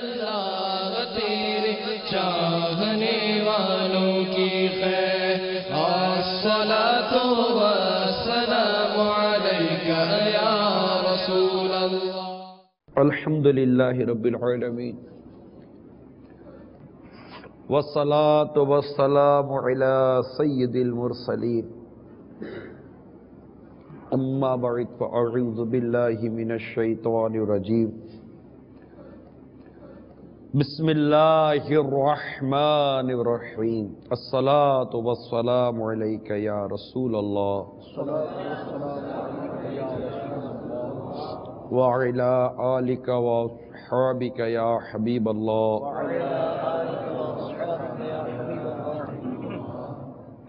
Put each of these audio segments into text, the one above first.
اللہ تیرے چاہنے والوں کی خیر الصلاۃ والسلام علیک یا رسول اللہ الحمد للہ رب العالمین والصلاة والسلام على سید المرسلین اما بعد فاعوذ باللہ من الشیطان الرجیم بسم اللہ الرحمن الرحیم الصلاة والسلام علیک یا رسول اللہ وعلی آلک واصحابک یا حبیب اللہ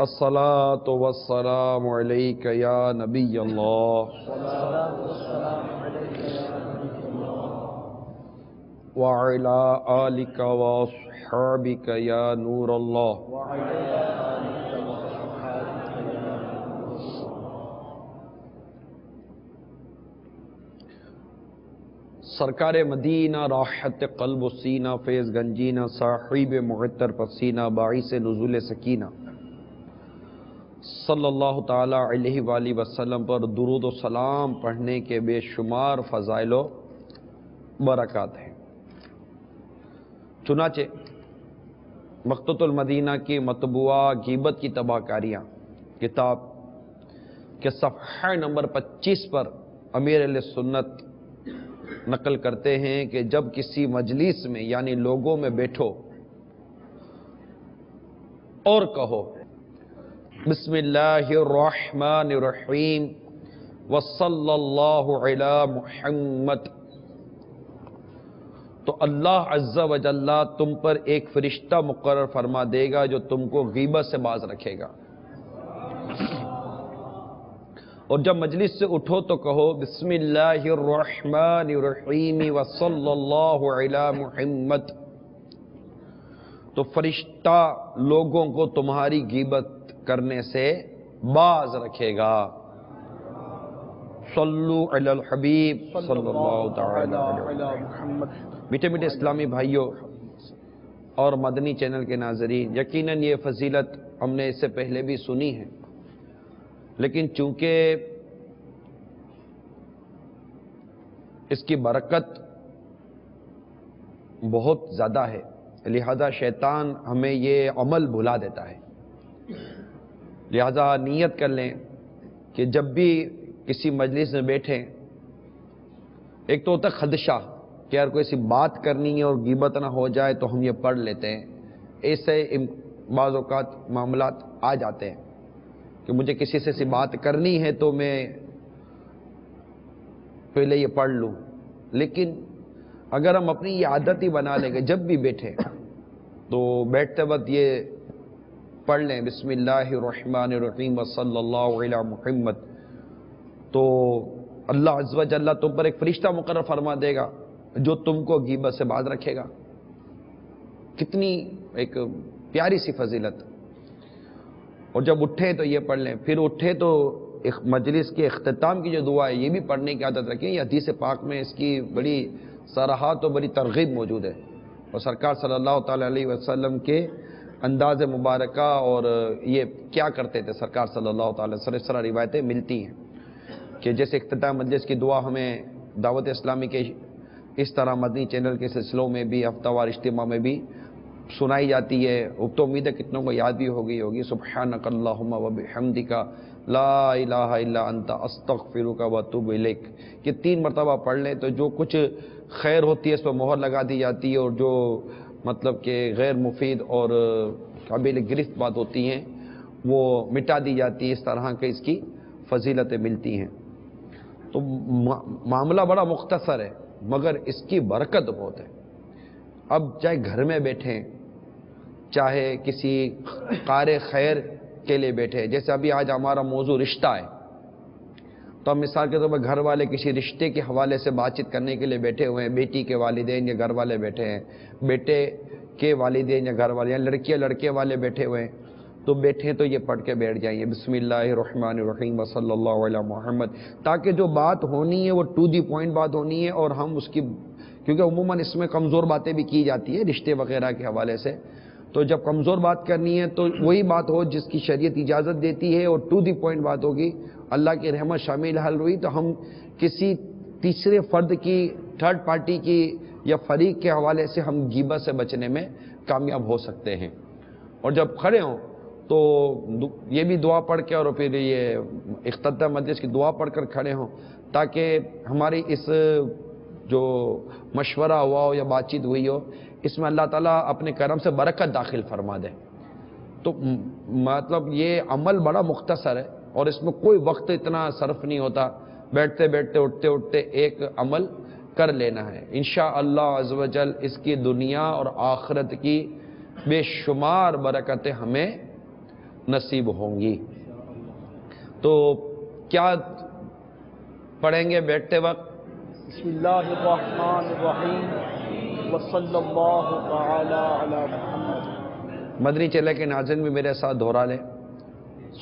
الصلاة والسلام علیک یا نبی اللہ وعلی آلک واصحابک یا نور اللہ سرکار مدینہ راحت قلب و سینہ فیض گنجینہ صاحب معطر پسینہ باعث نزول سکینہ صلی اللہ تعالی علیہ وآلہ وسلم پر درود و سلام پڑھنے کے بے شمار فضائل و برکات ہیں۔ چنانچہ مقتۃ المدینہ کی مطبوعہ غیبت کی تباہ کاریاں کتاب کے صفحہ نمبر 25 پر امیر اہل سنت نقل کرتے ہیں کہ جب کسی مجلس میں یعنی لوگوں میں بیٹھو اور کہو بسم اللہ الرحمن الرحیم وصلی اللہ علی محمد، تو اللہ عز و جل تم پر ایک فرشتہ مقرر فرما دے گا جو تم کو غیبت سے باز رکھے گا۔ اور جب مجلس سے اٹھو تو کہو بسم اللہ الرحمن الرحیم وصلی اللہ علی محمد، تو فرشتہ لوگوں کو تمہاری غیبت کرنے سے باز رکھے گا۔ صلو علی الحبیب صلی اللہ تعالی علی محمد۔ میٹھے میٹھے اسلامی بھائیوں اور مدنی چینل کے ناظرین، یقیناً یہ فضیلت ہم نے اس سے پہلے بھی سنی ہے، لیکن چونکہ اس کی برکت بہت زیادہ ہے لہذا شیطان ہمیں یہ عمل بھلا دیتا ہے، لہذا نیت کر لیں کہ جب بھی کسی مجلس میں بیٹھیں، ایک تو ہوتا ہے خدشہ کہ یار کوئی ایسی بات کرنی ہے اور غیبت نہ ہو جائے تو ہم یہ پڑھ لیتے ہیں۔ ایسے بعض اوقات معاملات آ جاتے ہیں کہ مجھے کسی سے بات کرنی ہے تو میں پہلے یہ پڑھ لوں، لیکن اگر ہم اپنی یہ عادت ہی بنا لیں کہ جب بھی بیٹھیں تو بیٹھتے وقت یہ پڑھ لیں بسم اللہ الرحمن الرحیم وصلی اللہ علی محمد، تو اللہ عز و جل تم پر ایک فرشتہ مقرر فرما دے گا جو تم کو غیبت سے باز رکھے گا۔ کتنی ایک پیاری سی فضیلت۔ اور جب اٹھے تو یہ پڑھ لیں، پھر اٹھے تو مجلس کے اختتام کی جو دعا ہے یہ بھی پڑھنے کی عادت رکھیں۔ یہ حدیث پاک میں اس کی بڑی صراحت اور بڑی ترغیب موجود ہے، اور سرکار صلی اللہ تعالی علیہ وسلم کے انداز مبارکہ اور یہ کیا کرتے تھے سرکار صلی اللہ تعالی وسلم، اس طرح روایتیں ملتی ہیں کہ جیسے اختتام مجلس کی دعا ہمیں دعوت اسلامی کے اس طرح مدنی چینل کے سلسلوں میں بھی ہفتہ وار اجتماع میں بھی سنائی جاتی ہے۔ اب تو امید ہے کتنوں کو یاد بھی ہو گئی ہوگی، سبحانک اللہم وبحمدک لا الہ الا انت استغفرک واتوب الیک، کہ 3 مرتبہ پڑھ لیں تو جو کچھ خیر ہوتی ہے اس پر مہر لگا دی جاتی ہے، اور جو مطلب کہ غیر مفید اور قابل گرفت بات ہوتی ہیں وہ مٹا دی جاتی ہے۔ اس طرح کے اس کی فضیلتیں ملتی ہیں۔ تو معاملہ بڑا مختصر ہے مگر اس کی برکت بہت ہے۔ اب چاہے گھر میں بیٹھیں، چاہے کسی قارئ خیر کے لیے بیٹھے، جیسے ابھی آج ہمارا موضوع رشتہ ہے، تو ہم مثال کے طور پر گھر والے کسی رشتے کے حوالے سے بات چیت کرنے کے لیے بیٹھے ہوئے ہیں، بیٹی کے والدین یا گھر والے بیٹھے ہیں، بیٹے کے والدین یا گھر والے، یا لڑکیاں لڑکے والے بیٹھے ہوئے ہیں، تو بیٹھیں تو یہ پڑھ کے بیٹھ جائیں بسم اللہ الرحمن الرحیم وصلی اللہ علی محمد، تاکہ جو بات ہونی ہے وہ ٹو دی پوائنٹ بات ہونی ہے، اور ہم اس کی کیونکہ عموماً اس میں کمزور باتیں بھی کی جاتی ہے رشتے وغیرہ کے حوالے سے، تو جب کمزور بات کرنی ہے تو وہی بات ہو جس کی شریعت اجازت دیتی ہے اور ٹو دی پوائنٹ بات ہوگی، اللہ کی رحمت شامل حل ہوئی تو ہم کسی تیسرے فرد کی، تھرڈ پارٹی کی یا فریق کے حوالے سے ہم غیبت سے بچنے میں کامیاب ہو سکتے ہیں۔ اور جب کھڑے ہوں تو یہ بھی دعا پڑھ کے اور پھر یہ اختتام مجلس کی دعا پڑھ کر کھڑے ہوں، تاکہ ہماری اس جو مشورہ ہوا ہو یا بات چیت ہوئی ہو اس میں اللہ تعالیٰ اپنے کرم سے برکت داخل فرما دے۔ تو مطلب یہ عمل بڑا مختصر ہے اور اس میں کوئی وقت اتنا صرف نہیں ہوتا، بیٹھتے بیٹھتے اٹھتے اٹھتے ایک عمل کر لینا ہے، انشاءاللہ عز و جل اس کی دنیا اور آخرت کی بے شمار برکتیں ہمیں نصیب ہوں گی۔ تو کیا پڑھیں گے بیٹھتے وقت؟ بسم اللہ الرحمن الرحیم وصلی اللہ تعالی علی محمد۔ مدنی چلے کے ناظرین بھی میرے ساتھ دہرا لیں،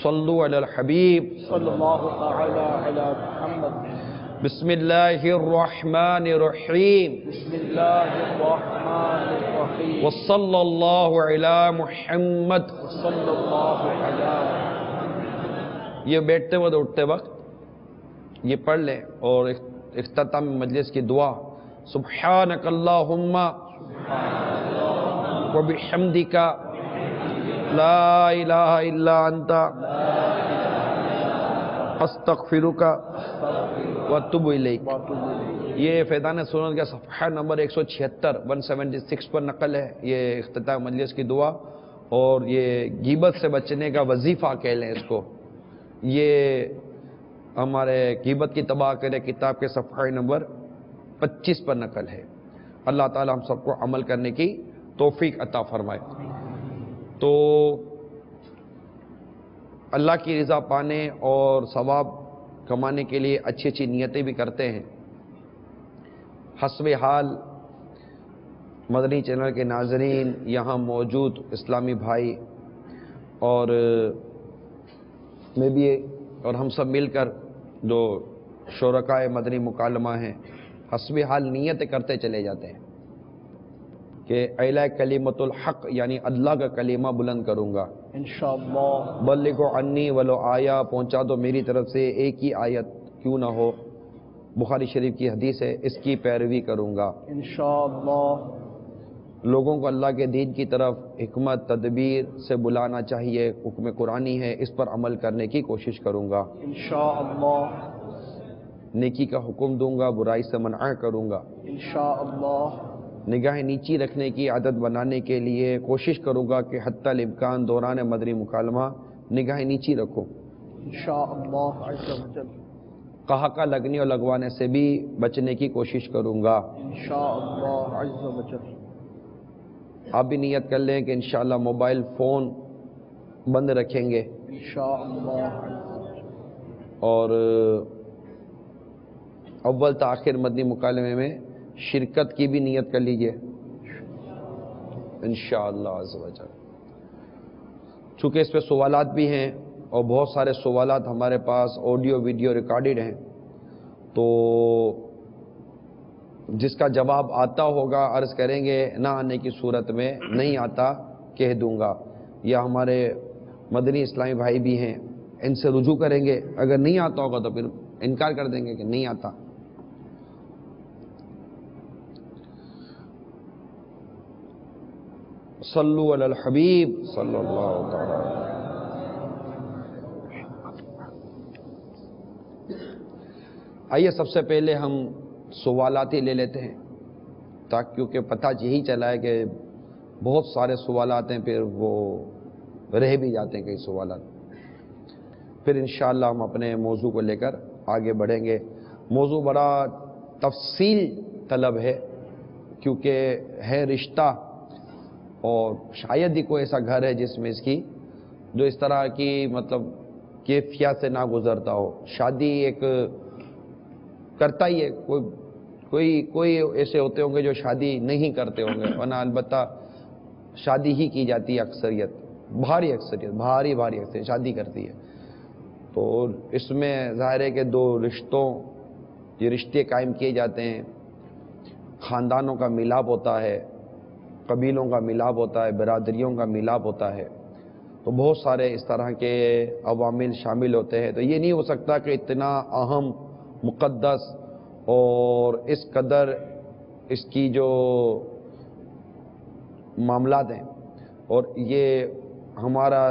صلو علی الحبیب صلی اللہ تعالی علی محمد۔ بسم اللہ الرحمن الرحیم بسم اللہ الرحمن الرحیم وصلی اللہ علی محمد۔ وصلی اللہ علی یہ بیٹھتے وقت اٹھتے وقت یہ پڑھ لیں، اور اختتام مجلس کی دعا سبحانک اللہم وبحمدک لا الہ الا انت استغفرک واتوب الیک۔ یہ فیضان سنت کا صفحہ نمبر 176 176 پر نقل ہے یہ اختتام مجلس کی دعا، اور یہ غیبت سے بچنے کا وظیفہ کہہ لیں اس کو۔ یہ ہمارے غیبت کی تباہ کرے کتاب کے صفحہ نمبر 25 پر نقل ہے۔ اللہ تعالی ہم سب کو عمل کرنے کی توفیق عطا فرمائے۔ تو اللہ کی رضا پانے اور ثواب کمانے کے لیے اچھی اچھی نیتیں بھی کرتے ہیں۔ حسب حال مدنی چینل کے ناظرین، یہاں موجود اسلامی بھائی اور میں بھی اور ہم سب مل کر جو شرکائے مدنی مکالمہ ہیں، حسب حال نیتیں کرتے چلے جاتے ہیں کہ اعلیٰ کلمۃ الحق یعنی اللہ کا کلمہ بلند کروں گا، انشاءاللہ بلغوا عنی ولو آیا، پہنچا دو میری طرف سے ایک ہی آیت کیوں نہ ہو، بخاری شریف کی حدیث ہے، اس کی پیروی کروں گا۔ انشاءاللہ لوگوں کو اللہ کے دین کی طرف حکمت تدبیر سے بلانا چاہیے، حکم قرآنی ہے، اس پر عمل کرنے کی کوشش کروں گا۔ انشاءاللہ نیکی کا حکم دوں گا، برائی سے منع کروں گا۔ انشاءاللہ نگاہ نیچی رکھنے کی عادت بنانے کے لیے کوشش کروں گا کہ حتی الامکان دوران مدنی مکالمہ نگاہ نیچی رکھو۔ انشاءاللہ عز و جل قہقہ لگنے اور لگوانے سے بھی بچنے کی کوشش کروں گا۔ انشاءاللہ عز و جل آپ بھی نیت کر لیں کہ انشاءاللہ موبائل فون بند رکھیں گے، انشاءاللہ اور اول تا آخر مدنی مکالمے میں شرکت کی بھی نیت کر لیجئے انشاءاللہ عز و جل۔ چونکہ اس پہ سوالات بھی ہیں اور بہت سارے سوالات ہمارے پاس آڈیو ویڈیو ریکارڈڈ ہیں، تو جس کا جواب آتا ہوگا عرض کریں گے، نہ آنے کی صورت میں نہیں آتا کہہ دوں گا، یا ہمارے مدنی اسلامی بھائی بھی ہیں ان سے رجوع کریں گے، اگر نہیں آتا ہوگا تو پھر انکار کر دیں گے کہ نہیں آتا۔ صلو علی الحبیب صلی اللہ تعالی علیہ۔ آئیے سب سے پہلے ہم سوالات ہی لے لیتے ہیں، تاکہ کیونکہ پتہ یہی چلا ہے کہ بہت سارے سوالات ہیں، پھر وہ رہ بھی جاتے ہیں کئی سوالات۔ پھر انشاءاللہ ہم اپنے موضوع کو لے کر آگے بڑھیں گے۔ موضوع بڑا تفصیل طلب ہے، کیونکہ ہے رشتہ، اور شاید ہی کوئی ایسا گھر ہے جس میں اس کی جو اس طرح کی مطلب کیفیت سے نہ گزرتا ہو۔ شادی ایک کرتا ہی ہے، کوئی ایسے ہوتے ہوں گے جو شادی نہیں کرتے ہوں گے، ورنہ البتہ شادی ہی کی جاتی ہے، اکثریت بھاری اکثریت شادی کرتی ہے۔ تو اس میں ظاہر ہے کہ دو رشتوں، یہ رشتے قائم کیے جاتے ہیں، خاندانوں کا ملاپ ہوتا ہے، قبیلوں کا ملاپ ہوتا ہے، برادریوں کا ملاپ ہوتا ہے، تو بہت سارے اس طرح کے عوامل شامل ہوتے ہیں۔ تو یہ نہیں ہو سکتا کہ اتنا اہم، مقدس اور اس قدر اس کی جو معاملات ہیں اور یہ ہمارا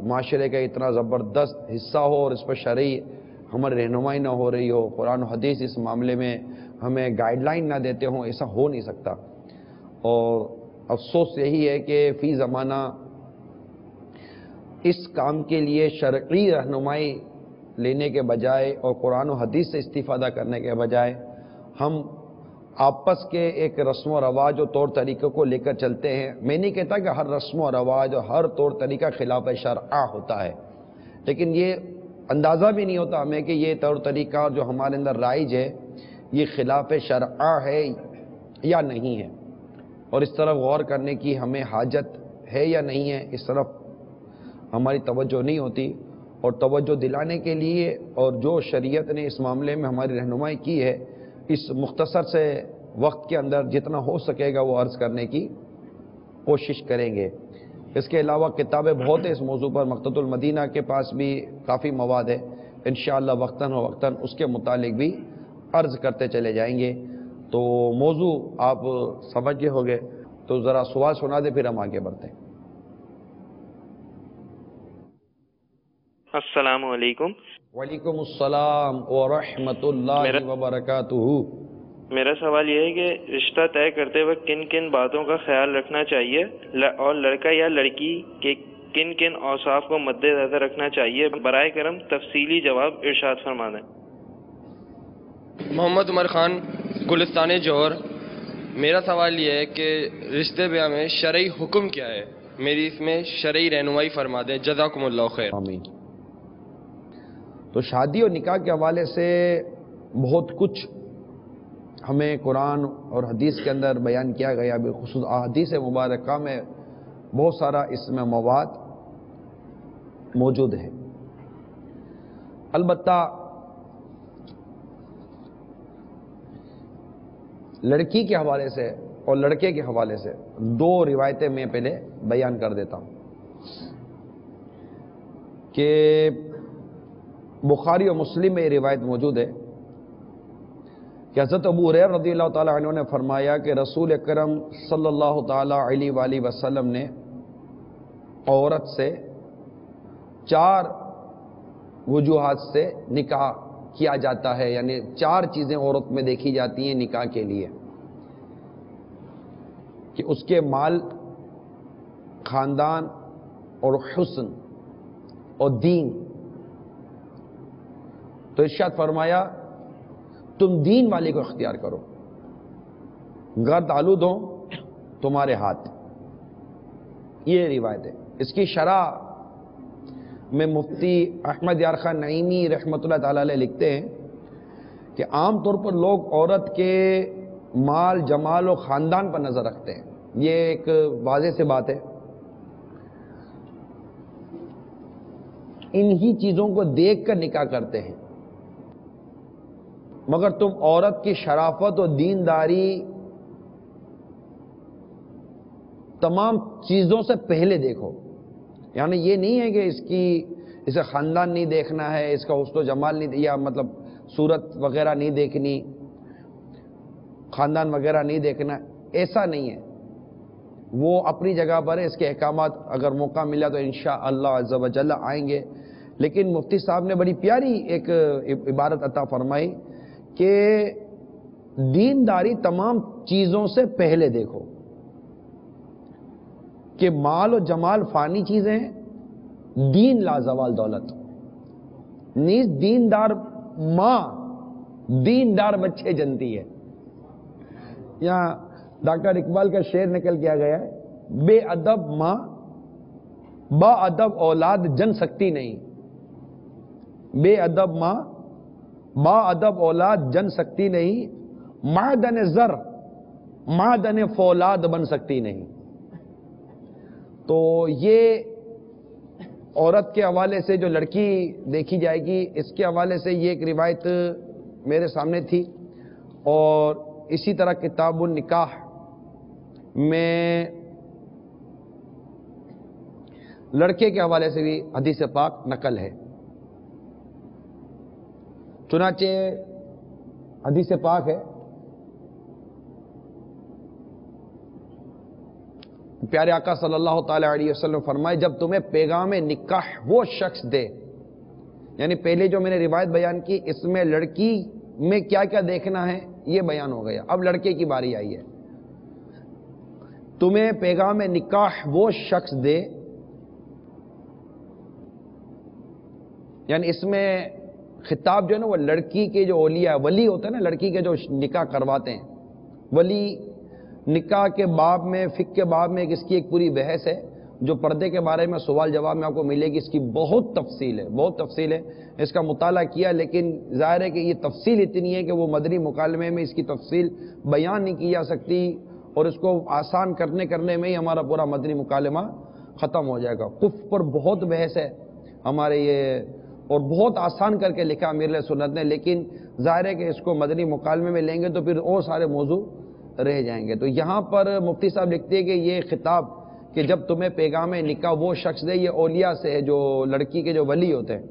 معاشرے کا اتنا زبردست حصہ ہو اور اس پر شرعی ہماری رہنمائی نہ ہو رہی ہو، قرآن و حدیث اس معاملے میں ہمیں گائیڈ لائن نہ دیتے ہوں، ایسا ہو نہیں سکتا۔ اور افسوس یہی ہے کہ فی زمانہ اس کام کے لیے شرعی رہنمائی لینے کے بجائے اور قرآن و حدیث سے استفادہ کرنے کے بجائے ہم آپس کے ایک رسم و رواج اور طور طریقوں کو لے کر چلتے ہیں۔ میں نہیں کہتا کہ ہر رسم و رواج اور ہر طور طریقہ خلاف شرع ہوتا ہے، لیکن یہ اندازہ بھی نہیں ہوتا ہمیں کہ یہ طور طریقہ جو ہمارے اندر رائج ہے یہ خلاف شرع ہے یا نہیں ہے، اور اس طرف غور کرنے کی ہمیں حاجت ہے یا نہیں ہے، اس طرف ہماری توجہ نہیں ہوتی۔ اور توجہ دلانے کے لیے اور جو شریعت نے اس معاملے میں ہماری رہنمائی کی ہے، اس مختصر سے وقت کے اندر جتنا ہو سکے گا وہ عرض کرنے کی کوشش کریں گے۔ اس کے علاوہ کتابیں بہت ہیں اس موضوع پر، مکتبۃ المدینہ کے پاس بھی کافی مواد ہے، انشاءاللہ وقتاً و وقتاً اس کے متعلق بھی عرض کرتے چلے جائیں گے۔ تو موضوع آپ سمجھ گئے ہو گے، تو ذرا سوال سنا دے پھر ہم آگے بڑھتے ہیں۔ السلام علیکم۔ وعلیکم السلام ورحمۃ اللہ وبرکاتہ۔ میرا سوال یہ ہے کہ رشتہ طے کرتے وقت کن کن باتوں کا خیال رکھنا چاہیے اور لڑکا یا لڑکی کے کن کن اوصاف کو مد نظر رکھنا چاہیے؟ برائے کرم تفصیلی جواب ارشاد فرما دیں۔ محمد عمر خان، گلستان جوہر۔ میرا سوال یہ ہے کہ رشتے بیاہ میں شرعی حکم کیا ہے؟ میری اس میں شرعی رہنمائی فرما دیں، جزاکم اللہ خیر۔ آمین۔ تو شادی اور نکاح کے حوالے سے بہت کچھ ہمیں قرآن اور حدیث کے اندر بیان کیا گیا، بالخصوص احادیث مبارکہ میں بہت سارا اس میں مواد موجود ہے۔ البتہ لڑکی کے حوالے سے اور لڑکے کے حوالے سے دو روایتیں میں پہلے بیان کر دیتا ہوں کہ بخاری اور مسلم میں یہ روایت موجود ہے کہ حضرت ابو ہریرہ رضی اللہ تعالیٰ عنہ نے فرمایا کہ رسول اکرم صلی اللہ تعالیٰ علیہ وآلہ وسلم نے عورت سے 4 وجوہات سے نکاح کیا جاتا ہے، یعنی 4 چیزیں عورت میں دیکھی جاتی ہیں نکاح کے لیے، کہ اس کے مال، خاندان اور حسن اور دین۔ تو ارشاد فرمایا تم دین والی کو اختیار کرو، گرد آلود ہوں تمہارے ہاتھ۔ یہ روایت ہے۔ اس کی شرح میں مفتی احمد یار خان نعیمی رحمۃ اللہ تعالی علیہ لکھتے ہیں کہ عام طور پر لوگ عورت کے مال، جمال و خاندان پر نظر رکھتے ہیں، یہ ایک واضح سی بات ہے۔ انہی چیزوں کو دیکھ کر نکاح کرتے ہیں، مگر تم عورت کی شرافت اور دینداری تمام چیزوں سے پہلے دیکھو۔ یعنی یہ نہیں ہے کہ اسے خاندان نہیں دیکھنا ہے، اس کا حسن و جمال نہیں، یا مطلب صورت وغیرہ نہیں دیکھنی، خاندان وغیرہ نہیں دیکھنا، ایسا نہیں ہے۔ وہ اپنی جگہ پر ہے، اس کے احکامات اگر موقع ملا تو انشاءاللہ عز و جل آئیں گے۔ لیکن مفتی صاحب نے بڑی پیاری ایک عبارت عطا فرمائی کہ دینداری تمام چیزوں سے پہلے دیکھو، کہ مال و جمال فانی چیزیں ہیں، دین لازوال دولت۔ نیز دیندار ماں دیندار بچے جنتی ہے۔ یہاں ڈاکٹر اقبال کا شعر نکل کیا گیا ہے، بے ادب ماں با ادب اولاد جن سکتی نہیں، بے ادب ماں با ادب اولاد جن سکتی نہیں، معدن زر معدن فولاد بن سکتی نہیں۔ تو یہ عورت کے حوالے سے جو لڑکی دیکھی جائے گی، اس کے حوالے سے یہ ایک روایت میرے سامنے تھی، اور اسی طرح کتاب النکاح میں لڑکے کے حوالے سے بھی حدیث پاک نقل ہے. چنانچہ حدیث پاک ہے، پیارے آقا صلی اللہ تعالی علیہ وسلم فرمائے جب تمہیں پیغام نکاح وہ شخص دے، یعنی پہلے جو میں نے روایت بیان کی اس میں لڑکی میں کیا کیا دیکھنا ہے یہ بیان ہو گیا، اب لڑکے کی باری آئی ہے. تمہیں پیغام نکاح وہ شخص دے، یعنی اس میں خطاب جو ہے نا وہ لڑکی کے جو اولیاء ولی ہوتے ہیں نا، لڑکی کے جو نکاح کرواتے ہیں ولی، نکاح کے باب میں فقہ کے باب میں اس کی ایک پوری بحث ہے جو پردے کے بارے میں سوال جواب میں آپ کو ملے گی. اس کی بہت تفصیل ہے، بہت تفصیل ہے، اس کا مطالعہ کیا، لیکن ظاہر ہے کہ یہ تفصیل اتنی ہے کہ وہ مدنی مکالمے میں اس کی تفصیل بیان نہیں کی جا سکتی، اور اس کو آسان کرنے میں ہی ہمارا پورا مدنی مکالمہ ختم ہو جائے گا. کفر پر بہت بحث ہے ہمارے یہ، اور بہت آسان کر کے لکھا امیر علیہ سنت نے، لیکن ظاہر ہے کہ اس کو مدنی مکالمے میں لیں گے تو پھر اور سارے موضوع رہ جائیں گے. تو یہاں پر مفتی صاحب لکھتے ہیں کہ یہ خطاب کہ جب تمہیں پیغام نکاح وہ شخص دے، یہ اولیاء سے ہے جو لڑکی کے جو ولی ہوتے ہیں،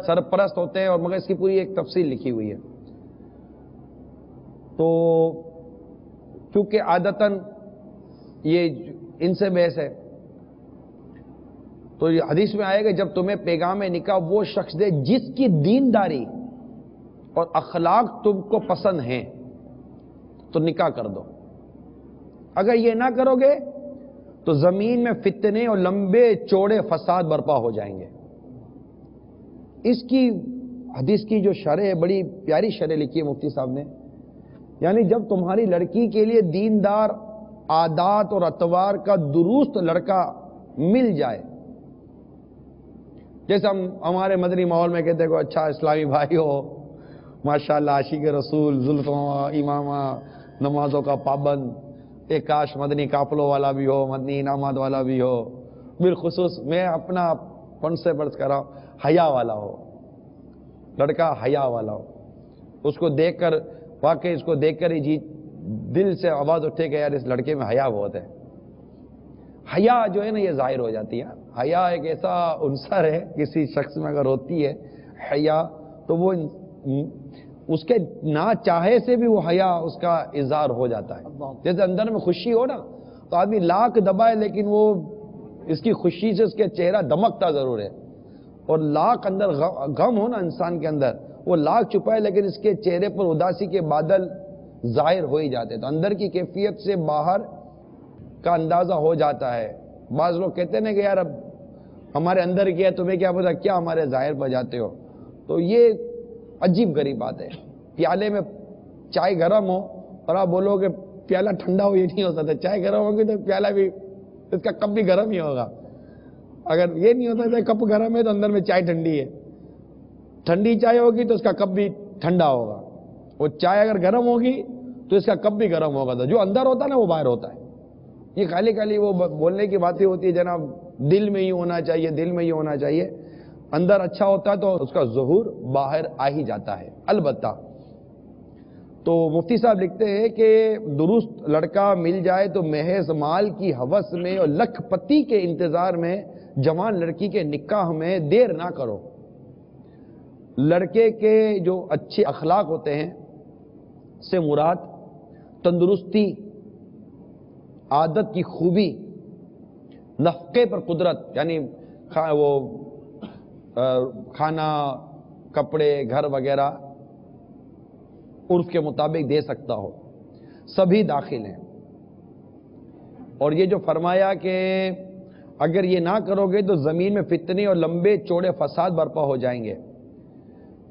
سرپرست ہوتے ہیں، اور مگر اس کی پوری ایک تفصیل لکھی ہوئی ہے. تو کیونکہ عادتاً یہ ان سے بحث ہے تو یہ حدیث میں آئے گا جب تمہیں پیغام نکاح وہ شخص دے جس کی دینداری اور اخلاق تم کو پسند ہیں تو نکاح کر دو. اگر یہ نہ کرو گے تو زمین میں فتنے اور لمبے چوڑے فساد برپا ہو جائیں گے. اس کی حدیث کی جو شرح ہے بڑی پیاری شرح لکھی ہے مفتی صاحب نے، یعنی جب تمہاری لڑکی کے لیے دیندار عادات اور اطوار کا درست لڑکا مل جائے، جیسے ہم ہمارے مدنی ماحول میں کہتے ہیں کہ اچھا اسلامی بھائی ہو، ماشاءاللہ عاشق رسول، زلفوں امامہ، نمازوں کا پابند، ایک کاش مدنی قافلوں والا بھی ہو، مدنی انعامات والا بھی ہو، بالخصوص میں اپنا پن سے برس کر رہا ہوں، حیا والا ہو، لڑکا حیا والا ہو. اس کو دیکھ کر واقعی اس کو دیکھ کر ہی جی دل سے آواز اٹھے کہ یار اس لڑکے میں حیا بہت ہے. حیا جو ہے نا یہ ظاہر ہو جاتی ہے. حیا ایک ایسا عنصر ہے کسی شخص میں اگر ہوتی ہے حیا تو وہ اس کے نہ چاہے سے بھی وہ حیا اس کا اظہار ہو جاتا ہے. جیسے اندر میں خوشی ہو نا تو آدمی لاکھ دبائے لیکن وہ اس کی خوشی سے اس کے چہرہ دمکتا ضرور ہے، اور لاکھ اندر غم ہو نا انسان کے اندر، وہ لاکھ چھپائے لیکن اس کے چہرے پر اداسی کے بادل ظاہر ہو ہی جاتے. تو اندر کی کیفیت سے باہر کا اندازہ ہو جاتا ہے. بعض لوگ کہتے ہیں کہ یار اب ہمارے اندر کیا تمہیں کیا پتا، کیا ہمارے ظاہر پر جاتے ہو. تو یہ عجیب غریب بات ہے. پیالے میں چائے گرم ہو اور آپ بولو کہ پیالہ ٹھنڈا ہو، یہ نہیں ہو سکتا. چائے گرم ہوگی تو پیالہ بھی، اس کا کپ بھی گرم ہی ہوگا. اگر یہ نہیں ہوتا کپ گرم ہے تو اندر میں چائے ٹھنڈی ہے، ٹھنڈی چائے ہوگی تو اس کا کپ بھی ٹھنڈا ہوگا. وہ چائے اگر گرم ہوگی تو اس کا کپ بھی گرم ہوگا. تو جو اندر ہوتا ہے نا وہ باہر ہوتا ہے. یہ خالی وہ بولنے کی باتیں ہوتی ہے جناب، دل میں ہی ہونا چاہیے، دل میں ہی ہونا چاہیے. اندر اچھا ہوتا ہے تو اس کا ظہور باہر آ ہی جاتا ہے. البتہ تو مفتی صاحب لکھتے ہیں کہ درست لڑکا مل جائے تو محض مال کی ہوس میں اور لکھ پتی کے انتظار میں جوان لڑکی کے نکاح میں دیر نہ کرو. لڑکے کے جو اچھے اخلاق ہوتے ہیں سے مراد تندرستی، عادت کی خوبی، نفقے پر قدرت، یعنی وہ کھانا، کپڑے، گھر وغیرہ عرف کے مطابق دے سکتا ہو، سبھی داخل ہیں. اور یہ جو فرمایا کہ اگر یہ نہ کرو گے تو زمین میں فتنے اور لمبے چوڑے فساد برپا ہو جائیں گے.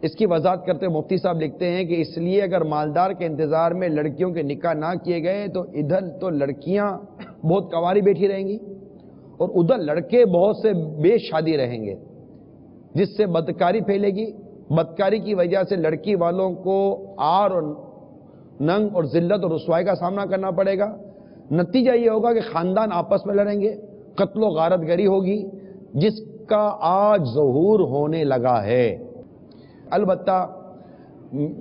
اس کی وضاحت کرتے مفتی صاحب لکھتے ہیں کہ اس لیے اگر مالدار کے انتظار میں لڑکیوں کے نکاح نہ کیے گئے تو ادھر تو لڑکیاں بہت کنواری بیٹھی رہیں گی اور ادھر لڑکے بہت سے بے شادی رہیں گے، جس سے بدکاری پھیلے گی. بدکاری کی وجہ سے لڑکی والوں کو عار اور ننگ اور ذلت اور رسوائی کا سامنا کرنا پڑے گا. نتیجہ یہ ہوگا کہ خاندان آپس میں لڑیں گے، قتل و غارت گری ہوگی، جس کا آج ظہور ہونے لگا ہے. البتہ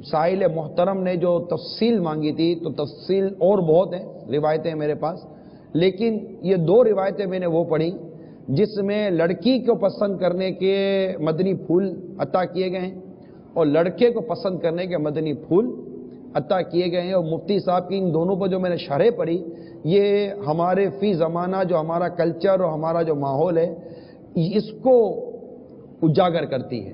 سائل محترم نے جو تفصیل مانگی تھی تو تفصیل اور بہت ہیں روایتیں میرے پاس، لیکن یہ 2 روایتیں میں نے وہ پڑھی جس میں لڑکی کو پسند کرنے کے مدنی پھول عطا کیے گئے ہیں اور لڑکے کو پسند کرنے کے مدنی پھول عطا کیے گئے ہیں، اور مفتی صاحب کی ان دونوں پر جو میں نے شرح پڑھی یہ ہمارے فی زمانہ جو ہمارا کلچر اور ہمارا جو ماحول ہے اس کو اجاگر کرتی ہے۔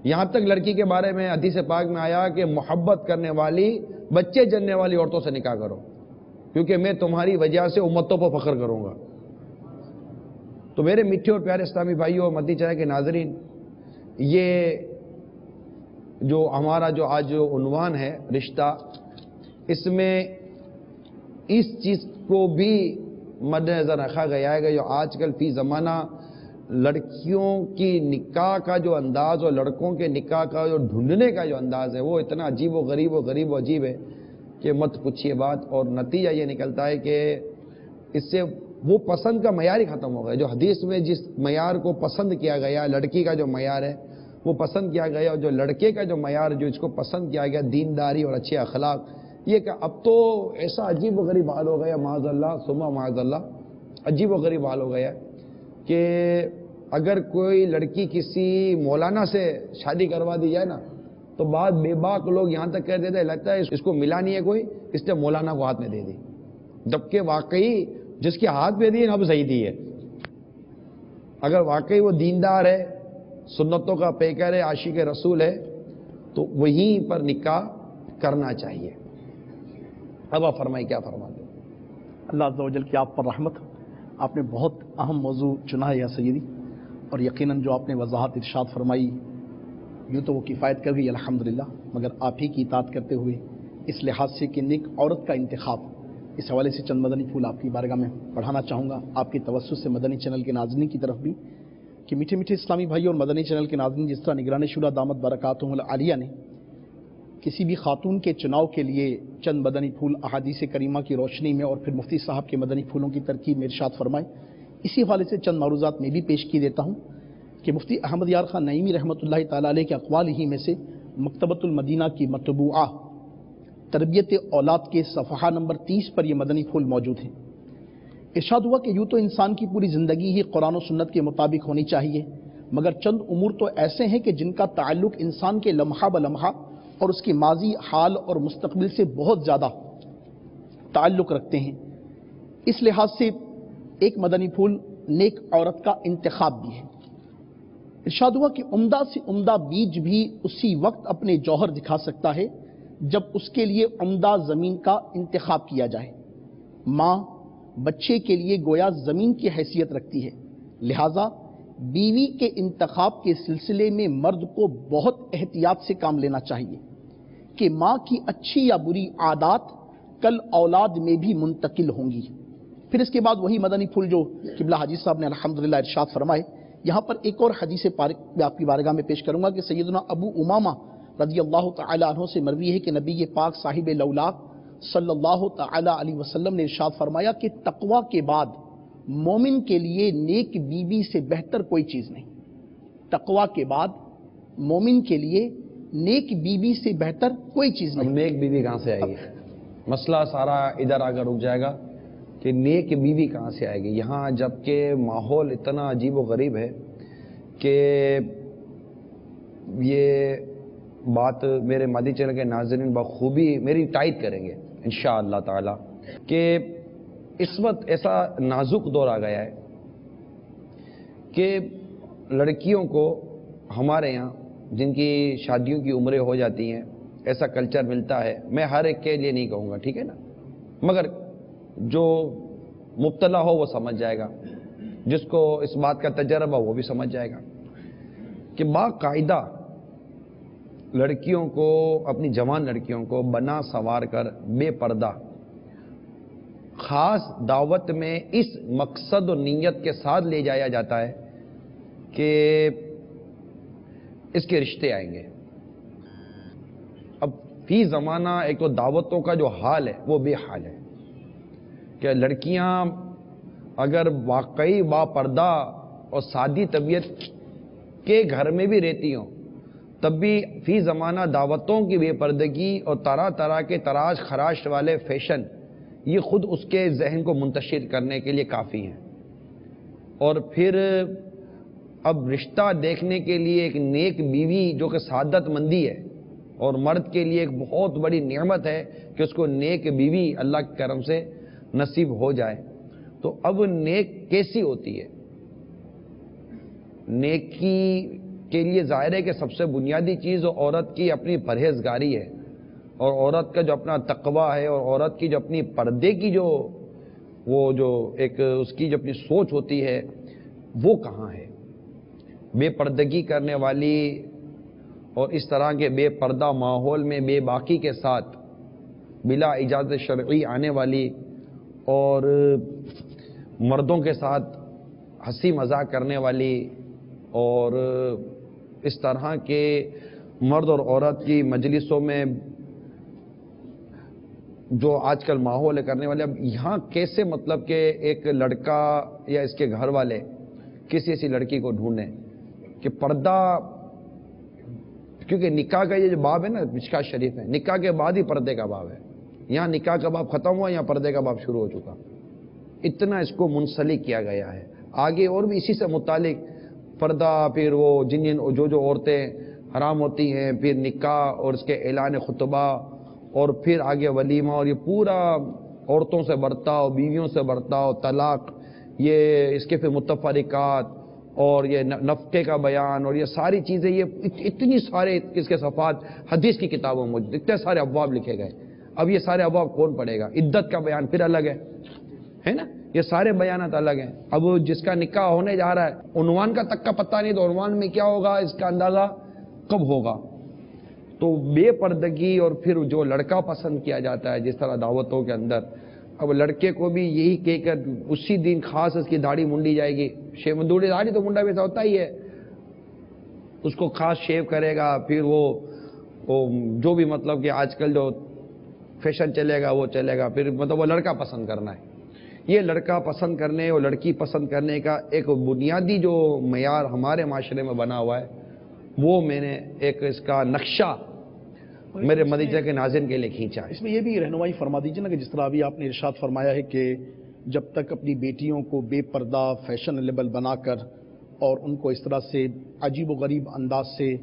یہاں تک لڑکی کے بارے میں حدیث پاک میں آیا کہ محبت کرنے والی بچے جننے والی عورتوں سے نکاح کرو کیونکہ میں تمہاری وجہ سے امتوں پر فخر کروں گا۔ تو میرے میٹھے اور پیارے اسلامی بھائیوں اور مدنی چینل کے ناظرین، یہ جو ہمارا جو آج جو عنوان ہے رشتہ، اس میں اس چیز کو بھی مد نظر رکھا گیا ہے کہ جو آج کل فی زمانہ لڑکیوں کی نکاح کا جو انداز اور لڑکوں کے نکاح کا جو ڈھونڈنے کا جو انداز ہے وہ اتنا عجیب و غریب و عجیب ہے کہ مت پوچھیے بات، اور نتیجہ یہ نکلتا ہے کہ اس سے وہ پسند کا معیار ہی ختم ہو گیا۔ جو حدیث میں جس معیار کو پسند کیا گیا، لڑکی کا جو معیار ہے وہ پسند کیا گیا، اور جو لڑکے کا جو معیار جو اس کو پسند کیا گیا دینداری اور اچھے اخلاق، یہ کہ اب تو ایسا عجیب و غریب حال ہو گیا، معاذ اللہ ثم معاذ اللہ، عجیب و غریب حال ہو گیا کہ اگر کوئی لڑکی کسی مولانا سے شادی کروا دی جائے نا تو بعد بے باک لوگ یہاں تک کہہ دیتے لگتا ہے اس کو ملا نہیں ہے کوئی، اس نے مولانا کو ہاتھ میں دے دی، جبکہ واقعی جس کے ہاتھ میں دی اب صحیح دی ہے۔ اگر واقعی وہ دیندار ہے، سنتوں کا پیکر ہے، عاشق رسول ہے، تو وہیں پر نکاح کرنا چاہیے۔ اب آپ فرمائیں کیا فرماتے ہیں؟ اللہ عز و جل کی آپ پر رحمت۔ آپ نے بہت اہم موضوع چنا ہے یا سیدی، اور یقیناً جو آپ نے وضاحت ارشاد فرمائی یوں تو وہ کفایت کر گئی الحمدللہ، مگر آپ ہی کی اطاعت کرتے ہوئے اس لحاظ سے کہ نیک عورت کا انتخاب، اس حوالے سے چند مدنی پھول آپ کی بارگاہ میں پڑھانا چاہوں گا آپ کے توسط سے مدنی چینل کے ناظرین کی طرف بھی، کہ میٹھے میٹھے اسلامی بھائی اور مدنی چینل کے ناظرین، جس طرح نگران شورا دامت برکاتہم العالیہ نے کسی بھی خاتون کے چناؤ کے لیے چند مدنی پھول احادیث کریمہ کی روشنی میں اور پھر مفتی صاحب کے مدنی پھولوں کی ترکیب میں ارشاد فرمائے، اسی حوالے سے چند معروضات میں بھی پیش کی دیتا ہوں کہ مفتی احمد یار خان نعیمی رحمۃ اللہ تعالیٰ علیہ کے اقوال ہی میں سے مکتبۃ المدینہ کی مطبوعہ تربیت اولاد کے صفحہ نمبر 30 پر یہ مدنی پھول موجود ہیں۔ ارشاد ہوا کہ یوں تو انسان کی پوری زندگی ہی قرآن و سنت کے مطابق ہونی چاہیے، مگر چند امور تو ایسے ہیں کہ جن کا تعلق انسان کے لمحہ بلمحہ اور اس کے ماضی، حال اور مستقبل سے بہت زیادہ تعلق رکھتے ہیں۔ اس لحاظ سے ایک مدنی پھول نیک عورت کا انتخاب بھی ہے۔ ارشاد ہوا کہ عمدہ سے عمدہ بیج بھی اسی وقت اپنے جوہر دکھا سکتا ہے جب اس کے لیے عمدہ زمین کا انتخاب کیا جائے۔ ماں بچے کے لیے گویا زمین کی حیثیت رکھتی ہے، لہٰذا بیوی کے انتخاب کے سلسلے میں مرد کو بہت احتیاط سے کام لینا چاہیے کہ ماں کی اچھی یا بری عادات کل اولاد میں بھی منتقل ہوں گی۔ پھر اس کے بعد وہی مدنی پھول جو قبلہ حاجی صاحب نے الحمدللہ ارشاد فرمائے، یہاں پر ایک اور حدیث پاک میں آپ کی بارگاہ میں پیش کروں گا کہ سیدنا ابو امامہ رضی اللہ تعالی عنہ سے مروی ہے کہ نبی پاک صاحب لولاک صلی اللہ تعالی علیہ وسلم نے ارشاد فرمایا کہ تقوی کے بعد مومن کے لیے نیک بیوی سے بہتر کوئی چیز نہیں۔ تقوی کے بعد مومن کے لیے نیک بیوی سے بہتر کوئی چیز نہیں۔ نیک بیوی کہاں سے آئے گی؟ مسئلہ سارا ادھر آ کر رک جائے گا کہ نیک بیوی کہاں سے آئے گی۔ یہاں جبکہ ماحول اتنا عجیب و غریب ہے کہ یہ بات میرے مدنی چینل کے ناظرین بخوبی میری تائید کریں گے انشاءاللہ تعالی کہ اس وقت ایسا نازک دور آ گیا ہے کہ لڑکیوں کو ہمارے یہاں جن کی شادیوں کی عمریں ہو جاتی ہیں ایسا کلچر ملتا ہے، میں ہر ایک کے لیے نہیں کہوں گا، ٹھیک ہے نا، مگر جو مبتلا ہو وہ سمجھ جائے گا، جس کو اس بات کا تجربہ وہ بھی سمجھ جائے گا کہ باقاعدہ لڑکیوں کو، اپنی جوان لڑکیوں کو بنا سنوار کر بے پردہ خاص دعوت میں اس مقصد و نیت کے ساتھ لے جایا جاتا ہے کہ اس کے رشتے آئیں گے۔ اب فی زمانہ ایک تو دعوتوں کا جو حال ہے وہ بے حال ہے کہ لڑکیاں اگر واقعی با پردہ اور سادی طبیعت کے گھر میں بھی رہتی ہوں تب بھی فی زمانہ دعوتوں کی بے پردگی اور طرح طرح کے تراش خراش والے فیشن یہ خود اس کے ذہن کو منتشر کرنے کے لیے کافی ہیں. اور پھر اب رشتہ دیکھنے کے لیے ایک نیک بیوی جو کہ سعادت مندی ہے، اور مرد کے لیے ایک بہت بڑی نعمت ہے کہ اس کو نیک بیوی اللہ کے کرم سے نصیب ہو جائے. تو اب نیک کیسی ہوتی ہے؟ نیکی کے لیے ظاہر ہے کہ سب سے بنیادی چیز عورت کی اپنی پرہیزگاری ہے، اور عورت کا جو اپنا تقویٰ ہے، اور عورت کی جو اپنی پردے کی جو ایک اس کی جو اپنی سوچ ہوتی ہے وہ کہاں ہے. بے پردگی کرنے والی اور اس طرح کے بے پردہ ماحول میں بے باکی کے ساتھ بلا اجازت شرعی آنے والی اور مردوں کے ساتھ ہنسی مذاق کرنے والی اور اس طرح کے مرد اور عورت کی مجلسوں میں جو آج کل ماحول کرنے والے، اب یہاں کیسے مطلب کہ ایک لڑکا یا اس کے گھر والے کسی ایسی لڑکی کو ڈھونڈیں کہ پردہ، کیونکہ نکاح کا یہ جو باب ہے نا مشکات شریف ہے، نکاح کے بعد ہی پردے کا باب ہے. یہاں نکاح کا باب ختم ہوا، یہاں پردے کا باب شروع ہو چکا. اتنا اس کو منسلک کیا گیا ہے. آگے اور بھی اسی سے متعلق پردہ، پھر وہ جو عورتیں حرام ہوتی ہیں، پھر نکاح اور اس کے اعلان خطبہ، اور پھر آگے ولیمہ، اور یہ پورا عورتوں سے برتاؤ، بیویوں سے برتاؤ، طلاق، یہ اس کے پھر متفرقات اور یہ نفقے کا بیان، اور یہ ساری چیزیں، یہ اتنی سارے اس کے صفحات حدیث کی کتابوں میں موجود، اتنے سارے ابواب لکھے گئے. اب یہ سارے ابواب کون پڑھے گا؟ عدت کا بیان پھر الگ ہے نا، یہ سارے بیانات الگ ہیں. اب جس کا نکاح ہونے جا رہا ہے عنوان کا تک کا پتہ نہیں، تو عنوان میں کیا ہوگا اس کا اندازہ کب ہوگا؟ تو بے پردگی، اور پھر جو لڑکا پسند کیا جاتا ہے جس طرح دعوتوں کے اندر، اب لڑکے کو بھی یہی کہہ کر اسی دن خاص اس کی داڑھی منڈی جائے گی. داڑھی تو منڈا ویسا ہوتا ہی ہے، اس کو خاص شیو کرے گا، پھر وہ جو بھی مطلب کہ آج کل جو فیشن چلے گا وہ چلے گا، پھر مطلب وہ لڑکا پسند کرنا ہے. یہ لڑکا پسند کرنے اور لڑکی پسند کرنے کا ایک بنیادی جو معیار ہمارے معاشرے میں بنا ہوا ہے، وہ میں نے ایک اس کا نقشہ میرے مدیجہ کے ناظرین کے لیے کھینچا ہے. اس میں یہ بھی رہنمائی فرما دیجیے نا کہ جس طرح ابھی آپ نے ارشاد فرمایا ہے کہ جب تک اپنی بیٹیوں کو بے پردہ فیشنیبل بنا کر اور ان کو اس طرح سے عجیب و غریب انداز سے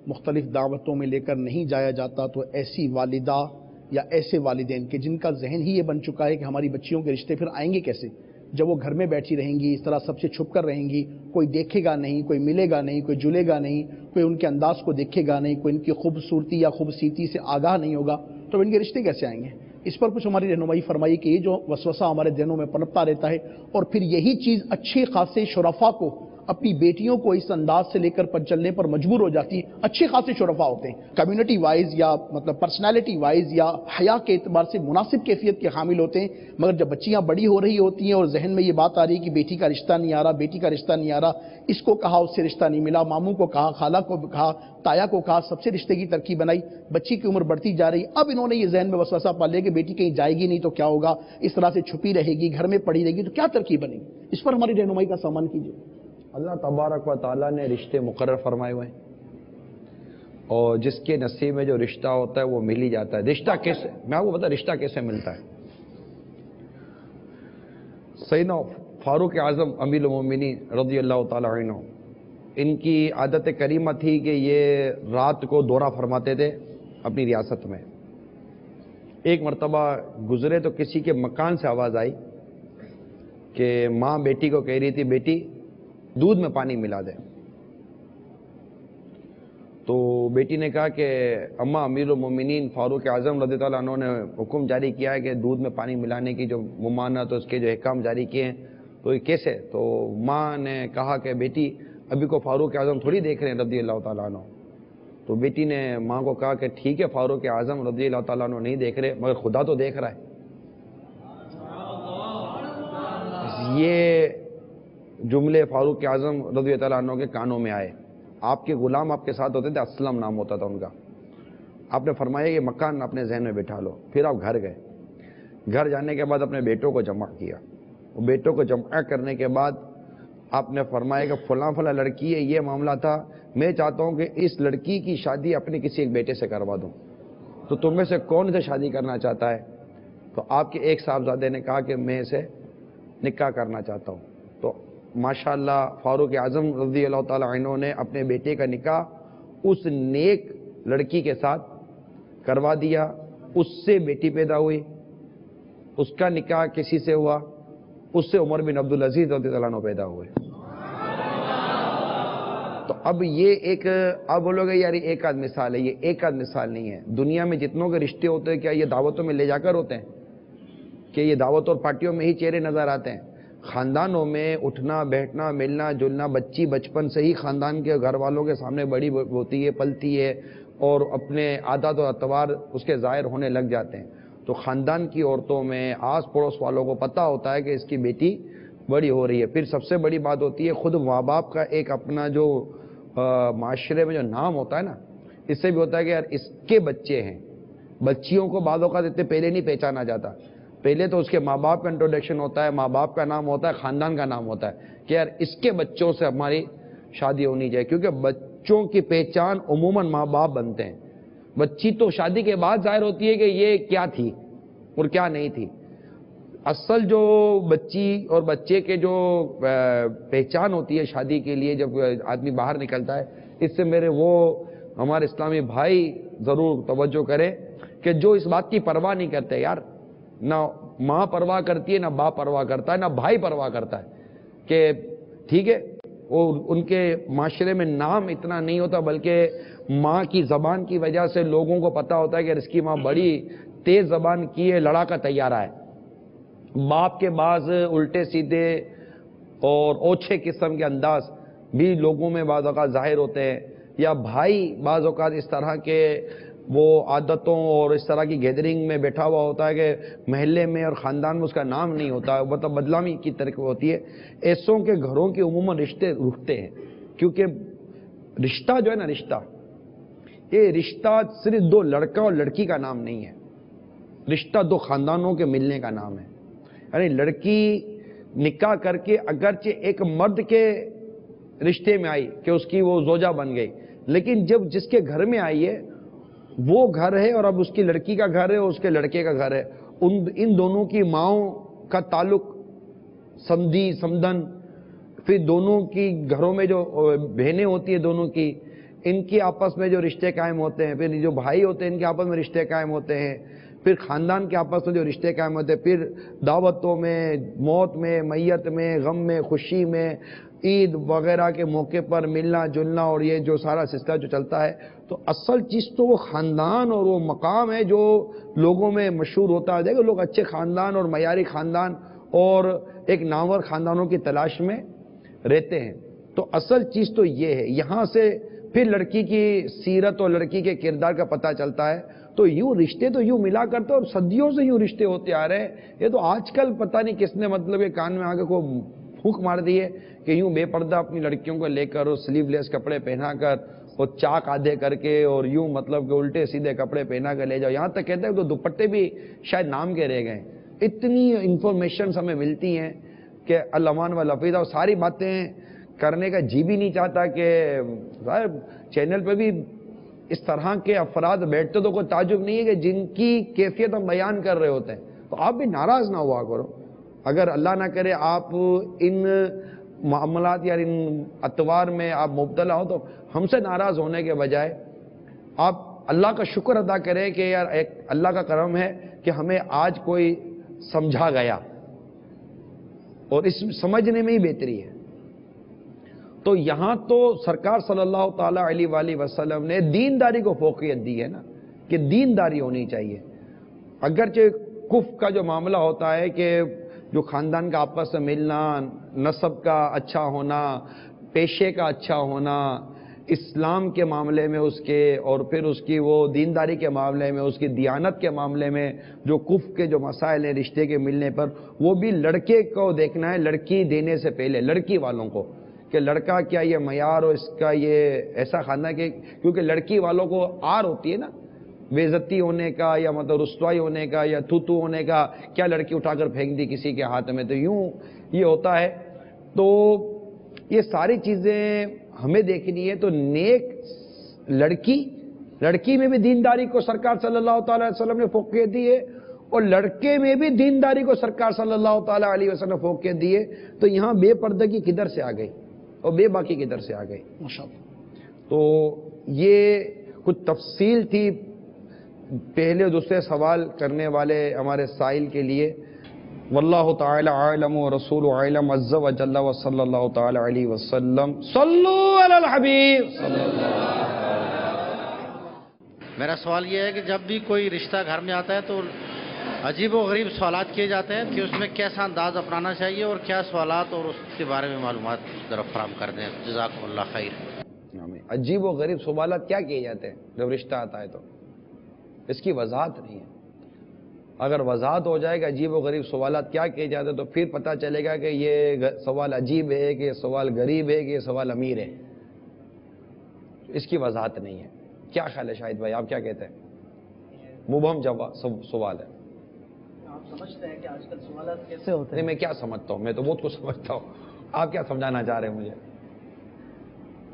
مختلف دعوتوں میں لے کر نہیں جایا جاتا، تو ایسی والدہ یا ایسے والدین کہ جن کا ذہن ہی یہ بن چکا ہے کہ ہماری بچیوں کے رشتے پھر آئیں گے کیسے، جب وہ گھر میں بیٹھی رہیں گی اس طرح سب سے چھپ کر رہیں گی، کوئی دیکھے گا نہیں، کوئی ملے گا نہیں، کوئی جلے گا نہیں، کوئی ان کے انداز کو دیکھے گا نہیں، کوئی ان کی خوبصورتی یا خوبصورتی سے آگاہ نہیں ہوگا، تو ان کے رشتے کیسے آئیں گے؟ اس پر کچھ ہماری رہنمائی فرمائی کہ یہ جو وسوسہ ہمارے ذہنوں میں پنپتا رہتا ہے، اور پھر یہی چیز اچھے خاصے شرفا کو اپنی بیٹیوں کو اس انداز سے لے کر چلنے پر مجبور ہو جاتی ہے. اچھے خاصے شرفا ہوتے ہیں، کمیونٹی وائز یا مطلب پرسنالٹی وائز یا حیا کے اعتبار سے مناسب کیفیت کے حامل ہوتے ہیں، مگر جب بچیاں بڑی ہو رہی ہوتی ہیں اور ذہن میں یہ بات آ رہی ہے کہ بیٹی کا رشتہ نہیں آ رہا، بیٹی کا رشتہ نہیں آ رہا، اس کو کہا اس سے رشتہ نہیں ملا، ماموں کو کہا، خالہ کو کہا، تایا کو کہا، سب سے رشتے کی ترکیب بنائی، بچی کی عمر بڑھتی جا رہی، اب انہوں نے یہ ذہن میں وسوسہ پال لیا کہ بیٹی کہیں جائے گی نہیں تو کیا ہوگا، اس طرح سے چھپی رہے گی، گھر میں پڑی رہے گی تو کیا ترکیب بنے گی؟ اس پر ہماری رہنمائی کا سامان کیجیے. اللہ تبارک و تعالیٰ نے رشتے مقرر فرمائے ہوئے ہیں، اور جس کے نصیب میں جو رشتہ ہوتا ہے وہ مل ہی جاتا ہے. رشتہ کیسے، میں آپ کو بتا رشتہ کیسے ملتا ہے. سیدنا فاروق اعظم امیر المومنین رضی اللہ تعالیٰ عنہ، ان کی عادت کریمہ تھی کہ یہ رات کو دورہ فرماتے تھے اپنی ریاست میں. ایک مرتبہ گزرے تو کسی کے مکان سے آواز آئی کہ ماں بیٹی کو کہہ رہی تھی بیٹی دودھ میں پانی ملا دے. تو بیٹی نے کہا کہ اماں امیر المومنین فاروق اعظم رضی اللہ عنہ نے حکم جاری کیا ہے کہ دودھ میں پانی ملانے کی جو ممانعت اس کے جو احکام جاری کیے ہیں تو یہ کیسے. تو ماں نے کہا کہ بیٹی ابھی کو فاروق اعظم تھوڑی دیکھ رہے ہیں رضی اللہ تعالیٰ عنہ. تو بیٹی نے ماں کو کہا کہ ٹھیک ہے فاروق اعظم رضی اللہ تعالیٰ عنہ نہیں دیکھ رہے مگر خدا تو دیکھ رہا ہے. یہ جملے فاروق اعظم رضی اللہ عنہ کے کانوں میں آئے. آپ کے غلام آپ کے ساتھ ہوتے تھے، اسلم نام ہوتا تھا ان کا. آپ نے فرمایا کہ مکان اپنے ذہن میں بٹھا لو. پھر آپ گھر گئے. گھر جانے کے بعد اپنے بیٹوں کو جمع کیا. وہ بیٹوں کو جمع کرنے کے بعد آپ نے فرمایا کہ فلاں فلاں لڑکی ہے، یہ معاملہ تھا، میں چاہتا ہوں کہ اس لڑکی کی شادی اپنے کسی ایک بیٹے سے کروا دوں، تو تم میں سے کون سے شادی کرنا چاہتا ہے؟ تو آپ کے ایک صاحبزادے نے کہا کہ میں اسے نکاح کرنا چاہتا ہوں۔ تو ماشاءاللہ فاروق اعظم رضی اللہ تعالی عنہ نے اپنے بیٹے کا نکاح اس نیک لڑکی کے ساتھ کروا دیا، اس سے بیٹی پیدا ہوئی، اس کا نکاح کسی سے ہوا، اس سے عمر بن عبدالعزیز رضی اللہ عنہ پیدا ہوئے۔ تو اب یہ ایک، آپ بولو گے یار ایک آدھ مثال ہے، یہ ایک آدھ مثال نہیں ہے۔ دنیا میں جتنوں کے رشتے ہوتے ہیں، کیا یہ دعوتوں میں لے جا کر ہوتے ہیں؟ کہ یہ دعوت اور پارٹیوں میں ہی چہرے نظر آتے ہیں؟ خاندانوں میں اٹھنا بیٹھنا ملنا جلنا، بچی بچپن سے ہی خاندان کے گھر والوں کے سامنے بڑی ہوتی ہے، پلتی ہے، اور اپنے عادات و اطوار اس کے ظاہر ہونے لگ جاتے ہیں۔ تو خاندان کی عورتوں میں آس پڑوس والوں کو پتہ ہوتا ہے کہ اس کی بیٹی بڑی ہو رہی ہے۔ پھر سب سے بڑی بات ہوتی ہے خود ماں باپ کا ایک اپنا جو معاشرے میں جو نام ہوتا ہے نا، اس سے بھی ہوتا ہے کہ یار اس کے بچے ہیں۔ بچیوں کو بعض اوقات اتنے پہلے نہیں پہچانا جاتا، پہلے تو اس کے ماں باپ کا انٹروڈکشن ہوتا ہے، ماں باپ کا نام ہوتا ہے، خاندان کا نام ہوتا ہے کہ یار اس کے بچوں سے ہماری شادی ہونی چاہیے، کیونکہ بچوں کی پہچان عموماً ماں باپ بنتے ہیں۔ بچی تو شادی کے بعد ظاہر ہوتی ہے کہ یہ کیا تھی اور کیا نہیں تھی۔ اصل جو بچی اور بچے کے جو پہچان ہوتی ہے شادی کے لیے جب آدمی باہر نکلتا ہے، اس سے میرے وہ ہمارے اسلامی بھائی ضرور توجہ کریں کہ جو اس بات کی پرواہ نہیں کرتے، یار نہ ماں پرواہ کرتی ہے، نہ باپ پرواہ کرتا ہے، نہ بھائی پرواہ کرتا ہے کہ ٹھیک ہے وہ ان کے معاشرے میں نام اتنا نہیں ہوتا، بلکہ ماں کی زبان کی وجہ سے لوگوں کو پتا ہوتا ہے کہ اس کی ماں بڑی تیز زبان کی ہے، لڑاکا تیارہ ہے۔ باپ کے بعض الٹے سیدھے اور اوچھے قسم کے انداز بھی لوگوں میں بعض اوقات ظاہر ہوتے ہیں، یا بھائی بعض اوقات اس طرح کے وہ عادتوں اور اس طرح کی گیدرنگ میں بیٹھا ہوا ہوتا ہے کہ محلے میں اور خاندان میں اس کا نام نہیں ہوتا، مطلب بدنامی کی طرف ہوتی ہے۔ ایسوں کے گھروں کے عموماً رشتے رکتے ہیں، کیونکہ رشتہ جو ہے نا، یہ رشتہ صرف دو لڑکا اور لڑکی کا نام نہیں ہے، رشتہ دو خاندانوں کے ملنے کا نام ہے۔ یعنی لڑکی نکاح کر کے اگرچہ ایک مرد کے رشتے میں آئی کہ اس کی وہ زوجہ بن گئی، لیکن جب جس کے گھر میں آئی ہے وہ گھر ہے، اور اب اس کی لڑکی کا گھر ہے اور اس کے لڑکے کا گھر ہے، ان دونوں کی ماؤں کا تعلق سمدھی سمدن، پھر دونوں کی گھروں میں جو بہنیں ہوتی ہیں دونوں کی، ان کی آپس میں جو رشتے قائم ہوتے ہیں، پھر جو بھائی ہوتے ہیں ان کے آپس میں رشتے قائم ہوتے ہیں، پھر خاندان کے آپس میں جو رشتے قائم ہوتے ہیں، پھر دعوتوں میں، موت میں، میت میں، غم میں، خوشی میں، عید وغیرہ کے موقع پر ملنا جلنا، اور یہ جو سارا سلسلہ جو چلتا ہے، تو اصل چیز تو وہ خاندان اور وہ مقام ہے جو لوگوں میں مشہور ہوتا ہے۔ دیکھو لوگ اچھے خاندان اور معیاری خاندان اور ایک نامور خاندانوں کی تلاش میں رہتے ہیں، تو اصل چیز تو یہ ہے۔ یہاں سے پھر لڑکی کی سیرت اور لڑکی کے کردار کا پتہ چلتا ہے۔ تو یوں رشتے تو یوں ملا کرتے، اور صدیوں سے یوں رشتے ہوتے آ رہے ہیں۔ یہ تو آج کل پتہ نہیں کس نے مطلب یہ کان میں آگے کو پھونک مار دی ہے کہ یوں بے پردہ اپنی لڑکیوں کو لے کر اور سلیو لیس کپڑے پہنا کر اور چاک آدھے کر کے اور یوں مطلب کہ الٹے سیدھے کپڑے پہنا کر لے جاؤ، یہاں تک کہتے ہیں تو دوپٹے بھی شاید نام کے رہ گئے۔ اتنی انفارمیشنز ہمیں ملتی ہیں کہ الامان و لفیدہ، اور ساری باتیں کرنے کا جی بھی نہیں چاہتا کہ ظاہر چینل پہ بھی اس طرح کے افراد بیٹھتے تو کوئی تعجب نہیں ہے کہ جن کی کیفیت ہم بیان کر رہے ہوتے ہیں، تو آپ بھی ناراض نہ ہوا کرو۔ اگر اللہ نہ کرے آپ ان معاملات یا ان اطوار میں آپ مبتلا ہو، تو ہم سے ناراض ہونے کے بجائے آپ اللہ کا شکر ادا کریں کہ یار ایک اللہ کا کرم ہے کہ ہمیں آج کوئی سمجھا گیا، اور اس سمجھنے میں ہی بہتری ہے۔ تو یہاں تو سرکار صلی اللہ تعالی علیہ وآلہ وسلم نے دینداری کو فوقیت دی ہے نا، کہ دینداری ہونی چاہیے۔ اگرچہ کفر کا جو معاملہ ہوتا ہے کہ جو خاندان کا آپس میں ملنا، نسب کا اچھا ہونا، پیشے کا اچھا ہونا، اسلام کے معاملے میں اس کے، اور پھر اس کی وہ دینداری کے معاملے میں، اس کی دیانت کے معاملے میں جو کفر کے جو مسائل ہیں رشتے کے ملنے پر، وہ بھی لڑکے کو دیکھنا ہے لڑکی دینے سے پہلے، لڑکی والوں کو، کہ لڑکا کیا یہ معیار اور اس کا یہ ایسا خاندان کہ، کیونکہ لڑکی والوں کو آر ہوتی ہے نا بے عزتی ہونے کا، یا مطلب رسوائی ہونے کا، یا تھو ہونے کا، کیا لڑکی اٹھا کر پھینک دی کسی کے ہاتھ میں، تو یوں یہ ہوتا ہے۔ تو یہ ساری چیزیں ہمیں دیکھنی ہے تو نیک لڑکی میں بھی دینداری کو سرکار صلی اللہ تعالی علیہ وسلم نے فوقیت دی ہے، اور لڑکے میں بھی دینداری کو سرکار صلی اللہ تعالی علیہ وسلم نے فوقیت دی ہے. تو یہاں بے پردگی کدھر سے آ گئی اور بے باکی کدھر سے آ گئی؟ ماشاءاللہ. تو یہ کچھ تفصیل تھی پہلے دوسرے سوال کرنے والے ہمارے سائل کے لیے. واللہ تعالی عالم و رسول عالم عز و جل و صلی اللہ تعالی علیہ وسلم. صلو علی الحبیب. میرا سوال یہ ہے کہ جب بھی کوئی رشتہ گھر میں آتا ہے تو عجیب و غریب سوالات کیے جاتے ہیں کہ اس میں کیسا انداز اپنانا چاہیے اور کیا سوالات اور اس کے بارے میں معلومات ذرا فراہم کر دیں. جزاکم اللہ خیر. عجیب و غریب سوالات کیا کیے جاتے ہیں جب رشتہ آتا ہے؟ تو اس کی وضاحت نہیں ہے. اگر وضاحت ہو جائے گا عجیب و غریب سوالات کیا کیے جاتے ہیں تو پھر پتہ چلے گا کہ یہ سوال عجیب ہے کہ یہ سوال غریب ہے کہ یہ سوال امیر ہے. اس کی وضاحت نہیں ہے. کیا خیال ہے شاہد بھائی، آپ کیا کہتے ہیں؟ مبہم سوال ہے. آپ سمجھتے ہیں کہ آج کل سوالات کیسے ہوتے ہیں؟ نہیں، میں کیا سمجھتا ہوں، میں تو بہت کچھ سمجھتا ہوں. آپ کیا سمجھانا چاہ رہے ہیں مجھے؟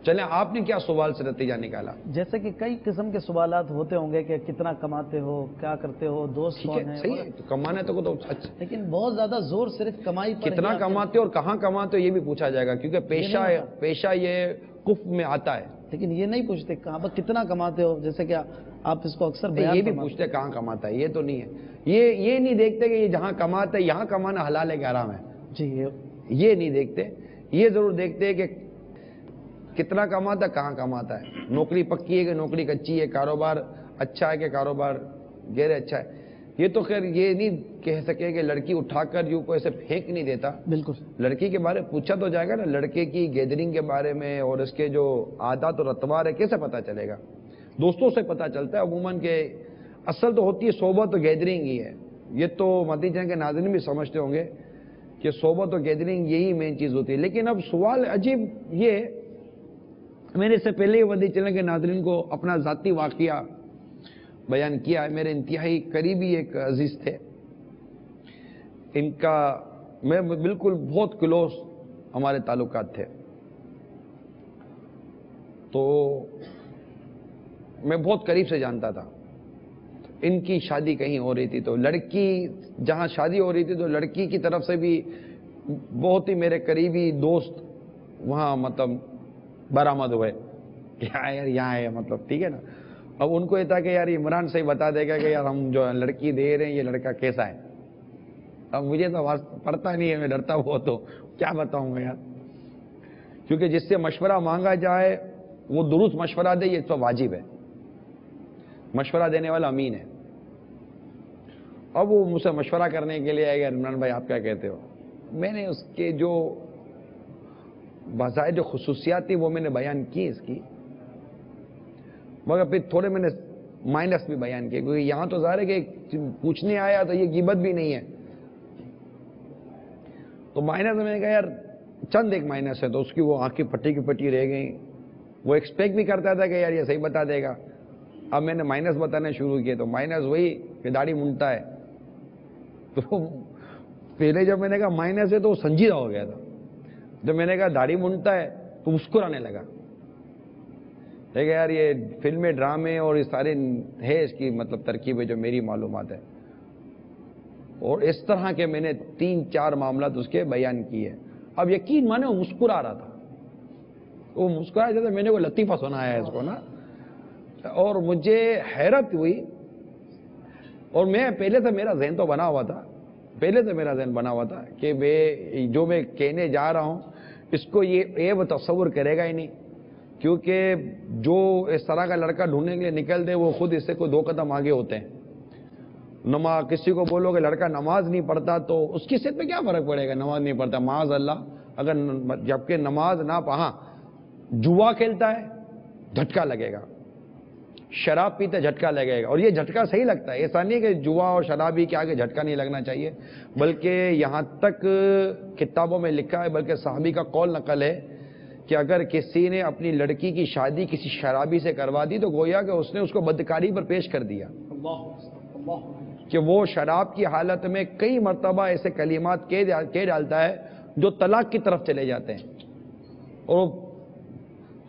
چلیں، آپ نے کیا سوال سے نتیجہ نکالا؟ جیسے کہ کئی قسم کے سوالات ہوتے ہوں گے کہ کتنا کماتے ہو، کیا کرتے ہو، دوست ٹھیک کون ہے، ہیں، صحیح ہے. تو کمانے تو اچھا، لیکن بہت زیادہ زور صرف کمائی پر کتنا کماتے ہو اور کہاں کماتے ہو یہ بھی پوچھا جائے گا، کیونکہ پیشہ یہ کف میں آتا ہے. لیکن یہ نہیں پوچھتے کہاں پر کتنا کماتے ہو، جیسے کہ آپ اس کو اکثر بیان یہ بھی فرماتے پوچھتے کہاں کماتا ہے. یہ تو نہیں ہے. یہ نہیں دیکھتے کہ یہ جہاں کماتا ہے یہاں کمانا حلال ہے کہ حرام ہے. جی یہ نہیں دیکھتے. یہ ضرور دیکھتے ہیں کہ کتنا کماتا ہے، کہاں کماتا ہے، نوکری پکی ہے کہ نوکری کچی ہے، کاروبار اچھا ہے کہ کاروبار غیر اچھا ہے. یہ تو خیر یہ نہیں کہہ سکے کہ لڑکی اٹھا کر یوں کو ایسے پھینک نہیں دیتا. بالکل. لڑکی کے بارے پوچھا تو جائے گا نا، لڑکے کی گیدرنگ کے بارے میں اور اس کے جو عادات اور اطوار ہے کیسے پتہ چلے گا؟ دوستوں سے پتہ چلتا ہے عموماً کہ اصل تو ہوتی ہے صحبت و گیدرنگ ہی ہے. یہ تو مدنی چینل کے ناظرین بھی سمجھتے ہوں گے کہ صحبت و گیدرنگ یہی مین چیز ہوتی ہے. لیکن اب سوال عجیب یہ، میں نے اس سے پہلے ہی مدنی چینل کے ناظرین کو اپنا ذاتی واقعہ بیان کیا ہے. میرے انتہائی قریبی ایک عزیز تھے، ان کا میں بالکل بہت کلوز ہمارے تعلقات تھے. تو میں بہت قریب سے جانتا تھا. ان کی شادی کہیں ہو رہی تھی تو لڑکی جہاں شادی ہو رہی تھی تو لڑکی کی طرف سے بھی بہت ہی میرے قریبی دوست وہاں مطلب برآمد ہوئے کہ یار یہاں ہے، مطلب ٹھیک ہے نا. اب ان کو یہ تھا کہ یار عمران سے ہی بتا دے گا کہ یار ہم جو لڑکی دے رہے ہیں یہ لڑکا کیسا ہے. اب مجھے تو پڑتا نہیں ہے، میں ڈرتا ہوا تو کیا بتاؤں گا یار، کیونکہ جس سے مشورہ مانگا جائے وہ درست مشورہ دے یہ تو واجب ہے. مشورہ دینے والا امین ہے. اب وہ مجھ سے مشورہ کرنے کے لیے آئے گا، عمران بھائی آپ کیا کہتے ہو. میں نے اس کے جو بظاہر جو خصوصیات تھی وہ میں نے بیان کی اس کی، مگر پھر تھوڑے میں نے مائنس بھی بیان کیے، کیونکہ یہاں تو ظاہر ہے کہ پوچھنے آیا تو یہ غیبت بھی نہیں ہے. تو مائنس میں نے کہا یار چند ایک مائنس ہے. تو اس کی وہ آنکھیں پٹی کی پٹی رہ گئیں. وہ ایکسپیکٹ بھی کرتا تھا کہ یار یہ صحیح بتا دے گا. اب میں نے مائنس بتانے شروع کیے تو مائنس وہی کہ داڑھی منڈتا ہے. تو پہلے جب میں نے کہا مائنس ہے تو وہ سنجیدہ ہو گیا تھا. جب میں نے کہا داڑھی منڈتا ہے تو مسکرانے لگا. دیکھا یار یہ فلمیں ڈرامے اور یہ سارے ہے اس کی مطلب ترکیب ہے جو میری معلومات ہے. اور اس طرح کے میں نے 3-4 معاملات اس کے بیان کیے. اب یقین مانے وہ مسکرا رہا تھا. وہ مسکرایا جیسے میں نے وہ لطیفہ سنایا ہے اس کو نا. اور مجھے حیرت ہوئی. اور میں پہلے سے میرا ذہن تو بنا ہوا تھا کہ جو میں کہنے جا رہا ہوں اس کو یہ وہ تصور کرے گا ہی نہیں، کیونکہ جو اس طرح کا لڑکا ڈھونڈنے کے لیے نکل دے وہ خود اس سے کوئی 2 قدم آگے ہوتے ہیں. کسی کو بولو کہ لڑکا نماز نہیں پڑھتا تو اس کی صحت پہ کیا فرق پڑے گا؟ نماز نہیں پڑھتا معاذ اللہ، اگر جبکہ نماز نہ پڑھا جوا کھیلتا ہے جھٹکا لگے گا، شراب پیتے جھٹکا لگے گا. اور یہ جھٹکا صحیح لگتا ہے، ایسا نہیں کہ جوا اور شرابی کے آگے جھٹکا نہیں لگنا چاہیے، بلکہ یہاں تک کتابوں میں لکھا ہے، بلکہ صحابی کا قول نقل ہے کہ اگر کسی نے اپنی لڑکی کی شادی کسی شرابی سے کروا دی تو گویا کہ اس نے اس کو بدکاری پر پیش کر دیا، کہ وہ شراب کی حالت میں کئی مرتبہ ایسے کلمات کہہ ڈالتا ہے جو طلاق کی طرف چلے جاتے ہیں. اور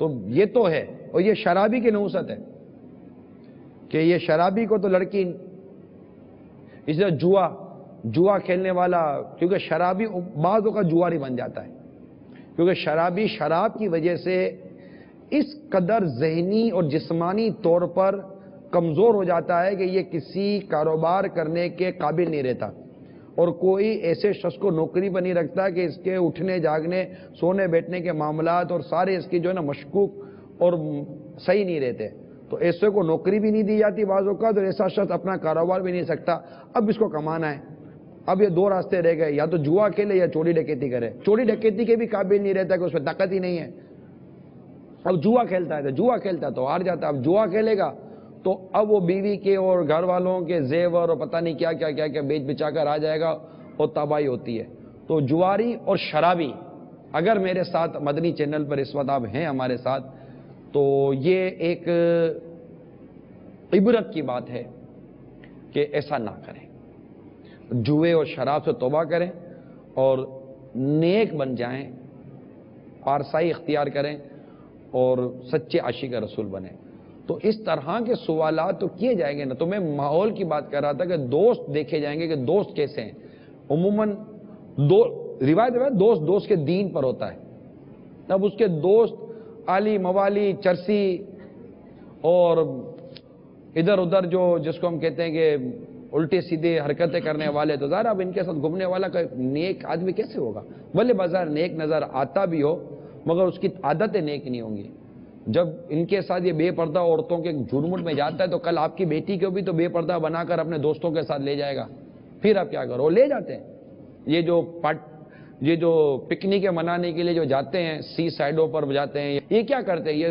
تو یہ تو ہے. اور یہ شرابی کی نحوست ہے کہ یہ شرابی کو تو لڑکی، اس لیے جوا کھیلنے والا، کیونکہ شرابی بعضوں کا جواری بن جاتا ہے، کیونکہ شرابی شراب کی وجہ سے اس قدر ذہنی اور جسمانی طور پر کمزور ہو جاتا ہے کہ یہ کسی کاروبار کرنے کے قابل نہیں رہتا، اور کوئی ایسے شخص کو نوکری پر نہیں رکھتا کہ اس کے اٹھنے جاگنے سونے بیٹھنے کے معاملات اور سارے اس کی جو ہے نا مشکوک اور صحیح نہیں رہتے. تو ایسے کو نوکری بھی نہیں دی جاتی بعضوں کا، تو ایسا شخص اپنا کاروبار بھی نہیں سکتا. اب اس کو کمانا ہے، اب یہ دو راستے رہ گئے، یا تو جوا کھیلے یا چوری ڈکیتی کرے. چوری ڈکیتی کے بھی قابل نہیں رہتا کہ اس میں طاقت ہی نہیں ہے. اب جوا کھیلتا ہے تو ہار جاتا ہے. اب جوا کھیلے گا تو اب وہ بیوی کے اور گھر والوں کے زیور اور پتہ نہیں کیا کیا کیا کیا بیچ بچا کر آ جائے گا اور تباہی ہوتی ہے. تو جواری اور شرابی اگر میرے ساتھ مدنی چینل پر اس وقت آپ ہیں ہمارے ساتھ، تو یہ ایک عبرت کی بات ہے کہ ایسا نہ کریں. جوئے اور شراب سے توبہ کریں اور نیک بن جائیں، پارسائی اختیار کریں اور سچے عاشق رسول بنیں. تو اس طرح کے سوالات تو کیے جائیں گے نا. تو میں ماحول کی بات کر رہا تھا کہ دوست دیکھے جائیں گے کہ دوست کیسے ہیں. عموماً روایت دوست کے دین پر ہوتا ہے. اب اس کے دوست عالی موالی چرسی اور ادھر ادھر جو جس کو ہم کہتے ہیں کہ الٹے سیدھے حرکتیں کرنے والے، تو ظاہر اب ان کے ساتھ گھومنے والا کا نیک آدمی کیسے ہوگا؟ بھلے بازار نیک نظر آتا بھی ہو مگر اس کی عادتیں نیک نہیں ہوں گی. جب ان کے ساتھ یہ بے پردہ عورتوں کے جھرمٹ میں جاتا ہے تو کل آپ کی بیٹی کو بھی تو بے پردہ بنا کر اپنے دوستوں کے ساتھ لے جائے گا. پھر آپ کیا کرو؟ لے جاتے ہیں. یہ جو پکنک منانے کے لیے جو جاتے ہیں سی سائڈوں پر جاتے ہیں، یہ کیا کرتے ہیں؟ یہ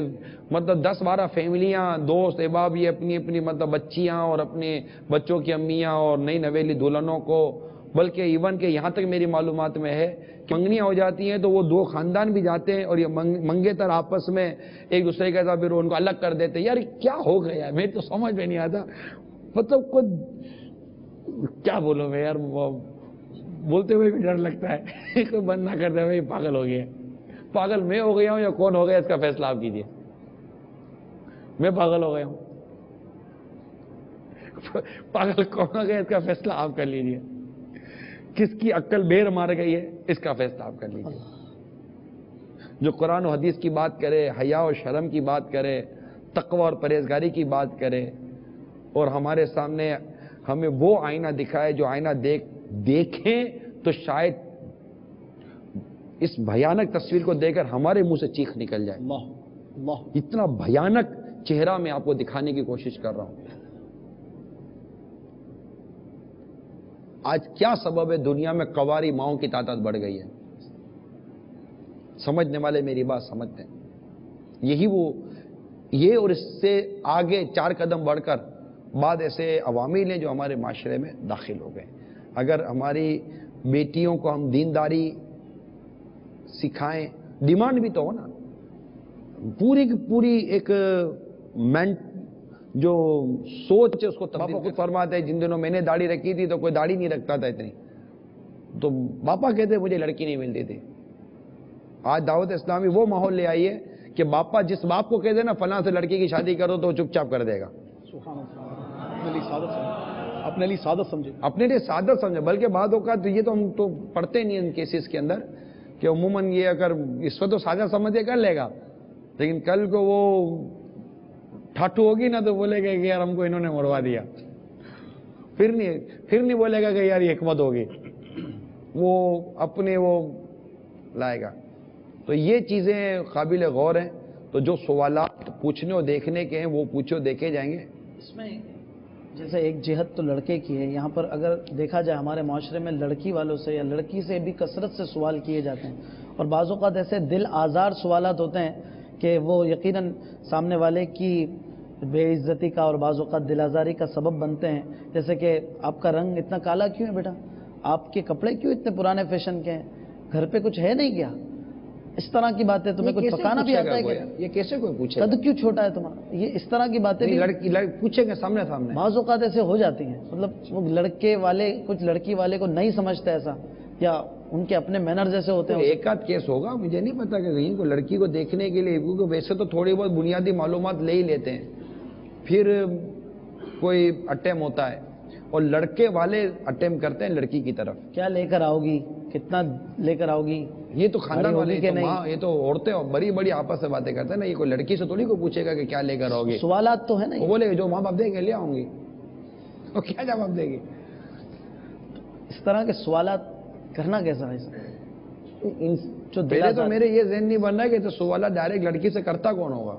مطلب 10-12 فیملیاں دوست احباب یہ اپنی اپنی مطلب بچیاں اور اپنے بچوں کی امیاں اور نئی نویلی دلہنوں کو، بلکہ ایون کہ یہاں تک میری معلومات میں ہے کہ منگنیاں ہو جاتی ہیں تو وہ دو خاندان بھی جاتے ہیں اور یہ منگیتر آپس میں ایک دوسرے کے ساتھ پھر ان کو الگ کر دیتے ہیں. یار کیا ہو گیا ہے؟ میرے تو سمجھ میں نہیں آتا. مطلب خود کیا بولوں میں یار، بولتے ہوئے بھی ڈر لگتا ہے. کوئی بند نہ کرتے ہوئے پاگل ہو گیا. پاگل میں ہو گیا ہوں یا کون ہو گیا اس کا فیصلہ آپ کیجئے. میں پاگل ہو گیا ہوں، پاگل کون ہو گیا اس کا فیصلہ آپ کر لیجئے. کس کی عقل بیر مار گئی ہے اس کا فیصلہ آپ کر لیجئے. جو قرآن و حدیث کی بات کرے، حیا و شرم کی بات کرے، تقوی اور پرہیزگاری کی بات کرے، اور ہمارے سامنے ہمیں وہ آئینہ دکھائے جو آئینہ دیکھیں تو شاید اس بھیانک تصویر کو دیکھ کر ہمارے منہ سے چیخ نکل جائے. اللہ اتنا بھیانک چہرہ میں آپ کو دکھانے کی کوشش کر رہا ہوں. آج کیا سبب ہے دنیا میں کنواری ماؤں کی تعداد بڑھ گئی ہے؟ سمجھنے والے میری بات سمجھتے ہیں. یہ اور اس سے آگے 4 قدم بڑھ کر بعد ایسے عوامل ہیں جو ہمارے معاشرے میں داخل ہو گئے. اگر ہماری بیٹیوں کو ہم دینداری سکھائیں، ڈیمانڈ بھی تو ہو نا، پوری کی پوری ایک جو سوچ ہے اس کو تبدیل. خود فرماتے ہیں جن دنوں میں نے داڑھی رکھی تھی تو کوئی داڑھی نہیں رکھتا تھا اتنی، تو باپا کہتے مجھے لڑکی نہیں ملتی تھی. آج دعوت اسلامی وہ ماحول لے آئی ہے کہ باپا جس باپ کو کہتے نا فلاں سے لڑکی کی شادی کرو تو چپ چاپ کر دے گا. اپنے لیے سعادت سمجھے، اپنے لیے سعادت سمجھے. بلکہ بعد اوقات یہ تو ہم تو پڑھتے نہیں ان کیسز کے اندر کہ عموماً یہ اگر اس وقت تو سعادت سمجھے کر لے گا، لیکن کل کو وہ ٹھاٹھو ہوگی نا تو بولے گا کہ یار ہم کو انہوں نے مروا دیا. پھر نہیں بولے گا کہ یار یہ حکمت ہوگی، وہ اپنے وہ لائے گا. تو یہ چیزیں قابل غور ہیں. تو جو سوالات پوچھنے اور دیکھنے کے ہیں وہ پوچھے اور دیکھے جائیں گے. اس میں جیسے ایک جہت تو لڑکے کی ہے، یہاں پر اگر دیکھا جائے ہمارے معاشرے میں لڑکی والوں سے یا لڑکی سے بھی کثرت سے سوال کیے جاتے ہیں، اور بعض اوقات ایسے دل آزار سوالات ہوتے ہیں کہ وہ یقیناً سامنے والے کی بے عزتی کا اور بعض اوقات دل آزاری کا سبب بنتے ہیں. جیسے کہ آپ کا رنگ اتنا کالا کیوں ہے بیٹا، آپ کے کپڑے کیوں اتنے پرانے فیشن کے ہیں، گھر پہ کچھ ہے نہیں کیا، اس طرح کی باتیں. تمہیں کچھ پکانا بھی آتا ہے کیا، یہ کیسے کوئی پوچھے؟ قد کیوں چھوٹا ہے تمہارا، یہ اس طرح کی باتیں بھی لڑکی پوچھیں گے سامنے بعض اوقات ایسے ہو جاتی ہیں. مطلب وہ لڑکے والے کچھ لڑکی والے کو نہیں سمجھتے ایسا، یا ان کے اپنے مینر جیسے ہوتے ہیں. ایک آدھ کیس ہوگا, مجھے نہیں پتا کہ کہیں کو لڑکی کو دیکھنے کے لیے, کیونکہ ویسے تو تھوڑی بہت بنیادی معلومات لے ہی لیتے ہیں, پھر کوئی اٹیم ہوتا ہے, اور لڑکے والے اٹیم کرتے ہیں لڑکی کی طرف. کیا لے کر آؤ گی, کتنا لے کر آؤ گی, یہ تو خاندان والے, نہیں, یہ تو عورتیں بڑی بڑی آپس سے باتیں کرتے ہیں نا, یہ کوئی لڑکی سے تھوڑی کو پوچھے گا کہ کیا لے کر آؤ گی. سوالات تو ہے نا, وہ بولے جو ماں باپ دیں گے لے آؤں گی, وہ کیا جواب دے گی. اس طرح کے سوالات کرنا کیسا ہے؟ پہلے تو میرے یہ ذہن نہیں بن رہا ہے کہ تو سوالات ڈائریکٹ لڑکی سے کرتا کون ہوگا,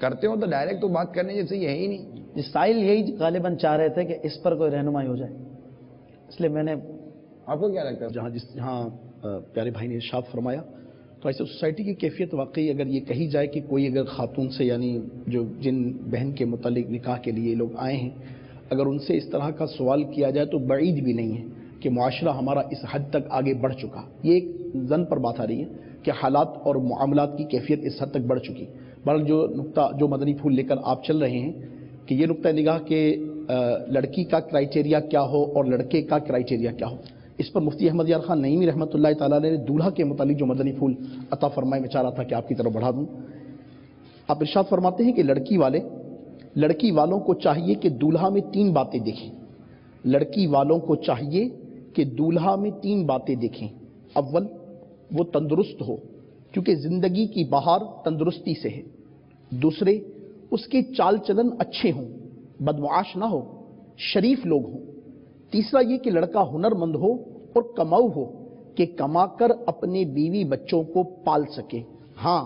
کرتے ہو تو ڈائریکٹ تو بات کرنے جیسے یہ ہی نہیں. سائل یہی غالباً چاہ رہے تھے کہ اس پر کوئی رہنمائی ہو جائے, اس لیے میں نے. آپ کو کیا لگتا ہے؟ جہاں پیارے بھائی نے ارشاد فرمایا, تو ایسے سوسائٹی کی کیفیت واقعی اگر یہ کہی جائے کہ کوئی اگر خاتون سے, یعنی جو جن بہن کے متعلق نکاح کے لیے لوگ آئے ہیں, اگر ان سے اس طرح کا سوال کیا جائے تو بعید بھی نہیں ہے کہ معاشرہ ہمارا اس حد تک آگے بڑھ چکا. یہ ایک زن پر بات آ رہی ہے کہ حالات اور معاملات کی کیفیت اس حد تک بڑھ چکی. بہرحال جو نقطہ جو مدنی پھول لے کر آپ چل رہے ہیں کہ یہ نقطہ نگاہ کہ لڑکی کا کرائٹیریا کیا ہو اور لڑکے کا کرائٹیریا کیا ہو, اس پر مفتی احمد یار خان نعیمی رحمۃ اللہ تعالیٰ نے دولہا کے متعلق جو مدنی پھول عطا فرمائے, میں چاہ رہا تھا کہ آپ کی طرف بڑھا دوں. آپ ارشاد فرماتے ہیں کہ لڑکی والوں کو چاہیے کہ دولہا میں 3 باتیں دیکھیں. لڑکی والوں کو چاہیے کہ دولہا میں 3 باتیں دیکھیں. اول, وہ تندرست ہو, کیونکہ زندگی کی بہار تندرستی سے ہے. دوسرے, اس کے چال چلن اچھے ہوں, بدمعاش نہ ہو, شریف لوگ ہوں. تیسرا یہ کہ لڑکا ہنر مند ہو اور کماؤ ہو کہ کما کر اپنے بیوی بچوں کو پال سکے. ہاں,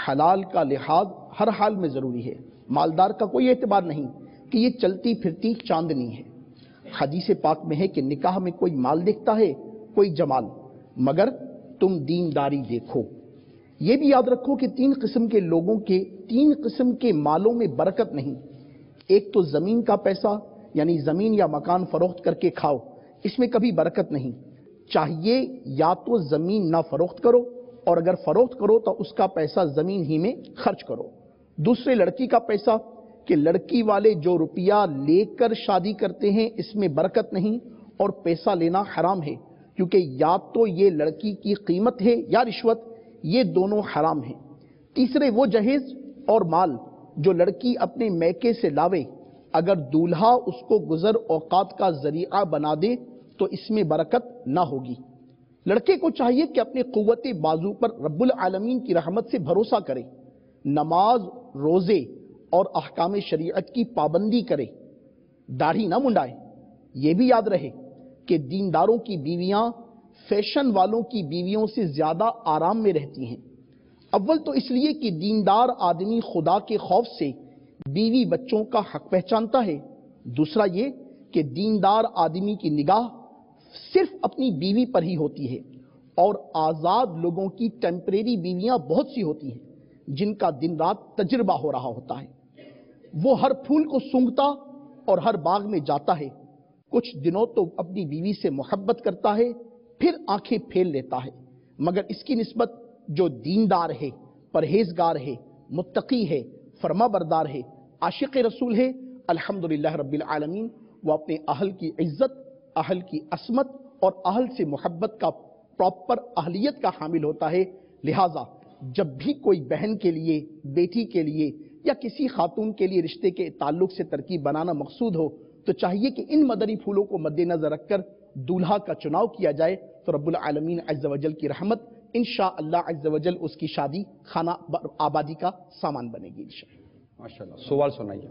حلال کا لحاظ ہر حال میں ضروری ہے, مالدار کا کوئی اعتبار نہیں کہ یہ چلتی پھرتی چاندنی ہے. حدیث پاک میں ہے کہ نکاح میں کوئی مال دیکھتا ہے, کوئی جمال, مگر تم دینداری دیکھو. یہ بھی یاد رکھو کہ 3 قسم کے لوگوں کے 3 قسم کے مالوں میں برکت نہیں. ایک تو زمین کا پیسہ, یعنی زمین یا مکان فروخت کر کے کھاؤ, اس میں کبھی برکت نہیں. چاہیے یا تو زمین نہ فروخت کرو, اور اگر فروخت کرو تو اس کا پیسہ زمین ہی میں خرچ کرو. دوسرے, لڑکی کا پیسہ, کہ لڑکی والے جو روپیہ لے کر شادی کرتے ہیں اس میں برکت نہیں, اور پیسہ لینا حرام ہے, کیونکہ یا تو یہ لڑکی کی قیمت ہے یا رشوت, یہ دونوں حرام ہیں. تیسرے, وہ جہیز اور مال جو لڑکی اپنے میکے سے لاوے, اگر دولہا اس کو گزر اوقات کا ذریعہ بنا دے تو اس میں برکت نہ ہوگی. لڑکے کو چاہیے کہ اپنے قوت بازو پر رب العالمین کی رحمت سے بھروسہ کرے, نماز, روزے اور احکام شریعت کی پابندی کرے, داڑھی نہ منڈائے. یہ بھی یاد رہے کہ دینداروں کی بیویاں فیشن والوں کی بیویوں سے زیادہ آرام میں رہتی ہیں. اول تو اس لیے کہ دیندار آدمی خدا کے خوف سے بیوی بچوں کا حق پہچانتا ہے. دوسرا یہ کہ دیندار آدمی کی نگاہ صرف اپنی بیوی پر ہی ہوتی ہے, اور آزاد لوگوں کی ٹیمپریری بیویاں بہت سی ہوتی ہیں جن کا دن رات تجربہ ہو رہا ہوتا ہے. وہ ہر پھول کو سونگھتا اور ہر باغ میں جاتا ہے, کچھ دنوں تو اپنی بیوی سے محبت کرتا ہے, پھر آنکھیں پھیل لیتا ہے, مگر اس کی نسبت جو دیندار ہے, پرہیزگار ہے, متقی ہے, فرما بردار ہے, عاشق رسول ہے, الحمدللہ رب العالمین, وہ اپنے اہل کی عزت, اہل کی عصمت اور اہل سے محبت کا پراپر اہلیت کا حامل ہوتا ہے. لہٰذا جب بھی کوئی بہن کے لیے, بیٹی کے لیے یا کسی خاتون کے لیے رشتے کے تعلق سے ترکیب بنانا مقصود ہو تو چاہیے کہ ان مدنی پھولوں کو مد نظر رکھ کر دولہا کا چناؤ کیا جائے, تو رب العالمین عز و جل کی رحمت انشاءاللہ عز و جل اس کی شادی خانہ آبادی کا سامان بنے گی انشاءاللہ. ماشاءاللہ. سوال سنائیے.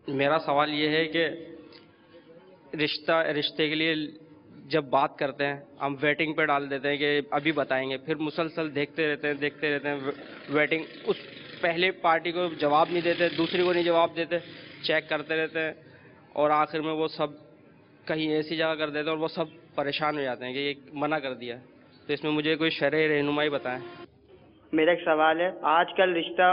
میرا سوال یہ ہے کہ رشتے کے لیے جب بات کرتے ہیں ہم ویٹنگ پہ ڈال دیتے ہیں کہ ابھی بتائیں گے, پھر مسلسل دیکھتے رہتے ہیں ویٹنگ, اس پہلے پارٹی کو جواب نہیں دیتے, دوسری کو نہیں جواب دیتے, چیک کرتے رہتے ہیں, اور آخر میں وہ سب کہیں ایسی جگہ کر دیتے ہیں اور وہ سب پریشان ہو جاتے ہیں کہ یہ منع کر دیا. تو اس میں مجھے کوئی شرعی رہنمائی بتائیں. میرا ایک سوال ہے, آج کل رشتہ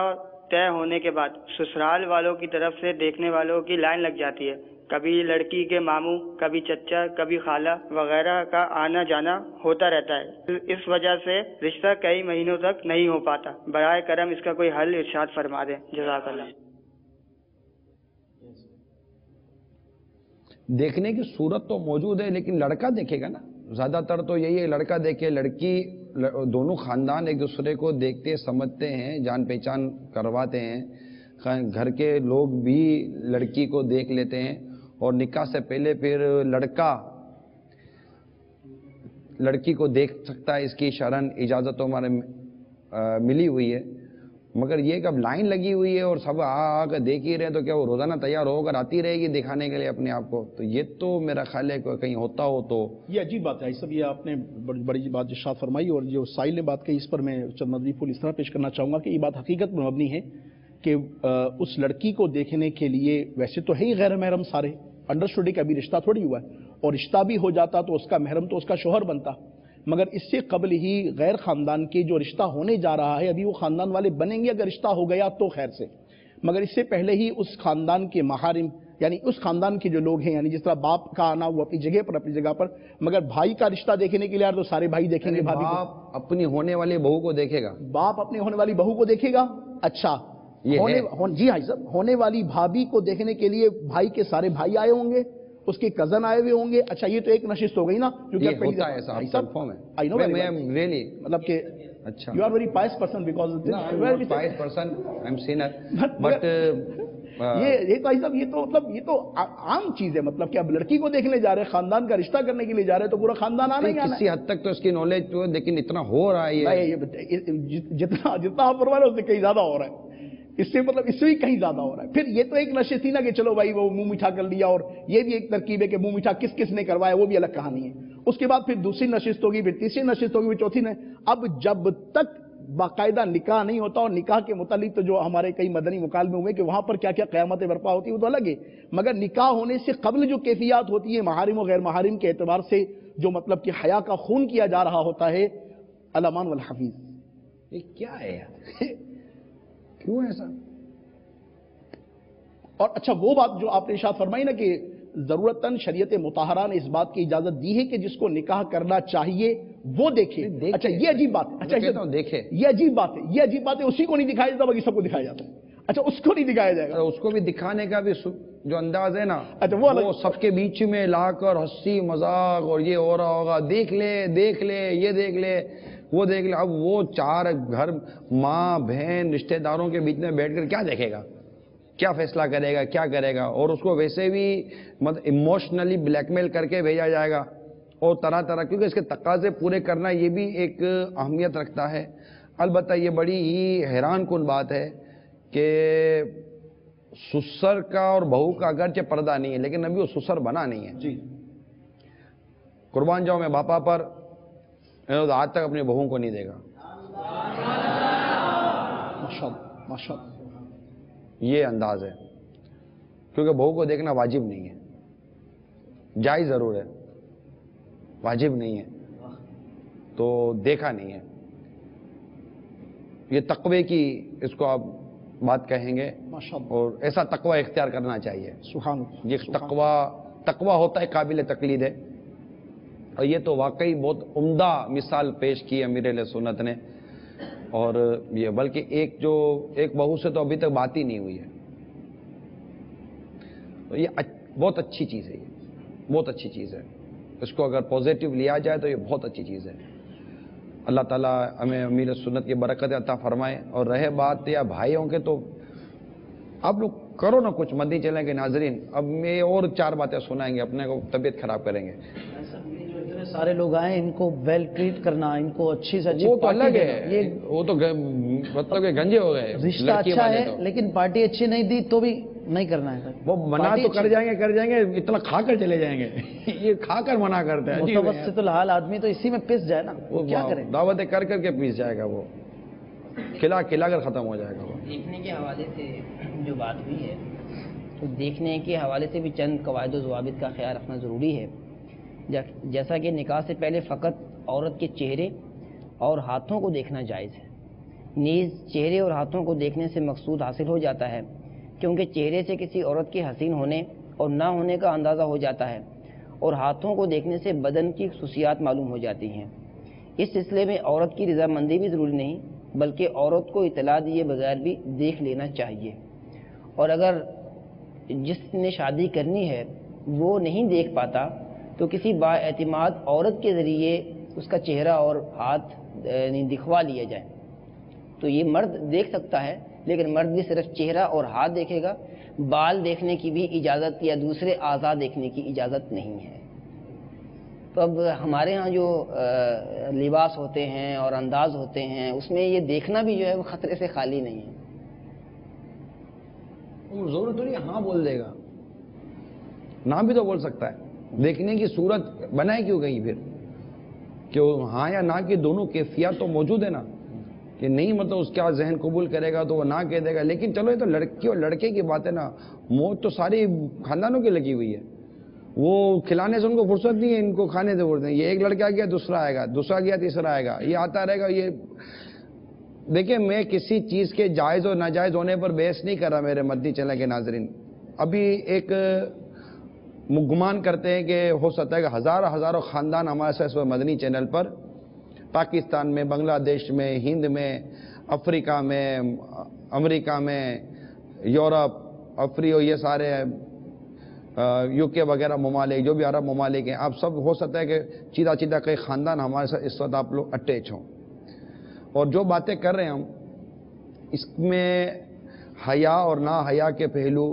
طے ہونے کے بعد سسرال والوں کی طرف سے دیکھنے والوں کی لائن لگ جاتی ہے, کبھی لڑکی کے ماموں, کبھی چچا, کبھی خالہ وغیرہ کا آنا جانا ہوتا رہتا ہے. اس وجہ سے رشتہ کئی مہینوں تک نہیں ہو پاتا. برائے کرم اس کا کوئی حل ارشاد فرما دیں, جزاک اللہ. دیکھنے کی صورت تو موجود ہے لیکن لڑکا دیکھے گا نا. زیادہ تر تو یہی ہے لڑکا دیکھے لڑکی, دونوں خاندان ایک دوسرے کو دیکھتے سمجھتے ہیں, جان پہچان کرواتے ہیں, گھر کے لوگ بھی لڑکی کو دیکھ لیتے ہیں اور نکاح سے پہلے پھر لڑکا لڑکی کو دیکھ سکتا ہے. اس کی شرعن اجازت تو ہمارے ملی ہوئی ہے, مگر یہ کہ اب لائن لگی ہوئی ہے اور سب آ کے دیکھ ہی رہے تو کیا وہ روزانہ تیار ہو کر آتی رہے گی دکھانے کے لیے اپنے آپ کو؟ تو یہ تو میرا خیال ہے کہ کہیں ہوتا ہو تو یہ عجیب بات ہے. سب یہ آپ نے بڑی بات ارشاد فرمائی, اور جو سائل نے بات کہی اس پر میں چند مدنی پھول اس طرح پیش کرنا چاہوں گا کہ یہ بات حقیقت میں مبنی ہے کہ اس لڑکی کو دیکھنے کے لیے ویسے تو ہے ہی غیر محرم سارے, انڈرسٹوڈ کا ابھی رشتہ تھوڑی ہوا ہے, اور رشتہ بھی ہو جاتا تو اس کا محرم تو اس کا شوہر بنتا, مگر اس سے قبل ہی غیر خاندان کے جو رشتہ ہونے جا رہا ہے, ابھی وہ خاندان والے بنیں گے اگر رشتہ ہو گیا تو خیر سے, مگر اس سے پہلے ہی اس خاندان کے محارم یعنی اس خاندان کے جو لوگ ہیں, یعنی جس طرح باپ کا آنا وہ اپنی جگہ پر, مگر بھائی کا رشتہ دیکھنے کے لیے تو سارے بھائی دیکھیں گے. بھابھی باپ اپنی ہونے والی بہو کو دیکھے گا, باپ اپنے ہونے والی بہو کو دیکھے گا. اچھا جی ہاں صاحب, ہونے والی بھابھی کو دیکھنے کے لیے بھائی کے سارے بھائی آئے ہوں گے, اس کے کزن آئے ہوئے ہوں گے. اچھا یہ تو ایک نشست ہو گئی نا, کیونکہ ہوتا ہے ایسا فارم ہے مطلب کہ اچھا you are very pious person because no, I'm not pious person, I'm sinner, but یہ تو صاحب یہ تو مطلب یہ تو عام چیز ہے, مطلب کہ اب لڑکی کو دیکھنے جا رہے ہیں, خاندان کا رشتہ کرنے کے لیے جا رہے ہیں تو پورا خاندان آنا ہی آنا ہے. کسی حد تک تو اس کی نالج تو لیکن اتنا ہو رہا ہے جتنا آپ فرما رہے ہیں اس سے کہیں زیادہ ہو رہا ہے, اس سے مطلب اس سے بھی کہیں زیادہ ہو رہا ہے. پھر یہ تو ایک نشست تھی نا کہ چلو بھائی وہ منہ میٹھا کر لیا, اور یہ بھی ایک ترکیب ہے کہ منہ میٹھا کس کس نے کروایا وہ بھی الگ کہانی ہے. اس کے بعد پھر دوسری نشست ہوگی, پھر تیسری نشست ہوگی, پھر چوتھی نے. اب جب تک باقاعدہ نکاح نہیں ہوتا, اور نکاح کے متعلق تو جو ہمارے کئی مدنی مکالمے ہوئے کہ وہاں پر کیا کیا قیامتیں برپا ہوتی ہیں وہ تو الگ ہے, مگر نکاح ہونے سے قبل جو کیفیات ہوتی ہیں محارم و غیر محارم کے اعتبار سے جو مطلب کہ حیا کا خون کیا جا رہا ہوتا ہے, الامان والحفیظ. یہ کیا ہے یار, کیوں ایسا؟ اور اچھا وہ بات جو آپ نے ارشاد فرمائی نا کہ ضرورتاً شریعت مطہرہ نے اس بات کی اجازت دی ہے کہ جس کو نکاح کرنا چاہیے وہ دیکھے. اچھا یہ عجیب بات ہے, دیکھے یہ عجیب بات ہے, یہ عجیب بات ہے. اسی کو نہیں دکھایا جاتا باقی سب کو دکھایا جاتا ہے. اچھا اس کو نہیں دکھایا جائے گا, اس کو بھی دکھانے کا بھی جو انداز ہے نا, اچھا وہ سب کے بیچ میں لا کر ہنسی مذاق اور یہ ہو رہا ہوگا, دیکھ لے یہ دیکھ لے وہ دیکھ لے. اب وہ چار گھر ماں بہن رشتہ داروں کے بیچ میں بیٹھ کر کیا دیکھے گا, کیا فیصلہ کرے گا, کیا کرے گا؟ اور اس کو ویسے بھی ایموشنلی بلیک میل کر کے بھیجا جائے گا اور طرح طرح, کیونکہ اس کے تقاضے پورے کرنا یہ بھی ایک اہمیت رکھتا ہے. البتہ یہ بڑی ہی حیران کن بات ہے کہ سسر کا اور بہو کا اگرچہ پردہ نہیں ہے لیکن ابھی وہ سسر بنا نہیں ہے. جی قربان جاؤں میں باپا پر, آج تک اپنی بہوؤں کو نہیں دے گا. ماشاءاللہ یہ انداز ہے, کیونکہ بہو کو دیکھنا واجب نہیں ہے, جائز ضرور ہے, واجب نہیں ہے, تو دیکھا نہیں ہے. یہ تقوی کی اس کو آپ بات کہیں گے, اور ایسا تقوی اختیار کرنا چاہیے. سبحان اللہ. یہ تقوی ہوتا ہے, قابل تقلید ہے, اور یہ تو واقعی بہت عمدہ مثال پیش کی امیر اہل سنت نے. اور یہ بلکہ ایک بہو سے تو ابھی تک بات ہی نہیں ہوئی ہے. تو یہ بہت اچھی چیز ہے, یہ بہت اچھی چیز ہے. اس کو اگر پازیٹیو لیا جائے تو یہ بہت اچھی چیز ہے. اللہ تعالیٰ ہمیں امیر سنت کی برکت عطا فرمائے. اور رہے بات یا بھائیوں کے, تو آپ لوگ کرو نا کچھ, مدنی چلیں گے ناظرین. اب میں اور 4 باتیں سنائیں گے, اپنے کو طبیعت خراب کریں گے. سارے لوگ آئے, ان کو ویل ٹریٹ کرنا, ان کو اچھی سے اچھی, وہ تو الگ ہے, وہ تو مطلب کہ گنجے ہو گئے. رشتہ اچھا ہے لیکن پارٹی اچھی نہیں دی تو بھی نہیں کرنا ہے. وہ منع تو کر جائیں گے, اتنا کھا کر چلے جائیں گے. یہ کھا کر منع کرتے ہیں. متوسط الحال آدمی تو اسی میں پس جائے نا, وہ کیا کرے, دعوتیں کر کے پیس جائے گا, وہ کھلا کر ختم ہو جائے گا. وہ دیکھنے کے حوالے سے جو بات ہوئی ہے, تو دیکھنے کے حوالے سے بھی چند قواعد و ضوابط کا خیال رکھنا ضروری ہے. جیسا کہ نکاح سے پہلے فقط عورت کے چہرے اور ہاتھوں کو دیکھنا جائز ہے. نیز چہرے اور ہاتھوں کو دیکھنے سے مقصود حاصل ہو جاتا ہے, کیونکہ چہرے سے کسی عورت کے حسین ہونے اور نہ ہونے کا اندازہ ہو جاتا ہے, اور ہاتھوں کو دیکھنے سے بدن کی خصوصیات معلوم ہو جاتی ہیں. اس سلسلے میں عورت کی رضامندی بھی ضروری نہیں, بلکہ عورت کو اطلاع دیے بغیر بھی دیکھ لینا چاہیے. اور اگر جس نے شادی کرنی ہے وہ نہیں دیکھ پاتا تو کسی با اعتماد عورت کے ذریعے اس کا چہرہ اور ہاتھ دکھوا لیا جائے تو یہ مرد دیکھ سکتا ہے، لیکن مرد بھی صرف چہرہ اور ہاتھ دیکھے گا، بال دیکھنے کی بھی اجازت یا دوسرے اعضاء دیکھنے کی اجازت نہیں ہے۔ تو اب ہمارے ہاں جو لباس ہوتے ہیں اور انداز ہوتے ہیں اس میں یہ دیکھنا بھی جو ہے وہ خطرے سے خالی نہیں ہے۔ ضرورت تو نہیں ہاں بول دے گا، نہ بھی تو بول سکتا ہے، دیکھنے کی صورت بنائے کیوں گئی پھر کہ ہاں یا نہ کی دونوں کیفیات تو موجود ہے نا، کہ نہیں مطلب اس کا ذہن قبول کرے گا تو وہ نہ کہہ دے گا، لیکن چلو یہ تو لڑکی اور لڑکے کی بات ہے نا، موت تو ساری خاندانوں کی لگی ہوئی ہے، وہ کھلانے سے ان کو فرصت نہیں ہے، ان کو کھانے سے فرصت نہیں، یہ ایک لڑکا گیا دوسرا آئے گا، دوسرا گیا تیسرا آئے گا، یہ آتا رہے گا۔ یہ دیکھیں میں کسی چیز کے جائز اور ناجائز ہونے پر بحث نہیں کر رہا میرے مدنی چینل کے ناظرین، ابھی ایک گمان کرتے ہیں کہ ہو سکتا ہے کہ ہزاروں خاندان ہمارے ساتھ مدنی چینل پر پاکستان میں، بنگلہ دیش میں، ہند میں، افریقہ میں، امریکہ میں، یورپ، افریقہ، یہ سارے یو کے وغیرہ ممالک جو بھی عرب ممالک ہیں، آپ سب ہو سکتا ہے کہ چیدہ کئی خاندان ہمارے ساتھ اس وقت آپ لوگ اٹیچ ہوں، اور جو باتیں کر رہے ہیں ہم اس میں حیا اور نا حیا کے پہلو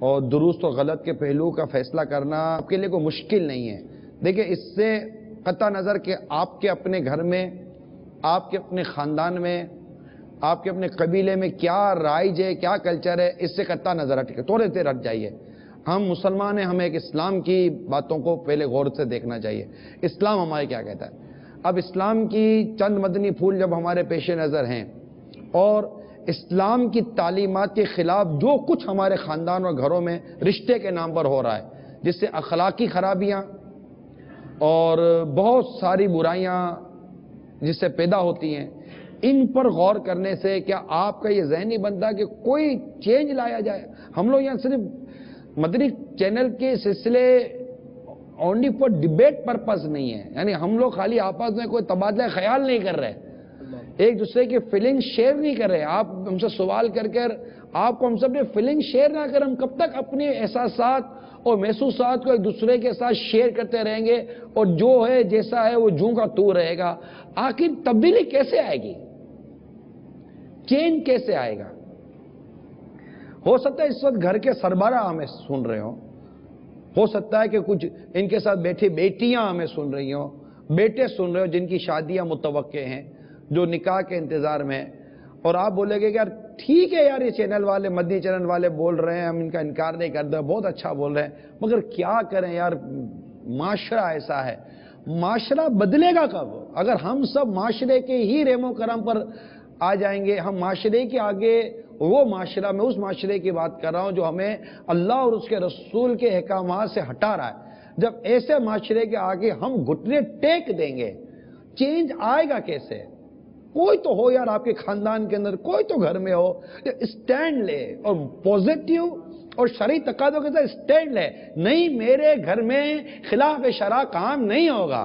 اور درست و غلط کے پہلو کا فیصلہ کرنا آپ کے لیے کوئی مشکل نہیں ہے۔ دیکھیں اس سے قطع نظر کہ آپ کے اپنے گھر میں، آپ کے اپنے خاندان میں، آپ کے اپنے قبیلے میں کیا رائج ہے، کیا کلچر ہے، اس سے قطع نظر ہٹ کے تھوڑے دیر ہٹ جائیے۔ ہم مسلمان ہیں، ہمیں ایک اسلام کی باتوں کو پہلے غور سے دیکھنا چاہیے، اسلام ہمارے کیا کہتا ہے۔ اب اسلام کی چند مدنی پھول جب ہمارے پیش نظر ہیں اور اسلام کی تعلیمات کے خلاف جو کچھ ہمارے خاندان اور گھروں میں رشتے کے نام پر ہو رہا ہے، جس سے اخلاقی خرابیاں اور بہت ساری برائیاں جس سے پیدا ہوتی ہیں، ان پر غور کرنے سے کیا آپ کا یہ ذہن نہیں بنتا کہ کوئی چینج لایا جائے؟ ہم لوگ یہاں صرف مدنی چینل کے سلسلے اونلی فار ڈیبیٹ پرپز نہیں ہے، یعنی ہم لوگ خالی آپس میں کوئی تبادلہ خیال نہیں کر رہے، ایک دوسرے کی فیلنگ شیئر نہیں کر رہے۔ آپ ہم سے سوال کر آپ کو ہم سب نے فیلنگ شیئر نہ کر، ہم کب تک اپنے احساسات اور محسوسات کو ایک دوسرے کے ساتھ شیئر کرتے رہیں گے، اور جو ہے جیسا ہے وہ جوں کا تو رہے گا؟ آخر تبدیلی کیسے آئے گی؟ چینج کیسے آئے گا؟ ہو سکتا ہے اس وقت گھر کے سربراہ ہمیں سن رہے ہو سکتا ہے کہ کچھ ان کے ساتھ بیٹھی بیٹیاں ہمیں سن رہی ہوں، بیٹے سن رہے ہو جن کی شادیاں متوقع ہیں، جو نکاح کے انتظار میں، اور آپ بولے گے کہ یار ٹھیک ہے یار یہ چینل والے، مدنی چینل والے بول رہے ہیں، ہم ان کا انکار نہیں کرتے، بہت اچھا بول رہے ہیں، مگر کیا کریں یار، معاشرہ ایسا ہے۔ معاشرہ بدلے گا کب؟ اگر ہم سب معاشرے کے ہی رحم و کرم پر آ جائیں گے، ہم معاشرے کے آگے، وہ معاشرہ، میں اس معاشرے کی بات کر رہا ہوں جو ہمیں اللہ اور اس کے رسول کے احکامات سے ہٹا رہا ہے، جب ایسے معاشرے کے آگے ہم گھٹنے ٹیک دیں گے، چینج آئے گا کیسے؟ کوئی تو ہو یار آپ کے خاندان کے اندر، کوئی تو گھر میں ہو اسٹینڈ لے اور پوزیٹیو اور شرعی تقاضوں کے ساتھ اسٹینڈ لے، نہیں میرے گھر میں خلاف شرع کام نہیں ہوگا،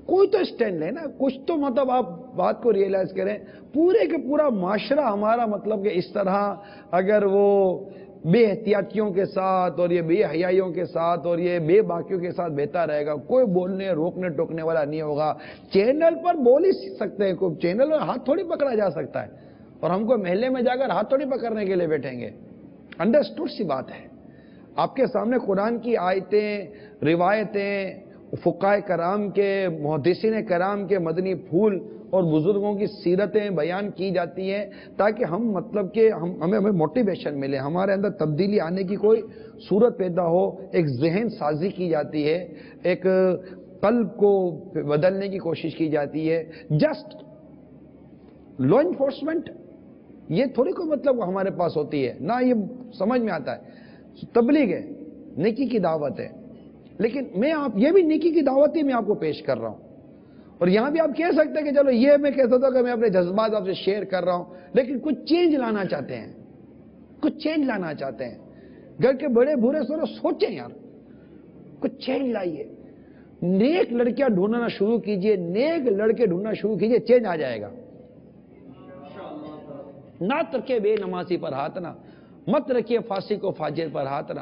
کوئی تو اسٹینڈ لے نا، کچھ تو مطلب آپ بات کو ریئلائز کریں۔ پورے کے پورا معاشرہ ہمارا مطلب کہ اس طرح اگر وہ بے احتیاطیوں کے ساتھ اور یہ بے حیائیوں کے ساتھ اور یہ بے باکیوں کے ساتھ بہتا رہے گا، کوئی بولنے روکنے ٹوکنے والا نہیں ہوگا۔ چینل پر بول ہی سکتے ہیں، کوئی چینل پر ہاتھ تھوڑی پکڑا جا سکتا ہے، اور ہم کو محلے میں جا کر ہاتھ تھوڑی پکڑنے کے لیے بیٹھیں گے۔ انڈرسٹوڈ سی بات ہے، آپ کے سامنے قرآن کی آیتیں، روایتیں، فقہائے کرام کے، محدثین کرام کے مدنی پھول اور بزرگوں کی سیرتیں بیان کی جاتی ہیں تاکہ ہم مطلب کہ ہمیں موٹیویشن ملے، ہمارے اندر تبدیلی آنے کی کوئی صورت پیدا ہو، ایک ذہن سازی کی جاتی ہے، ایک قلب کو بدلنے کی کوشش کی جاتی ہے۔ جسٹ لا انفورسمنٹ یہ تھوڑی کوئی مطلب ہمارے پاس ہوتی ہے، نہ یہ سمجھ میں آتا ہے۔ تبلیغ ہے، نیکی کی دعوت ہے، لیکن میں آپ یہ بھی نیکی کی دعوت ہی میں آپ کو پیش کر رہا ہوں، اور یہاں بھی آپ کہہ سکتے ہیں کہ چلو یہ میں کہتا تھا کہ میں اپنے جذبات آپ سے شیئر کر رہا ہوں، لیکن کچھ چینج لانا چاہتے ہیں، کچھ چینج لانا چاہتے ہیں۔ گھر کے بڑے بھورے سوچیں یار، کچھ چینج لائیے، نیک لڑکیاں ڈھونڈنا شروع کیجئے، نیک لڑکے ڈھونڈنا شروع کیجئے، چینج آ جائے گا۔ نہ رکھے بے نمازی پر ہاتھ نہ، مت رکھیے فاسق و فاجر پر ہاتھ نہ،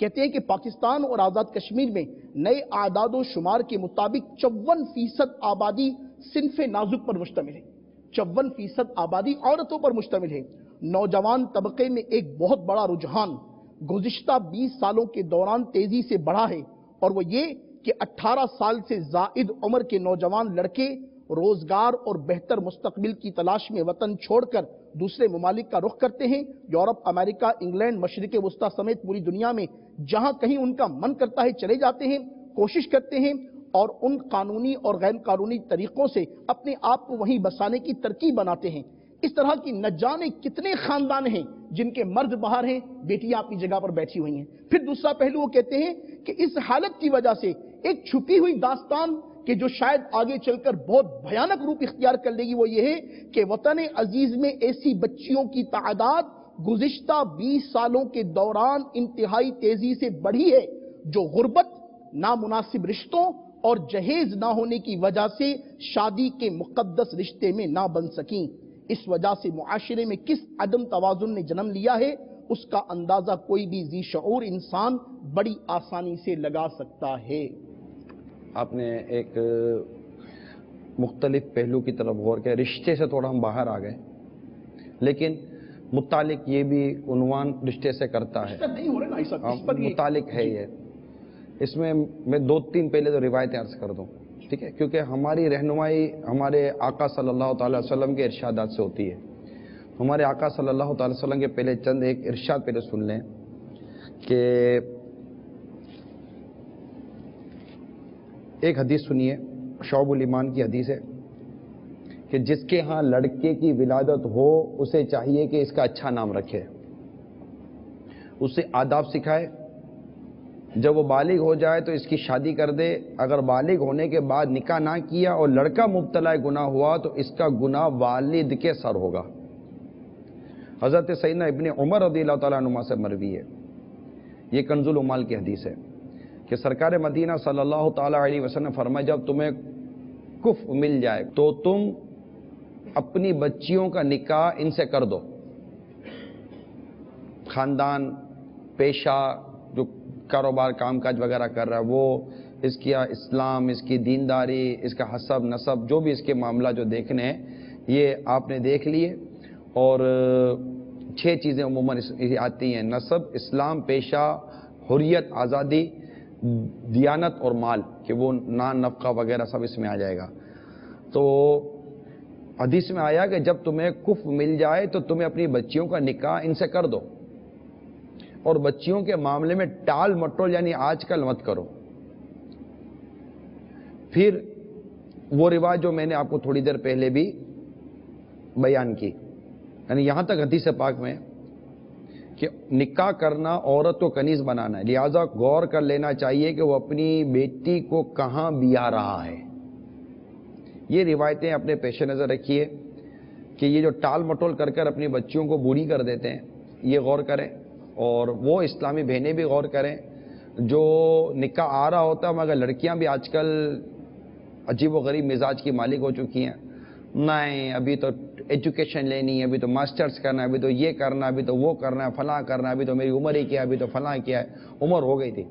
کہتے ہیں کہ پاکستان اور آزاد کشمیر میں نئے اعداد و شمار کے مطابق 54% آبادی صنف نازک پر مشتمل ہے. 54% آبادی عورتوں پر مشتمل ہے. نوجوان طبقے میں ایک بہت بڑا رجحان گزشتہ 20 سالوں کے دوران تیزی سے بڑھا ہے، اور وہ یہ کہ 18 سال سے زائد عمر کے نوجوان لڑکے روزگار اور بہتر مستقبل کی تلاش میں وطن چھوڑ کر دوسرے ممالک کا رخ کرتے ہیں. یورپ، امریکہ، انگلینڈ، مشرق وسطیٰ سمیت پوری دنیا میں جہاں کہیں ان کا من کرتا ہے چلے جاتے ہیں، کوشش کرتے ہیں اور ان قانونی اور غیر قانونی طریقوں سے اپنے آپ کو وہیں بسانے کی ترکیب بناتے ہیں. اس طرح کی نہ جانے کتنے خاندان ہیں جن کے مرد باہر ہیں، بیٹیاں اپنی جگہ پر بیٹھی ہوئی ہیں. پھر دوسرا پہلو وہ کہتے ہیں کہ اس حالت کی وجہ سے ایک چھپی ہوئی داستان کہ جو شاید آگے چل کر بہت بھیانک روپ اختیار کر لے گی، وہ یہ ہے کہ وطن عزیز میں ایسی بچیوں کی تعداد گزشتہ 20 سالوں کے دوران انتہائی تیزی سے بڑھی ہے، جو غربت، نامناسب رشتوں اور جہیز نہ ہونے کی وجہ سے شادی کے مقدس رشتے میں نہ بن سکیں. اس وجہ سے معاشرے میں کس عدم توازن نے جنم لیا ہے، اس کا اندازہ کوئی بھی ذی شعور انسان بڑی آسانی سے لگا سکتا ہے. آپ نے ایک مختلف پہلو کی طرف غور کیا. رشتے سے تھوڑا ہم باہر آ گئے، لیکن متعلق یہ بھی عنوان رشتے سے کرتا ہے، متعلق ہے یہ. اس میں 2-3 پہلے تو روایتیں عرض کر دوں، ٹھیک ہے، کیونکہ ہماری رہنمائی ہمارے آقا صلی اللہ تعالی وسلم کے ارشادات سے ہوتی ہے. ہمارے آقا صلی اللہ تعالی وسلم کے پہلے چند ایک ارشاد پہلے سن لیں کہ ایک حدیث سنیے، شعب الایمان کی حدیث ہے کہ جس کے ہاں لڑکے کی ولادت ہو اسے چاہیے کہ اس کا اچھا نام رکھے، اسے آداب سکھائے، جب وہ بالغ ہو جائے تو اس کی شادی کر دے. اگر بالغ ہونے کے بعد نکاح نہ کیا اور لڑکا مبتلا گناہ ہوا تو اس کا گناہ والد کے سر ہوگا. حضرت سیدنا ابن عمر رضی اللہ تعالیٰ عنہ سے مروی ہے، یہ کنز العمال کی حدیث ہے کہ سرکار مدینہ صلی اللہ تعالیٰ علیہ وسلم فرمایا جب تمہیں کف مل جائے تو تم اپنی بچیوں کا نکاح ان سے کر دو. خاندان، پیشہ، جو کاروبار کام کاج وغیرہ کر رہا ہے وہ، اس کی اسلام، اس کی دینداری، اس کا حسب نسب، جو بھی اس کے معاملہ جو دیکھنے ہیں یہ آپ نے دیکھ لیے. اور 6 چیزیں عموماً آتی ہیں: نسب، اسلام، پیشہ، حریت، آزادی، دیانت اور مال، کہ وہ نان نفقہ وغیرہ سب اس میں آ جائے گا. تو حدیث میں آیا کہ جب تمہیں کف مل جائے تو تمہیں اپنی بچیوں کا نکاح ان سے کر دو، اور بچیوں کے معاملے میں ٹال مٹول یعنی آج کل مت کرو. پھر وہ روایت جو میں نے آپ کو تھوڑی دیر پہلے بھی بیان کی، یعنی یہاں تک حدیث پاک میں کہ نکاح کرنا عورت کو کنیز بنانا ہے، لہذا غور کر لینا چاہیے کہ وہ اپنی بیٹی کو کہاں بیاہ رہا ہے. یہ روایتیں اپنے پیش نظر رکھیے کہ یہ جو ٹال مٹول کر کر اپنی بچیوں کو بوڑھی کر دیتے ہیں، یہ غور کریں. اور وہ اسلامی بہنیں بھی غور کریں جو نکاح آ رہا ہوتا ہے، مگر لڑکیاں بھی آج کل عجیب و غریب مزاج کی مالک ہو چکی ہیں. نہیں، ابھی تو ایجوکیشن لینی ہے، ابھی تو ماسٹرز کرنا ہے، ابھی تو یہ کرنا ہے، ابھی تو وہ کرنا ہے، فلاں کرنا ہے، ابھی تو میری عمر ہی کیا ہے، ابھی تو فلاں کیا ہے. عمر ہو گئی تھی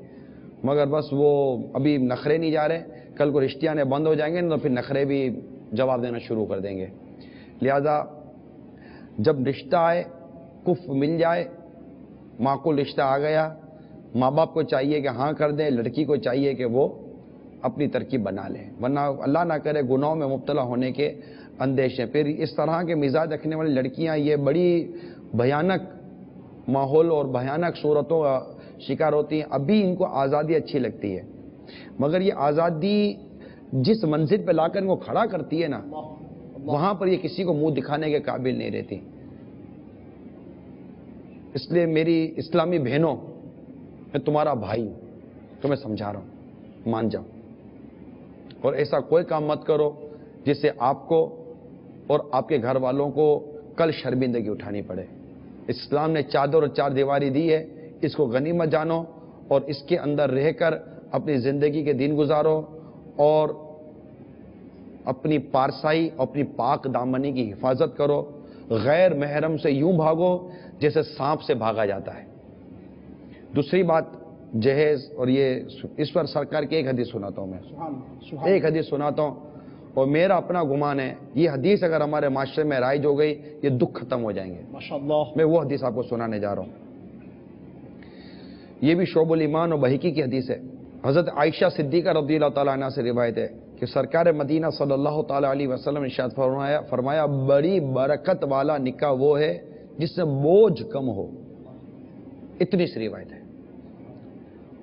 مگر بس وہ ابھی نخرے نہیں جا رہے. کل کو رشتے آنے بند ہو جائیں گے تو پھر نخرے بھی جواب دینا شروع کر دیں گے. لہذا جب رشتہ آئے، کف مل جائے، معقول رشتہ آ گیا، ماں باپ کو چاہیے کہ ہاں کر دیں، لڑکی کو چاہیے کہ وہ اپنی ترکیب بنا لیں، ورنہ اللہ نہ کرے گناہوں میں مبتلا ہونے کے اندیشے. پھر اس طرح کے مزاج رکھنے والی لڑکیاں یہ بڑی بھیانک ماحول اور بھیانک صورتوں کا شکار ہوتی ہیں. ابھی ان کو آزادی اچھی لگتی ہے، مگر یہ آزادی جس منزل پہ لا کر ان کو کھڑا کرتی ہے نا، وہاں پر یہ کسی کو منہ دکھانے کے قابل نہیں رہتی. اس لیے میری اسلامی بہنوں، میں تمہارا بھائی ہوں، تمہیں سمجھا رہا ہوں، مان جاؤ، اور ایسا کوئی کام مت کرو جس سے آپ کو اور آپ کے گھر والوں کو کل شرمندگی اٹھانی پڑے. اسلام نے چادر اور 4 دیواری دی ہے، اس کو غنیمت جانو اور اس کے اندر رہ کر اپنی زندگی کے دن گزارو، اور اپنی پارسائی، اپنی پاک دامنی کی حفاظت کرو. غیر محرم سے یوں بھاگو جیسے سانپ سے بھاگا جاتا ہے. دوسری بات جہیز اور یہ اس پر سرکار کی ایک حدیث سناتا ہوں میں، ایک حدیث سناتا ہوں، اور میرا اپنا گمان ہے یہ حدیث اگر ہمارے معاشرے میں رائج ہو گئی یہ دکھ ختم ہو جائیں گے۔ ماشاءاللہ میں وہ حدیث آپ کو سنانے جا رہا ہوں، یہ بھی شعب الایمان و بہقی کی حدیث ہے۔ حضرت عائشہ صدیقہ رضی اللہ تعالیٰ عنہ سے روایت ہے کہ سرکار مدینہ صلی اللہ تعالیٰ علیہ وسلم نے ارشاد فرمایا بڑی برکت والا نکاح وہ ہے جس میں بوجھ کم ہو، اتنی سی روایت ہے۔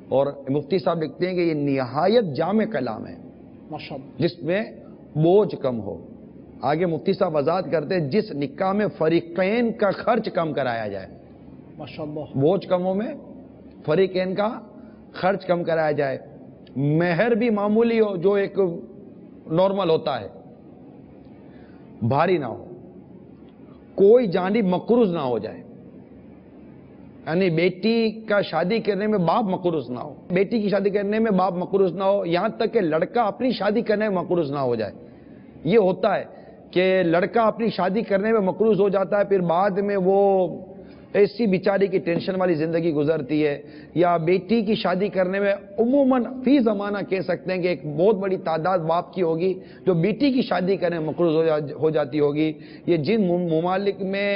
اور مفتی صاحب لکھتے ہیں کہ یہ نہایت جامع کلام ہے جس میں بوجھ کم ہو۔ آگے مفتی صاحب وضاحت کرتے ہیں جس نکاح میں فریقین کا خرچ کم کرایا جائے، بوجھ کم ہو میں فریقین کا خرچ کم کرایا جائے، مہر بھی معمولی ہو جو ایک نارمل ہوتا ہے، بھاری نہ ہو، کوئی جانب مقروض نہ ہو جائے، یعنی بیٹی کا شادی کرنے میں باپ مقروض نہ ہو، بیٹی کی شادی کرنے میں باپ مقروض نہ ہو، یہاں تک کہ لڑکا اپنی شادی کرنے میں مقروض نہ ہو جائے۔ یہ ہوتا ہے کہ لڑکا اپنی شادی کرنے میں مقروض ہو جاتا ہے، پھر بعد میں وہ ایسی بیچاری کی ٹینشن والی زندگی گزرتی ہے، یا بیٹی کی شادی کرنے میں عموماً فی زمانہ کہہ سکتے ہیں کہ ایک بہت بڑی تعداد باپ کی ہوگی جو بیٹی کی شادی کرنے میں مقروض ہو جاتی ہوگی۔ یہ جن ممالک میں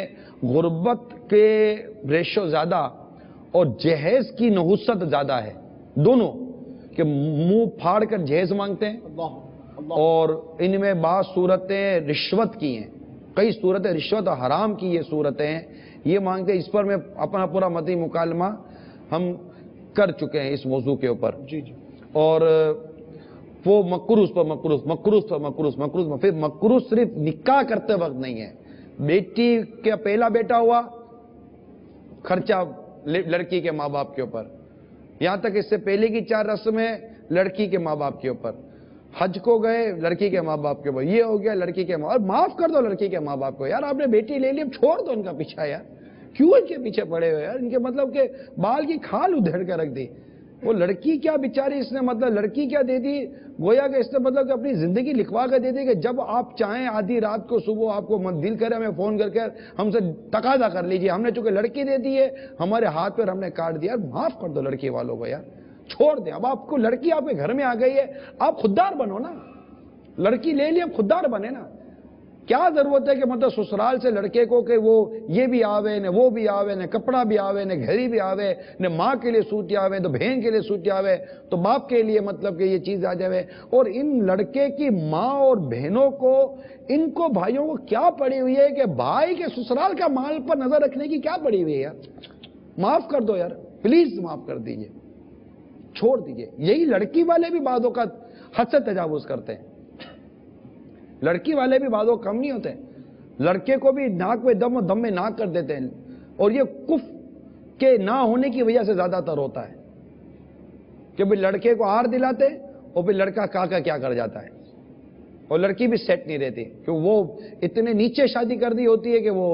غربت کے ریشو زیادہ اور جہیز کی نحوست زیادہ ہے، دونوں کہ منہ پھاڑ کر جہیز مانگتے ہیں، اور ان میں بعض صورتیں رشوت کی ہیں، کئی صورتیں رشوت اور حرام کی یہ صورتیں ہیں، یہ مانگتے ہیں۔ اس پر میں اپنا پورا مدنی مکالمہ ہم کر چکے ہیں اس موضوع کے اوپر، اور وہ مقروض پر مقروض، پھر مقروض صرف نکاح کرتے وقت نہیں ہے، بیٹی کا پہلا بیٹا ہوا خرچہ لڑکی کے ماں باپ کے اوپر، یہاں تک اس سے پہلے کی 4 رسمیں لڑکی کے ماں باپ کے اوپر، حج کو گئے لڑکی کے ماں باپ کے اوپر، یہ ہو گیا لڑکی کے ماں، اور معاف کر دو لڑکی کے ماں باپ کو، یار آپ نے بیٹی لے لی اب چھوڑ دو ان کا پیچھا، یار کیوں ان کے پیچھے پڑے ہوئے، یار ان کے مطلب کہ بال کی کھال ادھیڑ کر رکھ دی۔ وہ لڑکی کیا بیچاری اس نے مطلب لڑکی کیا دے دی، گویا کہ اس نے مطلب کہ اپنی زندگی لکھوا کر دے دی کہ جب آپ چاہیں آدھی رات کو صبح آپ کو دل کرے ہمیں فون کر کے ہم سے تقاضا کر لیجئے، ہم نے چونکہ لڑکی دے دی ہے ہمارے ہاتھ پہ ہم نے کاٹ دیا۔ معاف کر دو لڑکی والوں کو، یار چھوڑ دیں، اب آپ کو لڑکی آپ کے گھر میں آ گئی ہے، آپ خوددار بنو نا، لڑکی لے لی اب خوددار بنے نا۔ کیا ضرورت ہے کہ مطلب سسرال سے لڑکے کو کہ وہ یہ بھی آوے نہ وہ بھی آوے، نہ کپڑا بھی آوے، نہ گھڑی بھی آوے، نہ ماں کے لیے سوٹی آوے تو بہن کے لیے سوٹی آوے تو باپ کے لیے مطلب کہ یہ چیز آ جاوے، اور ان لڑکے کی ماں اور بہنوں کو، ان کو بھائیوں کو کیا پڑی ہوئی ہے کہ بھائی کے سسرال کا مال پر نظر رکھنے کی کیا پڑی ہوئی ہے یار؟ معاف کر دو یار، پلیز معاف کر دیجئے، چھوڑ دیجئے۔ یہی لڑکی والے بھی بعض اوقات حد سے تجاوز کرتے ہیں، لڑکی والے بھی بعض اوقات کم نہیں ہوتے، لڑکے کو بھی ناک میں دم میں ناک کر دیتے ہیں، اور یہ کف کے نہ ہونے کی وجہ سے زیادہ تر ہوتا ہے کہ بھئی لڑکے کو ہار دلاتے اور پھر لڑکا کا کیا کر جاتا ہے، اور لڑکی بھی سیٹ نہیں رہتی کہ وہ اتنے نیچے شادی کر دی ہوتی ہے کہ وہ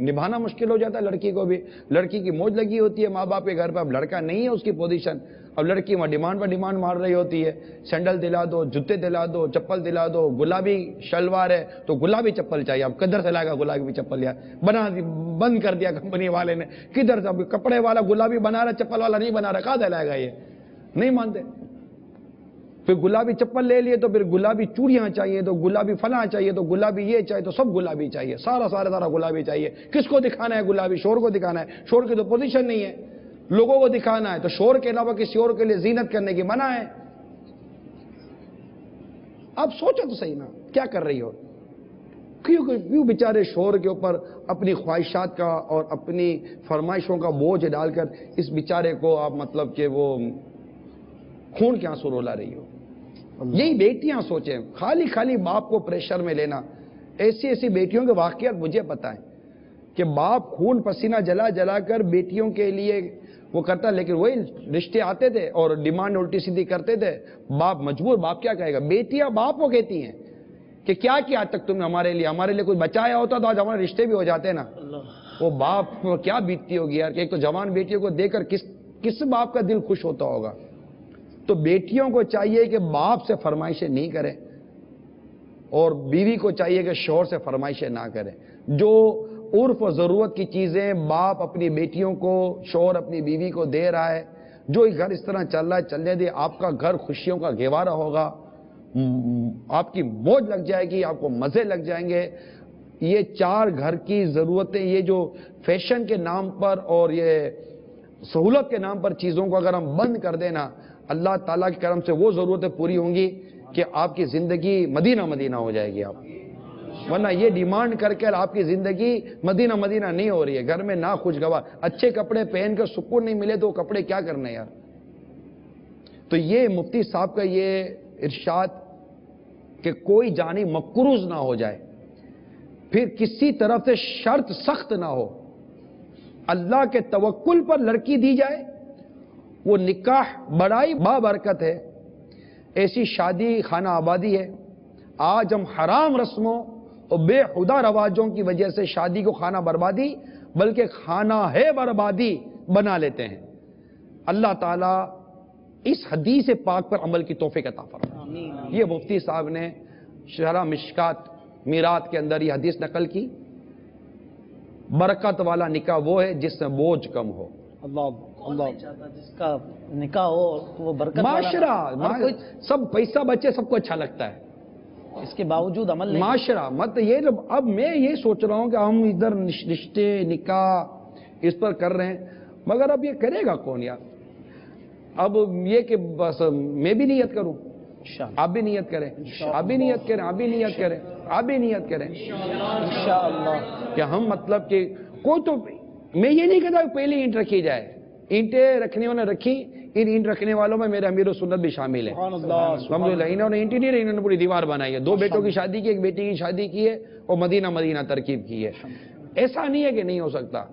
نبھانا مشکل ہو جاتا ہے لڑکی کو بھی، لڑکی کی موج لگی ہوتی ہے ماں باپ کے گھر پہ، اب لڑکا نہیں ہے اس کی پوزیشن، اب لڑکی وہاں ڈیمانڈ پر ڈیمانڈ مار رہی ہوتی ہے، سینڈل دلا دو، جوتے دلا دو، چپل دلا دو، گلابی شلوار ہے تو گلابی چپل چاہیے، اب کدھر سے لائے گا گلابی چپل، یا بند کر دیا کمپنی والے نے، کدھر سے کپڑے والا گلابی بنا رہا چپل والا نہیں بنا رہا، کہاں سے لائے گا، یہ نہیں مانتے۔ پھر گلابی چپل لے لیے تو پھر گلابی چوڑیاں چاہیے، تو گلابی فلاں چاہیے، تو گلابی یہ چاہیے، تو سب گلابی چاہیے، سارا گلابی چاہیے۔ کس کو دکھانا ہے گلابی؟ شور کو دکھانا ہے، شور کی تو پوزیشن نہیں ہے، لوگوں کو دکھانا ہے، تو شور کے علاوہ کسی اور کے لیے زینت کرنے کی منع ہے۔ اب سوچو تو صحیح نا کیا کر رہی ہو، کیوں بیچارے شور کے اوپر اپنی خواہشات کا اور اپنی فرمائشوں کا بوجھ ڈال کر اس بیچارے کو آپ مطلب کہ وہ خون کے آنسو رولا رہی ہو۔ یہی بیٹیاں سوچیں، خالی باپ کو پریشر میں لینا، ایسی بیٹیوں کے واقعات مجھے پتہ ہیں کہ باپ خون پسینہ جلا کر بیٹیوں کے لیے وہ کرتا، لیکن وہی رشتے آتے تھے اور ڈیمانڈ الٹی سیدھی کرتے تھے، باپ مجبور، باپ کیا کہے گا؟ بیٹیاں باپ کو کہتی ہیں کہ کیا آج تک تم نے ہمارے لیے کچھ بچایا ہوتا تو آج ہمارے رشتے بھی ہو جاتے نا۔ وہ باپ کیا بیتتی ہوگی یار کہ ایک تو جوان بیٹیوں کو دیکھ کر کس باپ کا دل خوش ہوتا ہوگا۔ تو بیٹیوں کو چاہیے کہ باپ سے فرمائشیں نہیں کریں، اور بیوی کو چاہیے کہ شوہر سے فرمائشیں نہ کریں۔ جو عرف و ضرورت کی چیزیں باپ اپنی بیٹیوں کو، شوہر اپنی بیوی کو دے رہا ہے، جو یہ گھر اس طرح چل رہا ہے چلنے دے، آپ کا گھر خوشیوں کا گہوارہ ہوگا، آپ کی موج لگ جائے گی، آپ کو مزے لگ جائیں گے۔ یہ 4 گھر کی ضرورتیں، یہ جو فیشن کے نام پر اور یہ سہولت کے نام پر چیزوں کو اگر ہم بند کر دینا، اللہ تعالیٰ کے کرم سے وہ ضرورتیں پوری ہوں گی کہ آپ کی زندگی مدینہ مدینہ ہو جائے گی۔ آپ ورنہ یہ ڈیمانڈ کر کے آپ کی زندگی مدینہ مدینہ نہیں ہو رہی ہے، گھر میں نہ خوشگوار، اچھے کپڑے پہن کر سکون نہیں ملے تو وہ کپڑے کیا کرنے یار۔ تو یہ مفتی صاحب کا یہ ارشاد کہ کوئی جانی مقروض نہ ہو جائے، پھر کسی طرف سے شرط سخت نہ ہو، اللہ کے توکل پر لڑکی دی جائے، وہ نکاح بڑائی بابرکت ہے، ایسی شادی خانہ آبادی ہے۔ آج ہم حرام رسموں اور بے خدا رواجوں کی وجہ سے شادی کو خانہ بربادی بلکہ خانہ ہے بربادی بنا لیتے ہیں۔ اللہ تعالیٰ اس حدیث پاک پر عمل کی توفیق عطا فرمائے۔ یہ مفتی صاحب نے شرح مشکات میرات کے اندر یہ حدیث نقل کی، برکت والا نکاح وہ ہے جس میں بوجھ کم ہو۔ اللہ جس کا نکاح ہو تو وہ برکت معاشرہ سب پیسہ بچے، سب کو اچھا لگتا ہے، اس کے باوجود عمل نہیں۔ معاشرہ مت یہ اب میں یہ سوچ رہا ہوں کہ ہم ادھر رشتے نکاح اس پر کر رہے ہیں، مگر اب یہ کرے گا کون یار؟ اب یہ کہ بس میں بھی نیت کروں، آپ بھی نیت کریں، آپ بھی نیت کریں، آپ بھی نیت کریں، آپ بھی نیت کریں انشاءاللہ کہ ہم مطلب کہ کوئی تو میں یہ نہیں کہتا کہ پہلی اینٹ رکھی جائے، اینٹیں رکھنے والوں نے رکھی، ان اینٹ رکھنے والوں میں میرے امیر و سنت بھی شامل ہے الحمدللہ۔ انہوں نے اینٹ نہیں رہی، انہوں نے پوری دیوار بنائی ہے، 2 بیٹوں کی شادی کی، 1 بیٹی کی شادی کی ہے اور مدینہ مدینہ ترکیب کی ہے۔ ایسا نہیں ہے کہ نہیں ہو سکتا،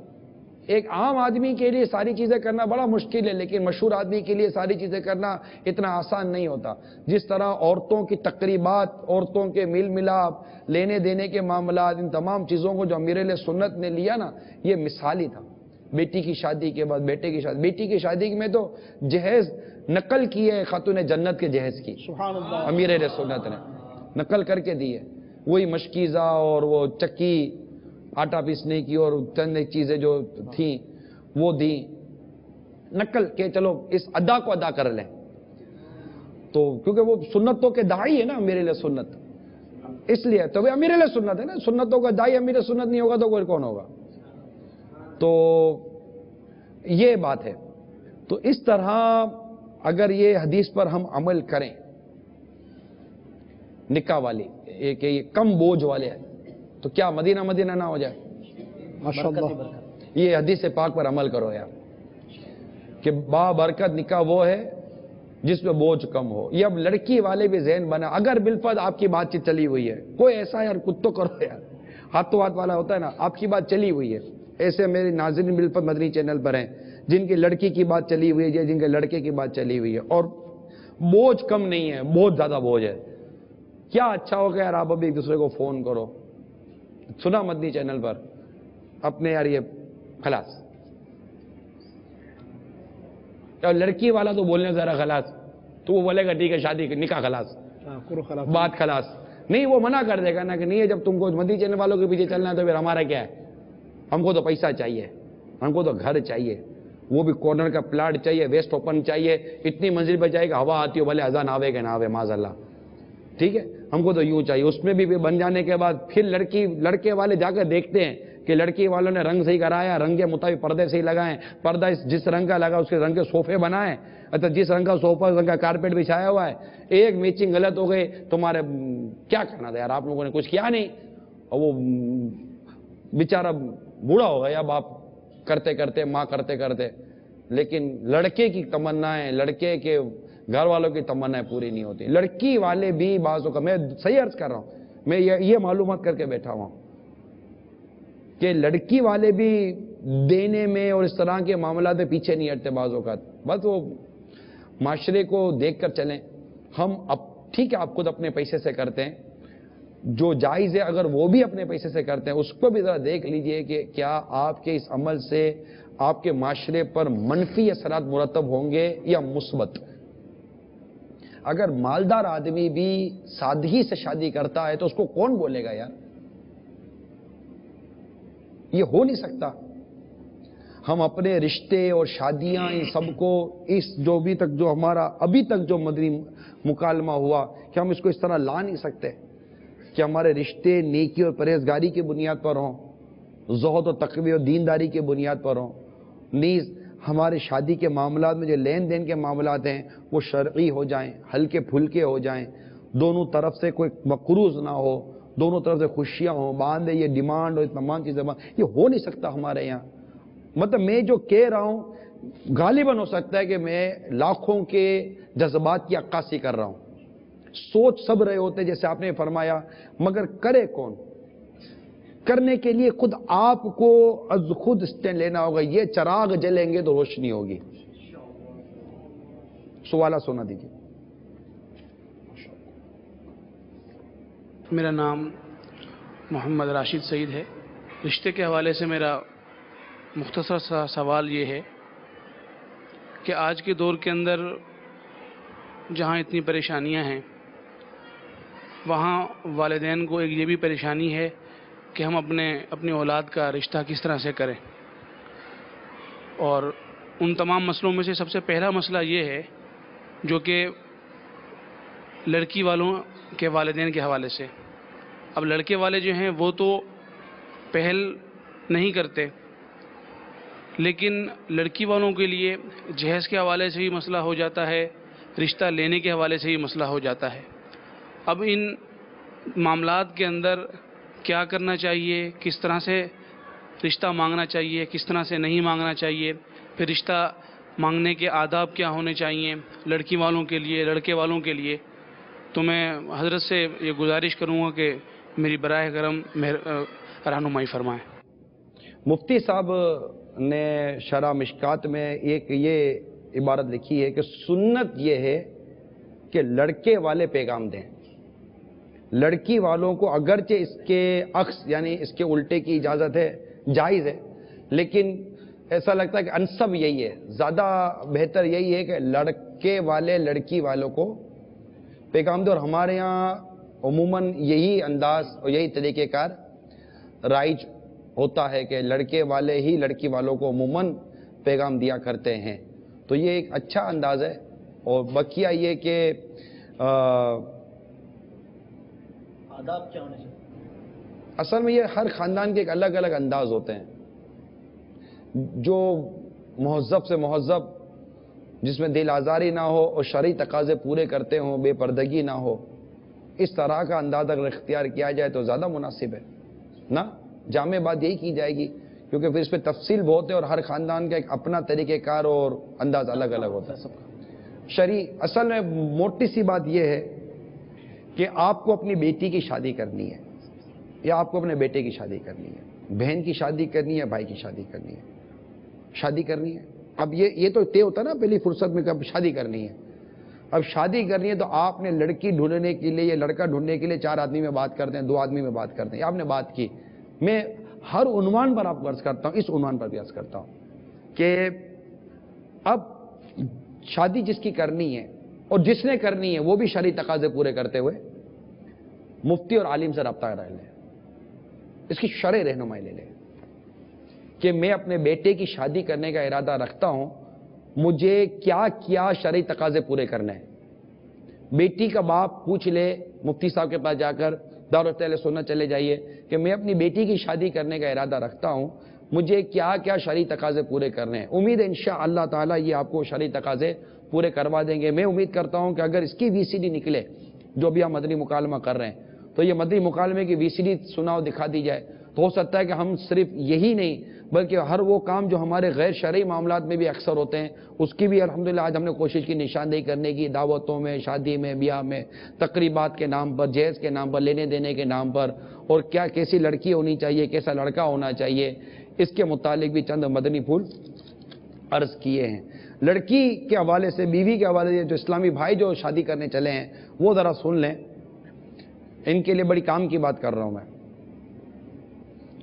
ایک عام آدمی کے لیے ساری چیزیں کرنا بڑا مشکل ہے، لیکن مشہور آدمی کے لیے ساری چیزیں کرنا اتنا آسان نہیں ہوتا۔ جس طرح عورتوں کی تقریبات، عورتوں کے میل ملاپ، لینے دینے کے معاملات، ان تمام چیزوں کو جو امیر علیہ سنت نے لیا نا، یہ مثالی تھا۔ بیٹی کی شادی کے بعد بیٹے کی شادی، بیٹی کی شادی میں تو جہیز نقل کی ہے خاتون جنت کے جہیز کی، امیر علیہ سنت نے نقل کر کے دی ہے، وہی مشکیزہ اور وہ چکی آٹا پیسنے کی اور چند چیزیں جو تھیں وہ دیں نقل کہ چلو اس ادا کو ادا کر لیں۔ تو کیونکہ وہ سنتوں کے داعی ہے نا امیر علیہ سنت، اس لیے تو وہ امیر علیہ سنت ہے نا، سنتوں کا داعی امیر سنت نہیں ہوگا تو کوئی کون ہوگا؟ تو یہ بات ہے۔ تو اس طرح اگر یہ حدیث پر ہم عمل کریں نکاح والی کہ یہ کم بوجھ والے ہیں تو کیا مدینہ مدینہ نہ ہو جائے؟ ماشاءاللہ یہ حدیث پاک پر عمل کرو یار کہ بابرکت نکاح وہ ہے جس پہ بوجھ کم ہو۔ یہ اب لڑکی والے بھی ذہن بنا، اگر بالفرض آپ کی بات چیت چلی ہوئی ہے، کوئی ایسا یار کچھ تو کرو یار، ہاتھوں ہاتھ والا ہوتا ہے نا، آپ کی بات چلی ہوئی ہے، ایسے میرے ناظرین بالفرض مدنی چینل پر ہیں جن کی لڑکی کی بات چلی ہوئی ہے، جن کے لڑکے کی بات چلی ہوئی ہے اور بوجھ کم نہیں ہے، بہت زیادہ بوجھ ہے، کیا اچھا ہوگا یار آپ ابھی ایک دوسرے کو فون کرو، سنا مدنی چینل پر اپنے یار یہ خلاص، اور لڑکی والا تو بولنے ذرا خلاص تو وہ بولے گا ٹھیک ہے شادی نکاح خلاص، بات خلاص نہیں، وہ منع کر دے گا نا کہ نہیں جب تم کو مدنی چینل والوں کے پیچھے چلنا ہے تو پھر ہمارا کیا ہے، ہم کو تو پیسہ چاہیے، ہم کو تو گھر چاہیے، وہ بھی کارنر کا پلاٹ چاہیے، ویسٹ اوپن چاہیے، اتنی منزل پہ چاہیے کہ ہوا آتی ہو بھلے اذان آوے کہ نہ آوے معاذ اللہ، ٹھیک ہے، ہم کو تو یوں چاہیے۔ اس میں بھی بن جانے کے بعد پھر لڑکے والے جا کر دیکھتے ہیں کہ لڑکی والوں نے رنگ صحیح کرایا، رنگ کے مطابق پردے صحیح لگائیں، پردہ جس رنگ کا لگا اس کے رنگ کے صوفے بنائیں، اچھا جس رنگ کا صوفہ اس رنگ کا کارپیٹ بچھایا ہوا ہے، ایک میچنگ غلط ہو گئی تمہارے کیا کرنا تھا یار، آپ لوگوں نے کچھ کیا نہیں، اور وہ بیچارہ بوڑھا ہو گیا باپ کرتے کرتے، ماں کرتے کرتے، لیکن لڑکے کی تمنائیں، لڑکے کے گھر والوں کی تمنائیں پوری نہیں ہوتی۔ لڑکی والے بھی بعضوں کا، میں صحیح عرض کر رہا ہوں، میں یہ معلومات کر کے بیٹھا ہوں کہ لڑکی والے بھی دینے میں اور اس طرح کے معاملات میں پیچھے نہیں ہٹتے بعض اوقات، بس وہ معاشرے کو دیکھ کر چلیں۔ ہم اب ٹھیک ہے آپ خود اپنے پیسے سے کرتے ہیں جو جائز ہے، اگر وہ بھی اپنے پیسے سے کرتے ہیں اس کو بھی ذرا دیکھ لیجئے کہ کیا آپ کے اس عمل سے آپ کے معاشرے پر منفی اثرات مرتب ہوں گے یا مثبت۔ اگر مالدار آدمی بھی سادگی سے شادی کرتا ہے تو اس کو کون بولے گا یار، یہ ہو نہیں سکتا۔ ہم اپنے رشتے اور شادیاں ان سب کو اس جو ابھی تک جو مدنی مکالمہ ہوا کہ ہم اس کو اس طرح لا نہیں سکتے کہ ہمارے رشتے نیکی اور پرہیزگاری کی بنیاد پر ہوں، زہد و تقوی اور دینداری کی بنیاد پر ہوں، نیز ہمارے شادی کے معاملات میں جو لین دین کے معاملات ہیں وہ شرعی ہو جائیں، ہلکے پھلکے ہو جائیں، دونوں طرف سے کوئی مقروض نہ ہو، دونوں طرف سے خوشیاں ہوں، باندھے یہ ڈیمانڈ اور تمام چیزیں یہ ہو نہیں سکتا ہمارے یہاں۔ مطلب میں جو کہہ رہا ہوں غالباً ہو سکتا ہے کہ میں لاکھوں کے جذبات کی عکاسی کر رہا ہوں، سوچ سب رہے ہوتے جیسے آپ نے فرمایا، مگر کرے کون؟ کرنے کے لیے خود آپ کو از خود اسٹینڈ لینا ہوگا۔ یہ چراغ جلیں گے تو روشنی ہوگی۔ سوالہ سنا دیجیے۔ میرا نام محمد راشد سعید ہے۔ رشتے کے حوالے سے میرا مختصر سا سوال یہ ہے کہ آج کے دور کے اندر جہاں اتنی پریشانیاں ہیں وہاں والدین کو ایک یہ بھی پریشانی ہے کہ ہم اپنی اولاد کا رشتہ کس طرح سے کریں، اور ان تمام مسئلوں میں سے سب سے پہلا مسئلہ یہ ہے جو کہ لڑکی والوں کے والدین کے حوالے سے۔ اب لڑکے والے جو ہیں وہ تو پہل نہیں کرتے، لیکن لڑکی والوں کے لیے جہیز کے حوالے سے بھی مسئلہ ہو جاتا ہے، رشتہ لینے کے حوالے سے بھی مسئلہ ہو جاتا ہے۔ اب ان معاملات کے اندر کیا کرنا چاہیے، کس طرح سے رشتہ مانگنا چاہیے، کس طرح سے نہیں مانگنا چاہیے، پھر رشتہ مانگنے کے آداب کیا ہونے چاہیے لڑکی والوں کے لیے، لڑکے والوں کے لیے، تو میں حضرت سے یہ گزارش کروں گا کہ میری براہ کرم رہنمائی فرمائیں۔ مفتی صاحب نے شرح مشکات میں ایک یہ عبارت لکھی ہے کہ سنت یہ ہے کہ لڑکے والے پیغام دیں، لڑکی والوں کو اگرچہ اس کے عکس یعنی اس کے الٹے کی اجازت ہے، جائز ہے، لیکن ایسا لگتا ہے کہ انسب یہی ہے، زیادہ بہتر یہی ہے کہ لڑکے والے لڑکی والوں کو پیغام دیں۔ اور ہمارے یہاں عموماً یہی انداز اور یہی طریقہ کار رائج ہوتا ہے کہ لڑکے والے ہی لڑکی والوں کو عموماً پیغام دیا کرتے ہیں، تو یہ ایک اچھا انداز ہے۔ اور بقیہ یہ کہ آداب کیا ہونے چاہیے؟ اصل میں یہ ہر خاندان کے ایک الگ الگ انداز ہوتے ہیں، جو مہذب سے مہذب، جس میں دل آزاری نہ ہو اور شرعی تقاضے پورے کرتے ہوں، بے پردگی نہ ہو، اس طرح کا انداز اگر اختیار کیا جائے تو زیادہ مناسب ہے نا۔ جامع بات یہی کی جائے گی، کیونکہ پھر اس پہ تفصیل بہت ہے اور ہر خاندان کا ایک اپنا طریقہ کار اور انداز الگ الگ ہوتا ہے۔ شرعی اصل میں موٹی سی بات یہ ہے کہ آپ کو اپنی بیٹی کی شادی کرنی ہے یا آپ کو اپنے بیٹے کی شادی کرنی ہے، بہن کی شادی کرنی ہے، بھائی کی شادی کرنی ہے، شادی کرنی ہے۔ اب یہ تو طے ہوتا ہے نا پہلی فرصت میں کہ اب شادی کرنی ہے۔ اب شادی کرنی ہے تو آپ نے لڑکی ڈھونڈنے کے لیے یا لڑکا ڈھونڈنے کے لیے 4 آدمی میں بات کرتے ہیں، 2 آدمی میں بات کرتے ہیں، آپ نے بات کی۔ میں ہر عنوان پر آپ کو عرض کرتا ہوں، اس عنوان پر بھی عرض کرتا ہوں کہ اب شادی جس کی کرنی ہے اور جس نے کرنی ہے وہ بھی شرعی تقاضے پورے کرتے ہوئے مفتی اور عالم سے رابطہ کر لیں، اس کی شرعی رہنمائی لے لیں کہ میں اپنے بیٹے کی شادی کرنے کا ارادہ رکھتا ہوں، مجھے کیا کیا شرعی تقاضے پورے کرنے ہیں۔ بیٹی کا باپ پوچھ لے مفتی صاحب کے پاس جا کر، دعوت اہل سنت چلے جائیے کہ میں اپنی بیٹی کی شادی کرنے کا ارادہ رکھتا ہوں، مجھے کیا کیا شرعی تقاضے پورے کرنے ہیں۔ امید ہے انشاءاللہ تعالی یہ آپ کو شرعی تقاضے پورے کروا دیں گے۔ میں امید کرتا ہوں کہ اگر اس کی VCD نکلے جو بھی ہم مدنی مکالمہ کر رہے ہیں، تو یہ مدنی مکالمے کی VCD سناؤ دکھا دی جائے، تو ہو سکتا ہے کہ ہم صرف یہی نہیں بلکہ ہر وہ کام جو ہمارے غیر شرعی معاملات میں بھی اکثر ہوتے ہیں اس کی بھی الحمدللہ آج ہم نے کوشش کی نشاندہی کرنے کی، دعوتوں میں، شادی میں، بیاہ میں، تقریبات کے نام پر، جہیز کے نام پر، لینے دینے کے نام پر، اور کیا کیسی لڑکی ہونی چاہیے، کیسا لڑکا ہونا چاہیے، اس کے متعلق بھی چند مدنی پھول عرض کیے ہیں۔ لڑکی کے حوالے سے، بیوی کے حوالے سے جو اسلامی بھائی جو شادی کرنے چلے ہیں وہ ذرا سن لیں، ان کے لیے بڑی کام کی بات کر رہا ہوں میں،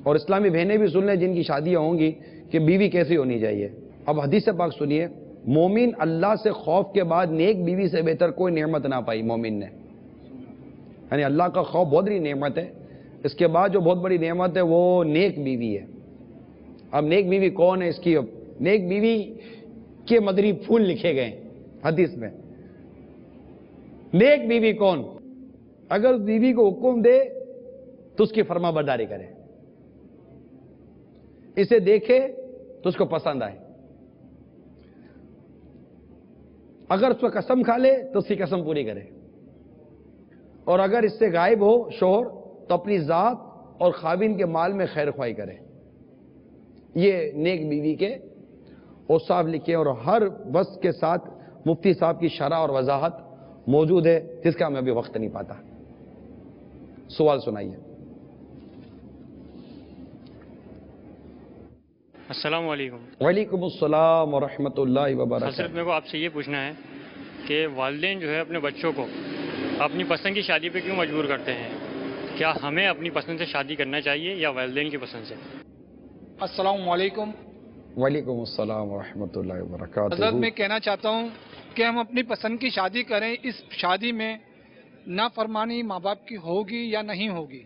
اور اسلامی بہنیں بھی سن لیں جن کی شادیاں ہوں گی کہ بیوی کیسی ہونی چاہیے۔ اب حدیث پاک سنیے، مومن اللہ سے خوف کے بعد نیک بیوی سے بہتر کوئی نعمت نہ پائی مومن نے، یعنی اللہ کا خوف بہت بڑی نعمت ہے، اس کے بعد جو بہت بڑی نعمت ہے وہ نیک بیوی ہے۔ اب نیک بیوی کون ہے اس کی؟ نیک بیوی کے مدری پھول لکھے گئے حدیث میں. نیک بیوی کون؟ اگر اس بیوی کو حکم دے تو اس کی فرما برداری کرے، اسے دیکھے تو اس کو پسند آئے، اگر اس کو قسم کھا لے تو اس کی قسم پوری کرے، اور اگر اس سے غائب ہو شوہر تو اپنی ذات اور خاوند کے مال میں خیر خواہی کرے. یہ نیک بیوی کے اوصاف لکھے، اور ہر وصف کے ساتھ مفتی صاحب کی شرح اور وضاحت موجود ہے، جس کا میں ابھی وقت نہیں پاتا. سوال سنائیے. السلام علیکم. وعلیکم السلام ورحمۃ اللہ وبرکاتہ. حضرت میرے کو آپ سے یہ پوچھنا ہے کہ والدین جو ہے اپنے بچوں کو اپنی پسند کی شادی پہ کیوں مجبور کرتے ہیں؟ کیا ہمیں اپنی پسند سے شادی کرنا چاہیے یا والدین کی پسند سے؟ السلام علیکم. وعلیکم السلام ورحمۃ اللہ وبرکاتہ. حضرت میں کہنا چاہتا ہوں کہ ہم اپنی پسند کی شادی کریں، اس شادی میں نافرمانی ماں باپ کی ہوگی یا نہیں ہوگی؟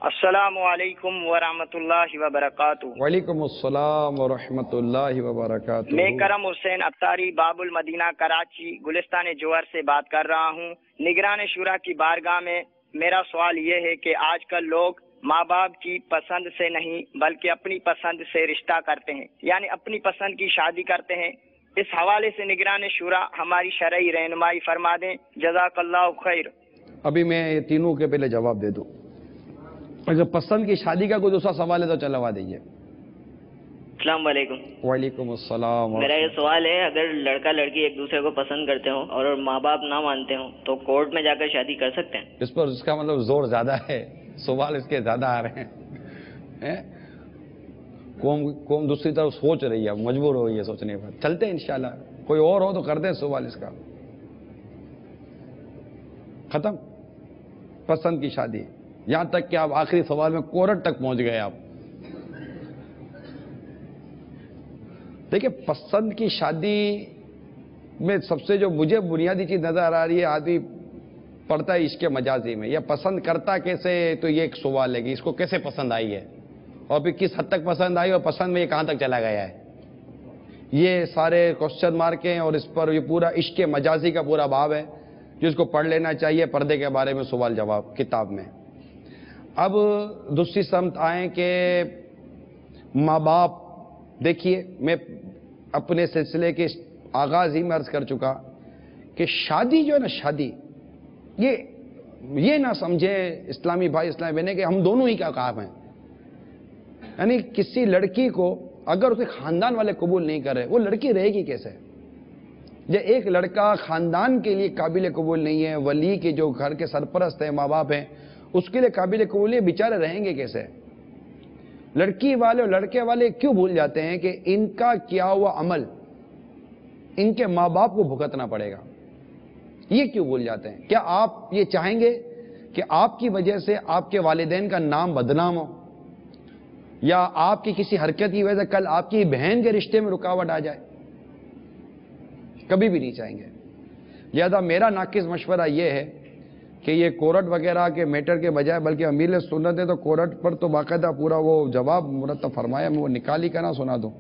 السلام علیکم ورحمۃ اللہ وبرکاتہ. وعلیکم السلام ورحمۃ اللہ وبرکاتہ. میں کرم حسین اتاری باب المدینہ کراچی گلستان جوہر سے بات کر رہا ہوں. نگران شورا کی بارگاہ میں میرا سوال یہ ہے کہ آج کل لوگ ماں باپ کی پسند سے نہیں بلکہ اپنی پسند سے رشتہ کرتے ہیں، یعنی اپنی پسند کی شادی کرتے ہیں. اس حوالے سے نگران شورا ہماری شرعی رہنمائی فرما دیں. جزاک اللہ خیر. ابھی میں یہ تینوں کے پہلے جواب دے دوں. اگر پسند کی شادی کا کوئی دوسرا سوال ہے تو چلوا دیجیے. السلام علیکم. وعلیکم السلام. میرا یہ سوال ہے، اگر لڑکا لڑکی ایک دوسرے کو پسند کرتے ہوں اور ماں باپ نہ مانتے ہوں تو کورٹ میں جا کر شادی کر سکتے ہیں؟ اس پر اس کا مطلب زور زیادہ ہے، سوال اس کے زیادہ آ رہے ہیں. قوم دوسری طرف سوچ رہی ہے، مجبور ہو رہی ہے سوچنے پر. چلتے ہیں انشاءاللہ، کوئی اور ہو تو کر دیں سوال اس کا. ختم پسند کی شادی. یہاں تک کہ آپ آخری سوال میں کورٹ تک پہنچ گئے. آپ دیکھیں، پسند کی شادی میں سب سے جو مجھے بنیادی چیز نظر آ رہی ہے، آدمی پڑھتا ہے عشق مجازی میں، یا پسند کرتا کیسے، تو یہ ایک سوال ہے کہ اس کو کیسے پسند آئی ہے اور پھر کس حد تک پسند آئی اور پسند میں یہ کہاں تک چلا گیا ہے. یہ سارے کوسچن مارک ہیں، اور اس پر یہ پورا عشق مجازی کا پورا باب ہے جس کو پڑھ لینا چاہیے. پردے کے بارے میں سوال جواب کتاب میں. اب دوسری سمت آئیں کہ ماں باپ. دیکھیے، میں اپنے سلسلے کے آغاز ہی میں عرض کر چکا کہ شادی جو ہے نا، شادی یہ نہ سمجھے اسلامی بھائی اسلامی بہنیں کہ ہم دونوں ہی کا کام ہیں. یعنی کسی لڑکی کو اگر اسے خاندان والے قبول نہیں کر رہے، وہ لڑکی رہے گی کیسے؟ یا ایک لڑکا خاندان کے لیے قابل قبول نہیں ہے، ولی کے جو گھر کے سرپرست ہیں، ماں باپ ہیں، اس کے لیے قابل قبول نہیں، بیچارے رہیں گے کیسے؟ لڑکی والے اور لڑکے والے کیوں بھول جاتے ہیں کہ ان کا کیا ہوا عمل ان کے ماں باپ کو بھگتنا پڑے گا؟ یہ کیوں بھول جاتے ہیں؟ کیا آپ یہ چاہیں گے کہ آپ کی وجہ سے آپ کے والدین کا نام بدنام ہو، یا آپ کی کسی حرکت کی وجہ سے کل آپ کی بہن کے رشتے میں رکاوٹ آ جائے؟ کبھی بھی نہیں چاہیں گے. لہذا میرا ناقص مشورہ یہ ہے کہ یہ کورٹ وغیرہ کے میٹر کے بجائے، بلکہ امیر سنت ہے تو کورٹ پر تو باقاعدہ پورا وہ جواب مرتب فرمایا، میں وہ نکال ہی کرنا سنا دوں.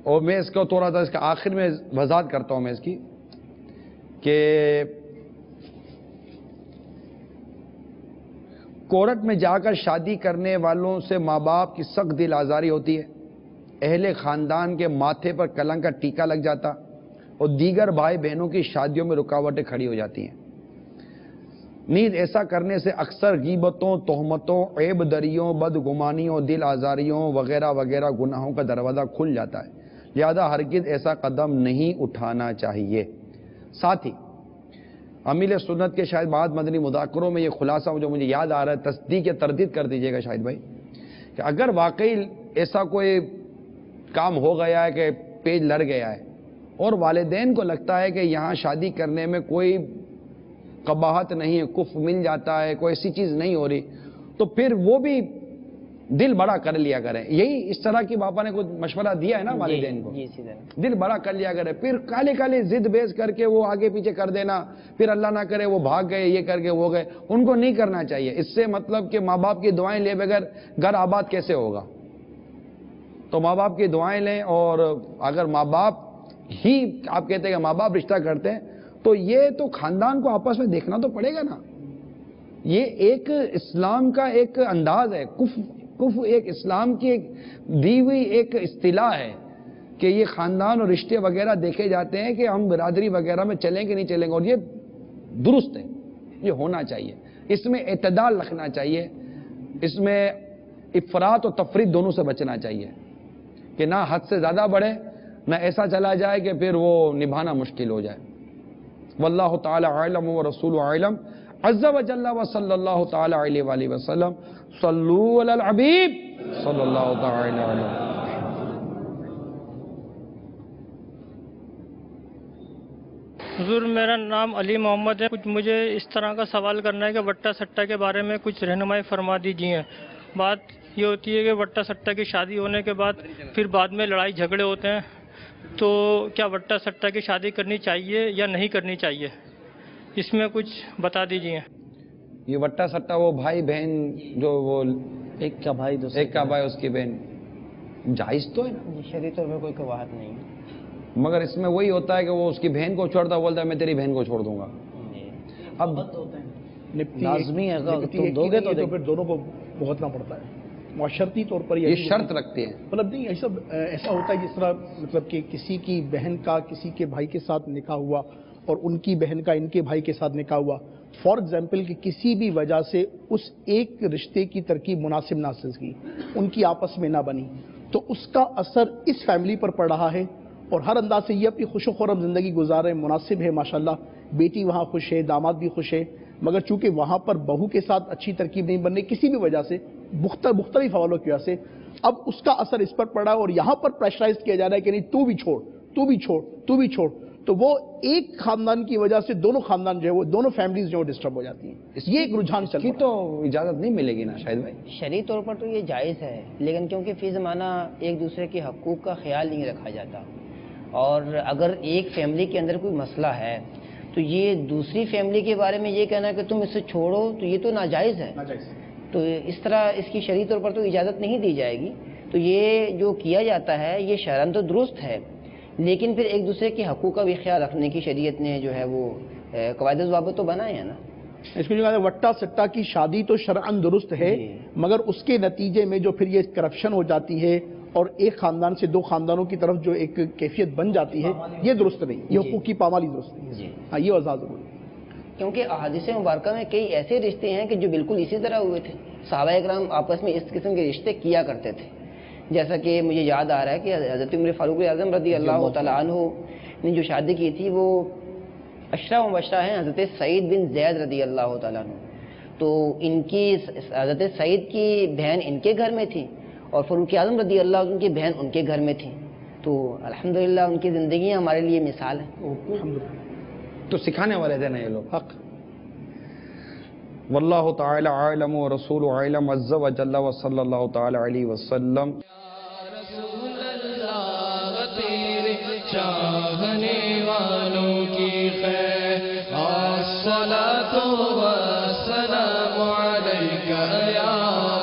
اور میں اس کو تھوڑا سا اس کا آخر میں وضاحت کرتا ہوں میں اس کی کہ کورٹ میں جا کر شادی کرنے والوں سے ماں باپ کی سخت دل آزاری ہوتی ہے، اہل خاندان کے ماتھے پر کلنک کا ٹیکا لگ جاتا، اور دیگر بھائی بہنوں کی شادیوں میں رکاوٹیں کھڑی ہو جاتی ہیں. نیز ایسا کرنے سے اکثر غیبتوں، تہمتوں، عیب دریوں، بدگمانیوں، دل آزاریوں وغیرہ وغیرہ گناہوں کا دروازہ کھل جاتا ہے. لہذا ہرگز ایسا قدم نہیں اٹھانا چاہیے. ساتھ ہی امیل سنت کے شاید بعض مدنی مذاکروں میں یہ خلاصہ جو مجھے یاد آ رہا ہے، تصدیق یا تردید کر دیجیے گا شاہد بھائی، کہ اگر واقعی ایسا کوئی کام ہو گیا ہے کہ پیج لڑ گیا ہے اور والدین کو لگتا ہے کہ یہاں شادی کرنے میں کوئی قباحت نہیں ہے، کفر مل جاتا ہے، کوئی ایسی چیز نہیں ہو رہی، تو پھر وہ بھی دل بڑا کر لیا کریں. یہی اس طرح کی باپا نے کچھ مشورہ دیا ہے نا والدین کو, دل بڑا کر لیا کرے. پھر کالی کالی ضد بیس کر کے وہ آگے پیچھے کر دینا, پھر اللہ نہ کرے وہ بھاگ گئے, یہ کر کے وہ گئے, ان کو نہیں کرنا چاہیے. اس سے مطلب کہ ماں باپ کی دعائیں لے بغیر گھر آباد کیسے ہوگا؟ تو ماں باپ کی دعائیں لیں. اور اگر ماں باپ ہی آپ کہتے ہیں کہ ماں باپ رشتہ کرتے ہیں تو یہ تو خاندان کو آپس میں دیکھنا تو پڑے گا نا. یہ ایک اسلام کا ایک انداز ہے. کف ایک اسلام کی ایک دی ہوئی ایک اصطلاح ہے کہ یہ خاندان اور رشتے وغیرہ دیکھے جاتے ہیں کہ ہم برادری وغیرہ میں چلیں کہ نہیں چلیں گے, اور یہ درست ہے, یہ ہونا چاہیے. اس میں اعتدال رکھنا چاہیے, اس میں افراط اور تفریط دونوں سے بچنا چاہیے کہ نہ حد سے زیادہ بڑھے, نہ ایسا چلا جائے کہ پھر وہ نبھانا مشکل ہو جائے. واللہ تعالی عالم و رسول عالم عز و جل و صلی اللہ تعالی علیہ وآلہ وسلم. صلو علی الحبیب صلی اللہ تعالی علیہ. حضور میرا نام علی محمد ہے. کچھ مجھے اس طرح کا سوال کرنا ہے کہ وٹا سٹا کے بارے میں کچھ رہنمائی فرما دیجیے. بات یہ ہوتی ہے کہ وٹا سٹا کی شادی ہونے کے بعد پھر بعد میں لڑائی جھگڑے ہوتے ہیں, تو کیا وٹا سٹا کی شادی کرنی چاہیے یا نہیں کرنی چاہیے, اس میں کچھ بتا دیجیے. یہ وٹا سٹا وہ بھائی بہن جو وہ ایک کا بھائی ایک کا بھائی اس کی بہن, جائز تو ہے نا, شرعی طور پر کوئی قواعد نہیں, مگر اس میں وہی ہوتا ہے کہ وہ اس کی بہن کو چھوڑتا, بولتا ہے میں تیری بہن کو چھوڑ دوں گا. اب لازمی ہے تم دو گے تو پھر دونوں کو بھگتنا پڑتا ہے. معاشرتی طور پر یہ شرط رکھتے ہیں. مطلب نہیں ایسا ہوتا ہے جس طرح مطلب کہ کسی کی بہن کا کسی کے بھائی کے ساتھ نکاح ہوا اور ان کی بہن کا ان کے بھائی کے ساتھ نکاح ہوا, فار ایگزامپل کہ کسی بھی وجہ سے اس ایک رشتے کی ترکیب مناسب نہ سکی, ان کی آپس میں نہ بنی, تو اس کا اثر اس فیملی پر پڑ رہا ہے. اور ہر انداز سے یہ اپنی خوش و خرم زندگی گزارے, مناسب ہے ماشاءاللہ, بیٹی وہاں خوش ہے, داماد بھی خوش ہے, مگر چونکہ وہاں پر بہو کے ساتھ اچھی ترکیب نہیں بننے کسی بھی وجہ سے, مختلف حوالوں کی وجہ سے, اب اس کا اثر اس پر پڑا ہے اور یہاں پر پریشرائز کیا جا رہا ہے کہ نہیں تو بھی چھوڑ, تو بھی چھوڑ, تو بھی چھوڑ. تو وہ ایک خاندان کی وجہ سے دونوں خاندان جو ہے وہ دونوں فیملیز جو ڈسٹرب ہو جاتی ہیں. یہ ایک رجحان چل رہا ہے. تو اجازت نہیں ملے گی نا شاید بھائی. شرعی طور پر تو یہ جائز ہے, لیکن کیونکہ فی زمانہ ایک دوسرے کے حقوق کا خیال نہیں رکھا جاتا, اور اگر ایک فیملی کے اندر کوئی مسئلہ ہے تو یہ دوسری فیملی کے بارے میں یہ کہنا کہ تم اسے چھوڑو تو یہ تو ناجائز ہے. تو اس طرح اس کی شرعی طور پر تو اجازت نہیں دی جائے گی. تو یہ جو کیا جاتا ہے یہ شرعاً تو درست ہے, لیکن پھر ایک دوسرے کے حقوق کا بھی خیال رکھنے کی شریعت نے جو ہے وہ قواعد و ضوابط تو بنائے ہیں نا. اس کو جو ہے وٹا سٹا کی شادی تو شرعاً درست ہے, مگر اس کے نتیجے میں جو پھر یہ کرپشن ہو جاتی ہے اور ایک خاندان سے دو خاندانوں کی طرف جو ایک کیفیت بن جاتی ہے, یہ درست نہیں, یہ حقوق کی پامالی درست نہیں. ہاں یہ وضاحت ضروری ہے. کیونکہ احادیث مبارکہ میں کئی ایسے رشتے ہیں کہ جو بالکل اسی طرح ہوئے تھے. صحابہ اکرام آپس میں اس قسم کے رشتے کیا کرتے تھے, جیسا کہ مجھے یاد آ رہا ہے کہ حضرت عمر فاروق اعظم رضی اللہ تعالیٰ عنہ نے جو شادی کی تھی وہ عشرہ مبشرہ ہیں حضرت سعید بن زید رضی اللہ تعالیٰ عنہ. تو ان کی حضرت سعید کی بہن ان کے گھر میں تھی اور فاروق اعظم رضی اللہ عنہ کی بہن ان کے گھر میں تھی. تو الحمدللہ ان کی زندگیاں ہمارے لیے مثال ہیں. تو سکھانے والے تھے نا یہ لوگ. حق. واللہ تعالی عالم و رسول عالم عز و جل و صلی اللہ تعالی علیہ وسلم. چاہنے والوں کی خیر الصلاۃ والسلام علیک یا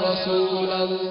رسول اللہ.